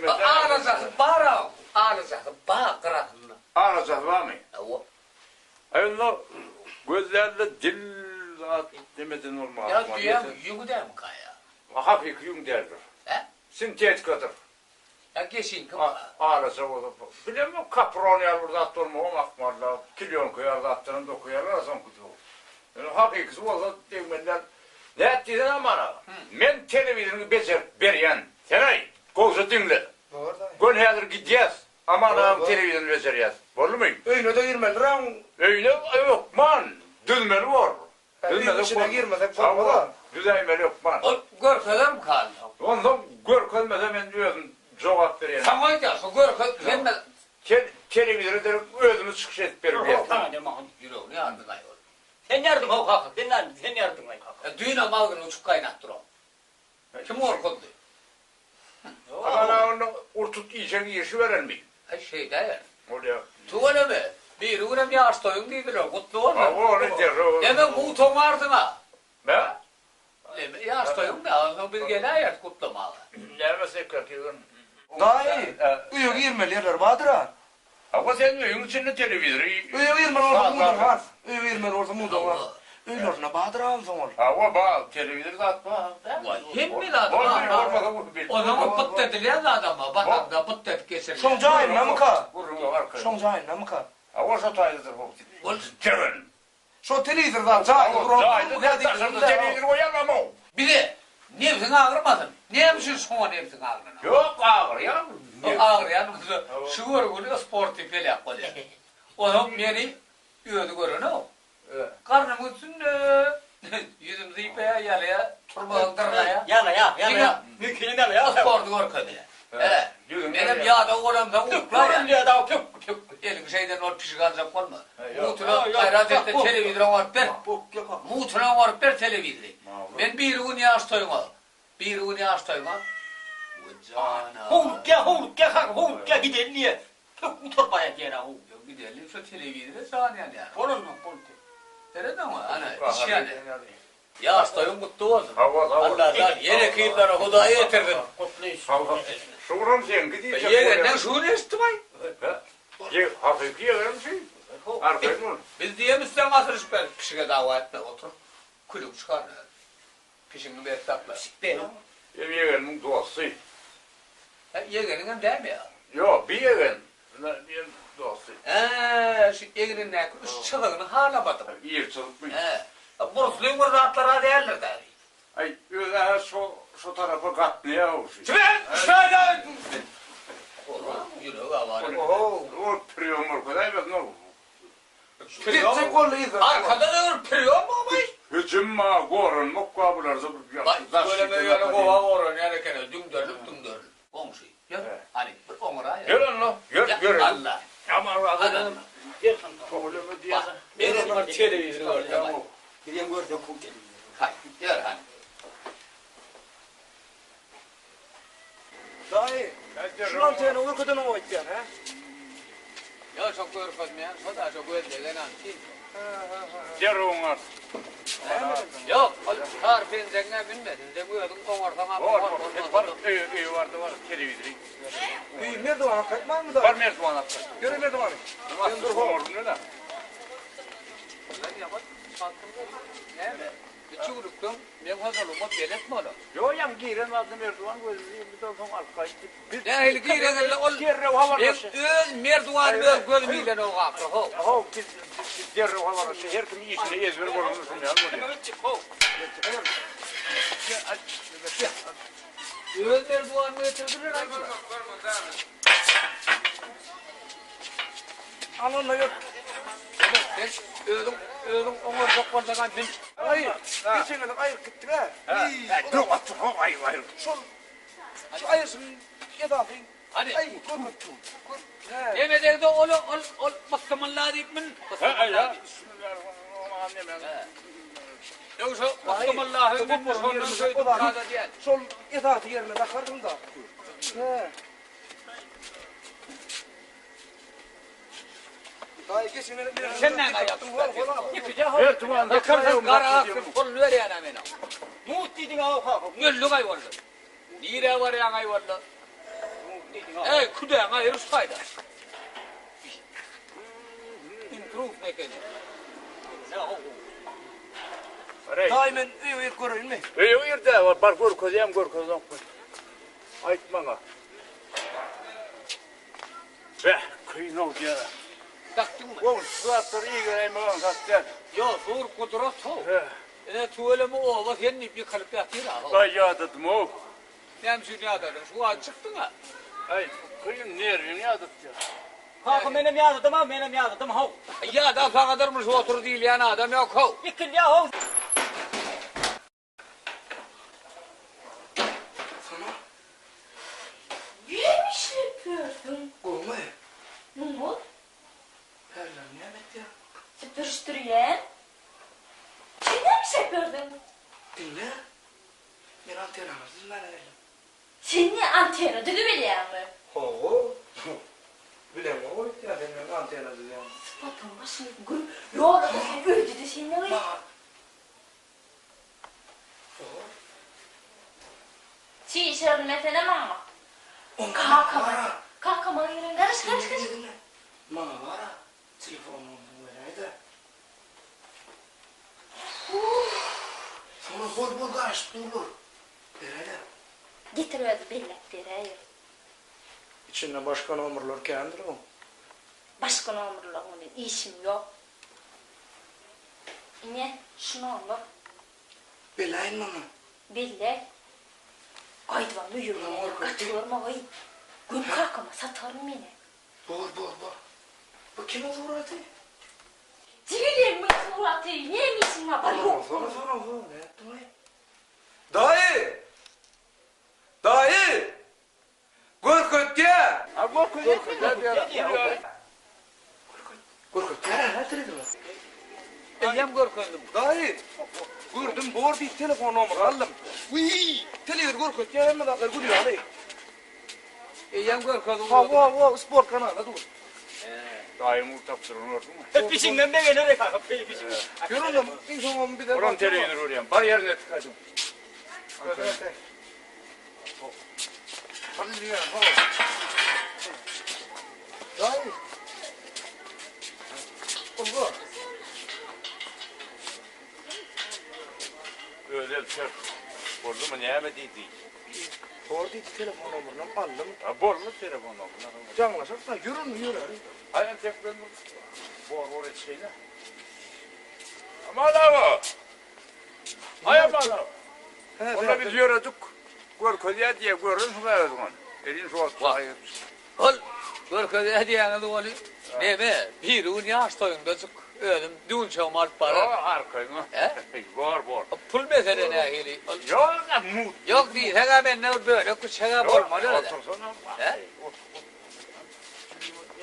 Ağrızası bara. Ağrızası bağ kırakında. Ağrızası var mı? O. Ayınla gözlerle dil demeden olmaz. Ya duyam yugu dem kaya. Hafif yung derdir. He? Sintetikadır. Ya geçin kim? Ağrısa olur. Bilmem kapron ya burada attırma o makmarla. Kilyon koyarlar attırın da koyarlar son kutu. Yani hakikisi olsa demeler. Ne ettiğin amana. Men televizyonu becer beriyen. Senay. Koğusu dinle. Gön hazır gideceğiz. Aman ağam televizyonu beceriyez. Olur mu? Öyle de girmeli lan. Öyle yok man. Düzmeli var. Düzmeli içine girmesek korkmadan. Düzmeli yok man. Görkeder mi kaldı? Ondan görkölmeden ben özüm cevap vereyim. Tamam ya, görkölmeden. Televizyonu özümüz çıkış et verir. Tamam demem. Yürü ne yardım ayol. Sen yardım o kalk. Sen yardım ay kalk. Düğün amalgın uçuk kaynattır o. Kim orkundu? Ama onu urtut iyice işi veren mi? Şey değil. Oluyor. Tuğla mı? Bir uğram bir ağaçtoyun değildir o. Kutlu olur. Ha o ne der o? Demek muğton ardına. Ne? Ağaçtoyun da bir gene ayart kutlamalı. Gelmesek kakıyorsun. Dahi. Üye girmeli yerler vardır ha. Ama sen uyun içinde televizyonu. Üye girmeli orada muğdan var. Üye girmeli orada muğdan var. Öyle orada bağdır ağam zaman. Ama bak televizyonu da atma. Hem mi lan? O zaman pıt dediler de adama. Bakın da pıt dedi kesin. Şoncayın namıka. Vurun var kız. Şoncayın namıka. Ama şu taylıdır bu. Kevin. Şu televizyondan cahil. Cahil televizyonu oyanma mı? Bir de nefsin ağırmasın. Nefsin sonra nefsin ağırına. Yok ağır ya. Ağır ya. Şu görgülü spor tipiyle yapmalı. O zaman beni üyödü görün o. Karnım üstünde. Yüzüm zipeye yalıya. Turbağın dırlaya. Yana. Mümkün değil ya. Spordu görkö diye. Benim yağda oramda ukla ya. Ya da pük. Elin şeyden ol pişik alacak olma. Muğtuna gayret etti televizyon var per. Muğtuna var per televizyon. Ben bir gün yaştayım al. Bir gün yaştayım al. Hulka gidelim niye? Pük torbaya gene hu. Gidelim şu televizyona saniye yani. Olur mu? Nerede mi? Ana iş yani. Yaştayım mutlu olsun. Allah yine kıyımlara hudaya getirdin. Şuram sen gidecek. Yegenden şunu istimay. Hafif yerim şey. Arkayın ol. Biz diyemizsen asır şüphen. Pişike dava etme otur. Kulüp çıkar. Pişini bir etapla. Yegenin dostu. Yegenin değil mi ya? Yok bir yegen. Bir dostu. Şu yegenin ne? Çıkığını hala batım. İyi çalışmış. Bursluyum burada atlara değerler der. Ay tarafa katlayamıyor. Şöyle! Yürü var. O priyomur kadar bak ne oldu? Gitsin kolluydu. Arkada da örpüyor mu bay? Hücum ma gorun mukkabular zıbıp Bak böyle yani kova gorun yani kene dümdörlük. Komşu. Hani bir omura ya. Gel lan. Gel. Allah. Aman Allah'ım. Gel. Problemi diyorsun. Benim bir televizyon orada. Gideyim gördüm kum gel. Hayır. Gel hani. Dayı. Şunan seni uykudan o etken ha? Ya çok görmezmeyen, o da çok öldüğün anki. Cerruğun var. Yok, tarifin zengin bilmedin. De bu yadın komardan abi. Var, iyi vardı televizyon. Bir merdiven katmaz mı da? Var merdiven attı. Görün merdivanı. Ben dur komarım ne lan? Lan yaman, şantımda. Ne? Bir çuğruktum, ben hazırlığıma belirtme ola. Yo yam giren vardı merdiven gözlüğü bir tarafım arkaydı. Ne heli giren öyle ol. Ben öz merdiven öz gözümüyle o kapı. Ho, biz cerruğu havalı. Her kim işine ezber borunursun ya. Öz merdiven mi ötürdüler acaba? Anonla yok. Ben ödüm onu çok konuşan ben. Hayır. Geçen gün ayır gitti be. Dur atın o ayır. Şu ayırsın yedafın. Hadi. Ay korkma. Yemeden de ol bakımınla deyip min. Ya. Yoksa bakımınla hüküm sonundan söyledim kada diyen. Sol yedafı yerine takardım da. Dayı geçin benim bir Sen ne yaptın? Yıkacağım. Her tuman da Yakarsan kara akın kol ver yani amena. Muht dedin ha. Güllü gay vardı. Nire var ya gay vardı. Ey kuda gay rus fayda. Improve mekanik. Dayımın üye görün mü? Yerde var bar görkozayım görkozam. Aytmana. Be, kıyın ol ya. Taktın mı? Oğlum, suatları iyi göreyim oğlum kastel. Yo, zor kudrat o. Ne tuğle mi o? Bak yenip bir kalıp yatır ha. Bay yadadım o. Nemsün yadadım. Şu an çıktın ha. Ay, kıyın nervim yadık ya. Ha benim yadım ha. Ya da fakadırmış otur değil yani adam yok ha. Yıkın ya ha. Yemiş yapıyorsun. Olma. Ne oldu? Herler nimet ya. Süpürüştürüyen. Sen ne iş yapıyordun? Dinle. Ben antenamızın ben öyle. Sen niye antena dedi biliyor musun? Ho. Bilem o ya benim antena dedi ya. Sıfatın başını gül. Yolda da sen öldü de sen ne öyle? Çiğ işlerini mesela mama. Kalkama yerin karış. Bana var ha. Telefonumu vereydi. Sana bol karış durur. Vereydi. Getiriyordu bellet dereyim. İçinde başka numaralar kendir o. Başka numaralarımın işim yok. Ne? Şunu olur. Belayin mama. Belle. Aydıvan müyürüne katılırma ay. Gün kalkama satarım yine. Bor. Bu kime uğradı? Civilim mi uğradı? Niye misin haberi yok? Sana. Ne ettin? Dayı! Gorkut ya! Ha Gorkut ya. Gorkut ya, ne dedi lan? Eyyem görkündüm. Dayı! Gördüm, bor bir telefon numara aldım. Televizyon Gorkut ya, hemen akar gülüyor hadi. Eyyem görkündüm. Ha, spor kanalı dur. Dayımı tapsırın ordu mu? Hep peşinden de gelerek ha. Görün bir zaman bir de... Oran televizyon oraya. Bar yerine tıkadım. Hadi diyor, Dayı! Oldu. Öyle bir şey. Oldu mu ne yemediydi? Oradaki telefon numaranı aldım. Ha bol mu telefon numara? Canlaşak da yürü. Aynen tek ben bu oraya şeyle. Ama la o. Ay ama la. Ona biz yürüdük. Görköz diye görün şuňa elin şuwat. Ol, görköz hediýäňiz boli. Neme? Bir gün ýaş toýunda çyk ölüm düň çöm alyp barar. Arkaýyň. Bor. Pul mesele nähili? Ýok, Ýok diýil. Heňe men ne böyle kuşaga bolmaly. He?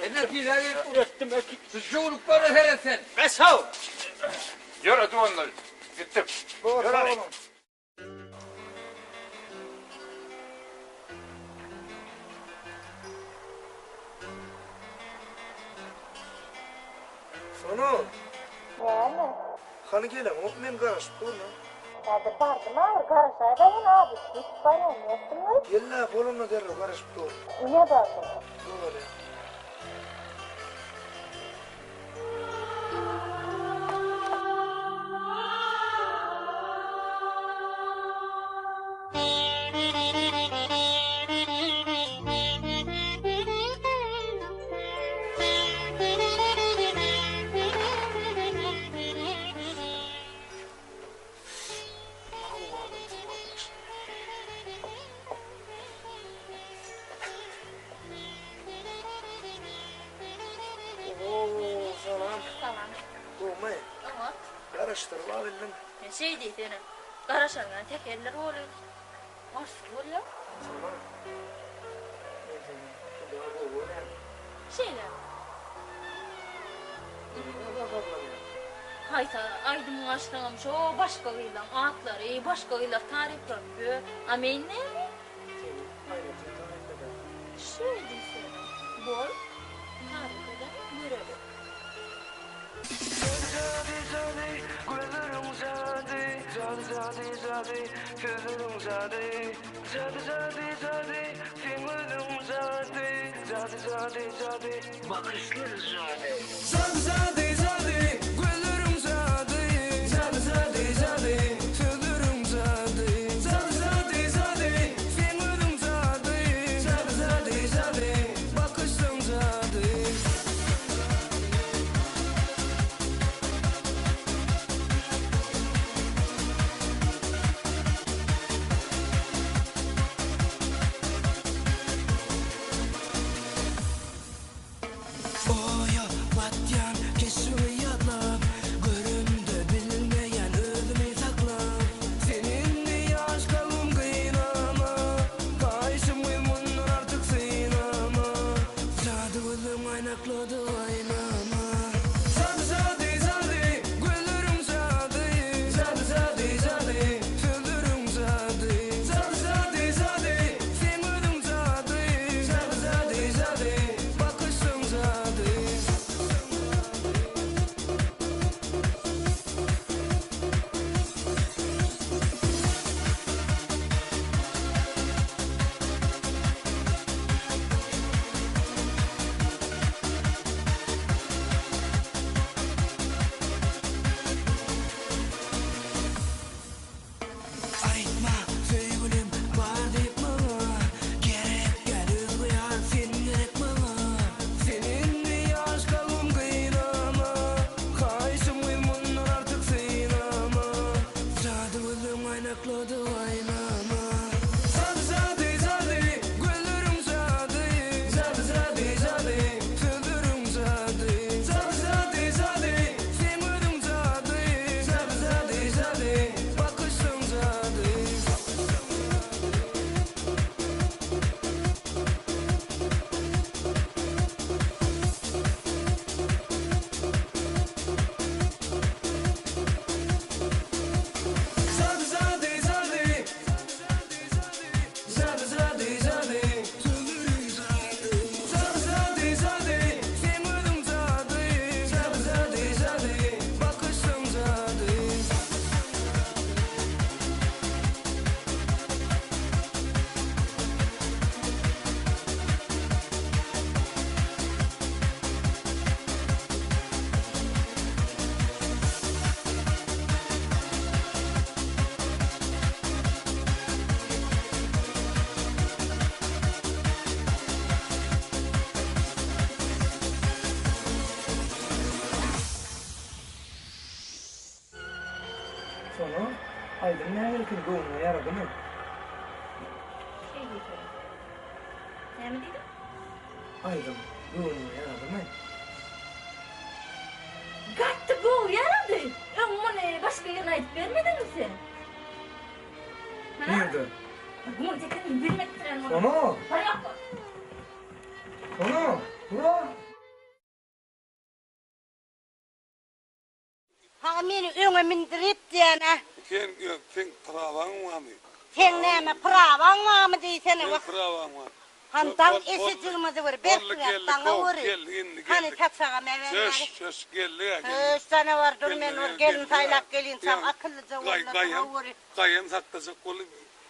Ene giýäge üretdim ekip. Süjürüp bara heresen. Besaw. Ýöre duanlar. Gitdim. Ýöre. Onu. Yani. Hani gelem, o men garaşıp durma. Hadi bardım ağır karışayda yine abi. Hiç bayan yoksun mu? Yella bolumna derro garaşıp dur. Niye bardım? Doğru. Garaştırıp abildim. Şey deysenin, garaşangan tekerler oluyor. Nasıl oluyor? Şeyler. Hayta, aydın açtığımmış o başka gıylan atları, başka gıylar tarif yapıyor. Ameyin ne mi? Şey deysenin, bol, tarif eden görelim. Bakışları zade. Zade zade, güllerim zade. Zade zade zade, sözlerim zade. Zade zade zade, filmlerim zade. Zade zade zade, bakışlarım zade. Oya batyan kesimi yatlap görümde bilmeyen özümü saklap seninle yaş kalım kıynama kayışım uyumundan artık sığınama zade gözüm aynakladı aynama zade zade zade güllerim zade zade zade zade sözlerim zade zade zade zade filmlerim zade zade zade zade bakışım zade. Araytma sevgilim var deyip bana gerek gel uyar senin gerek bana seninle yaş kalım kıynama kayışım uyumundan artık sığınama zade gözüm aynakladı aynama zade zade zade güllerim zade zade zade zade sözlerim zade zade zade zade filmlerim zade zade zade zade bakışlarım zade. Zade zade zade zade zade zade sözlerim zade zade zade zade filmlerim zade zade zade zade bakışlarım zade. Sonra aydın ne herkin doğumuna yaradı mı? diýdi? Sen mi diýdin? Aydım. Göğünüme yaradı mı? Gattı bu yaradı. Onu başka yerine ayıp vermedin mi sen? Nerede? Bunu tekrar bilmektiren onu. Onu? Para yapma. Onu? Bura? Ha meni öňe mindirip diýene. Sen pravan mı? Sen näme prawan mı diýsene wak. Pravan mı? Handan eşitilmedi bir berkiyatdan wuri. Hani tatsaga mewen. Söz geldi. Sana var dur men var gelin taylak gelin sam akıllıca wuri. Gayem saktasak kolu.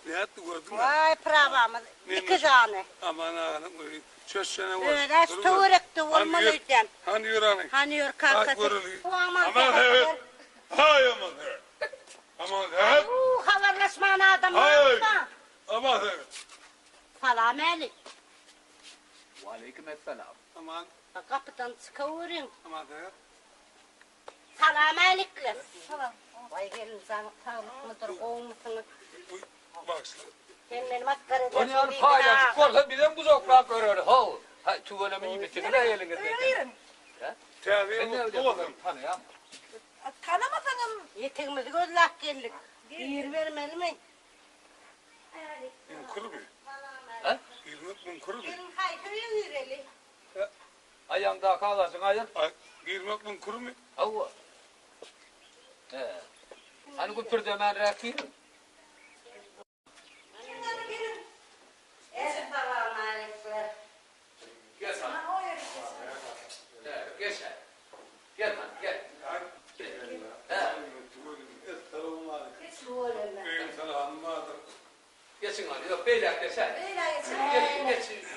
Ne yaptı gördün mü? Vay prawan iki tane. Aman ağanım söz sene var. Öyle storekti olmalıyken. Hani yürani. Hani yür kalkası. Aman evet. Hay aman evet. Aman evet. Havarlaşman adam var. Aman evet. Salam alik. Aleykümselam. Aman. Kapıdan çıkıvırın. Aman evet. Salam alikler. Salam. Vay gelin sana sağlık mıdır, oğun musunuz? Baksana. Sen benim maskara edersin. Onu yani paylaşıp korsa birden buzoklar görür. Hol. Tüvelemi iyi bitirdi de eliniz. Teğriye mutlu olun. Tanımasanım. Yetingimiz gözlük geldik. Yer vermeli mi? Kuru mu? Ha? Girmek kuru mu? Benim kaytırıyor yüreli. Ayağında kalasın ayağın. Girmek kuru mu? Avva. Hani kupur demen rakiyim. Selam aleyküm. Gel sana. Gel sen. Gel lan gel. Geçin hadi. Yok beyler geçer. Beyler geçer. Geçin.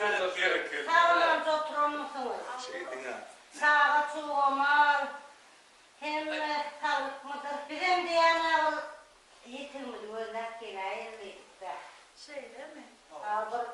Sağlamca oturmuşsunuz. Sağa çoğumal. Hem sağlık mıdır? Bizim diyene yetirmedi. Gözler kere ayırlıydı. Şey değil mi? Ağır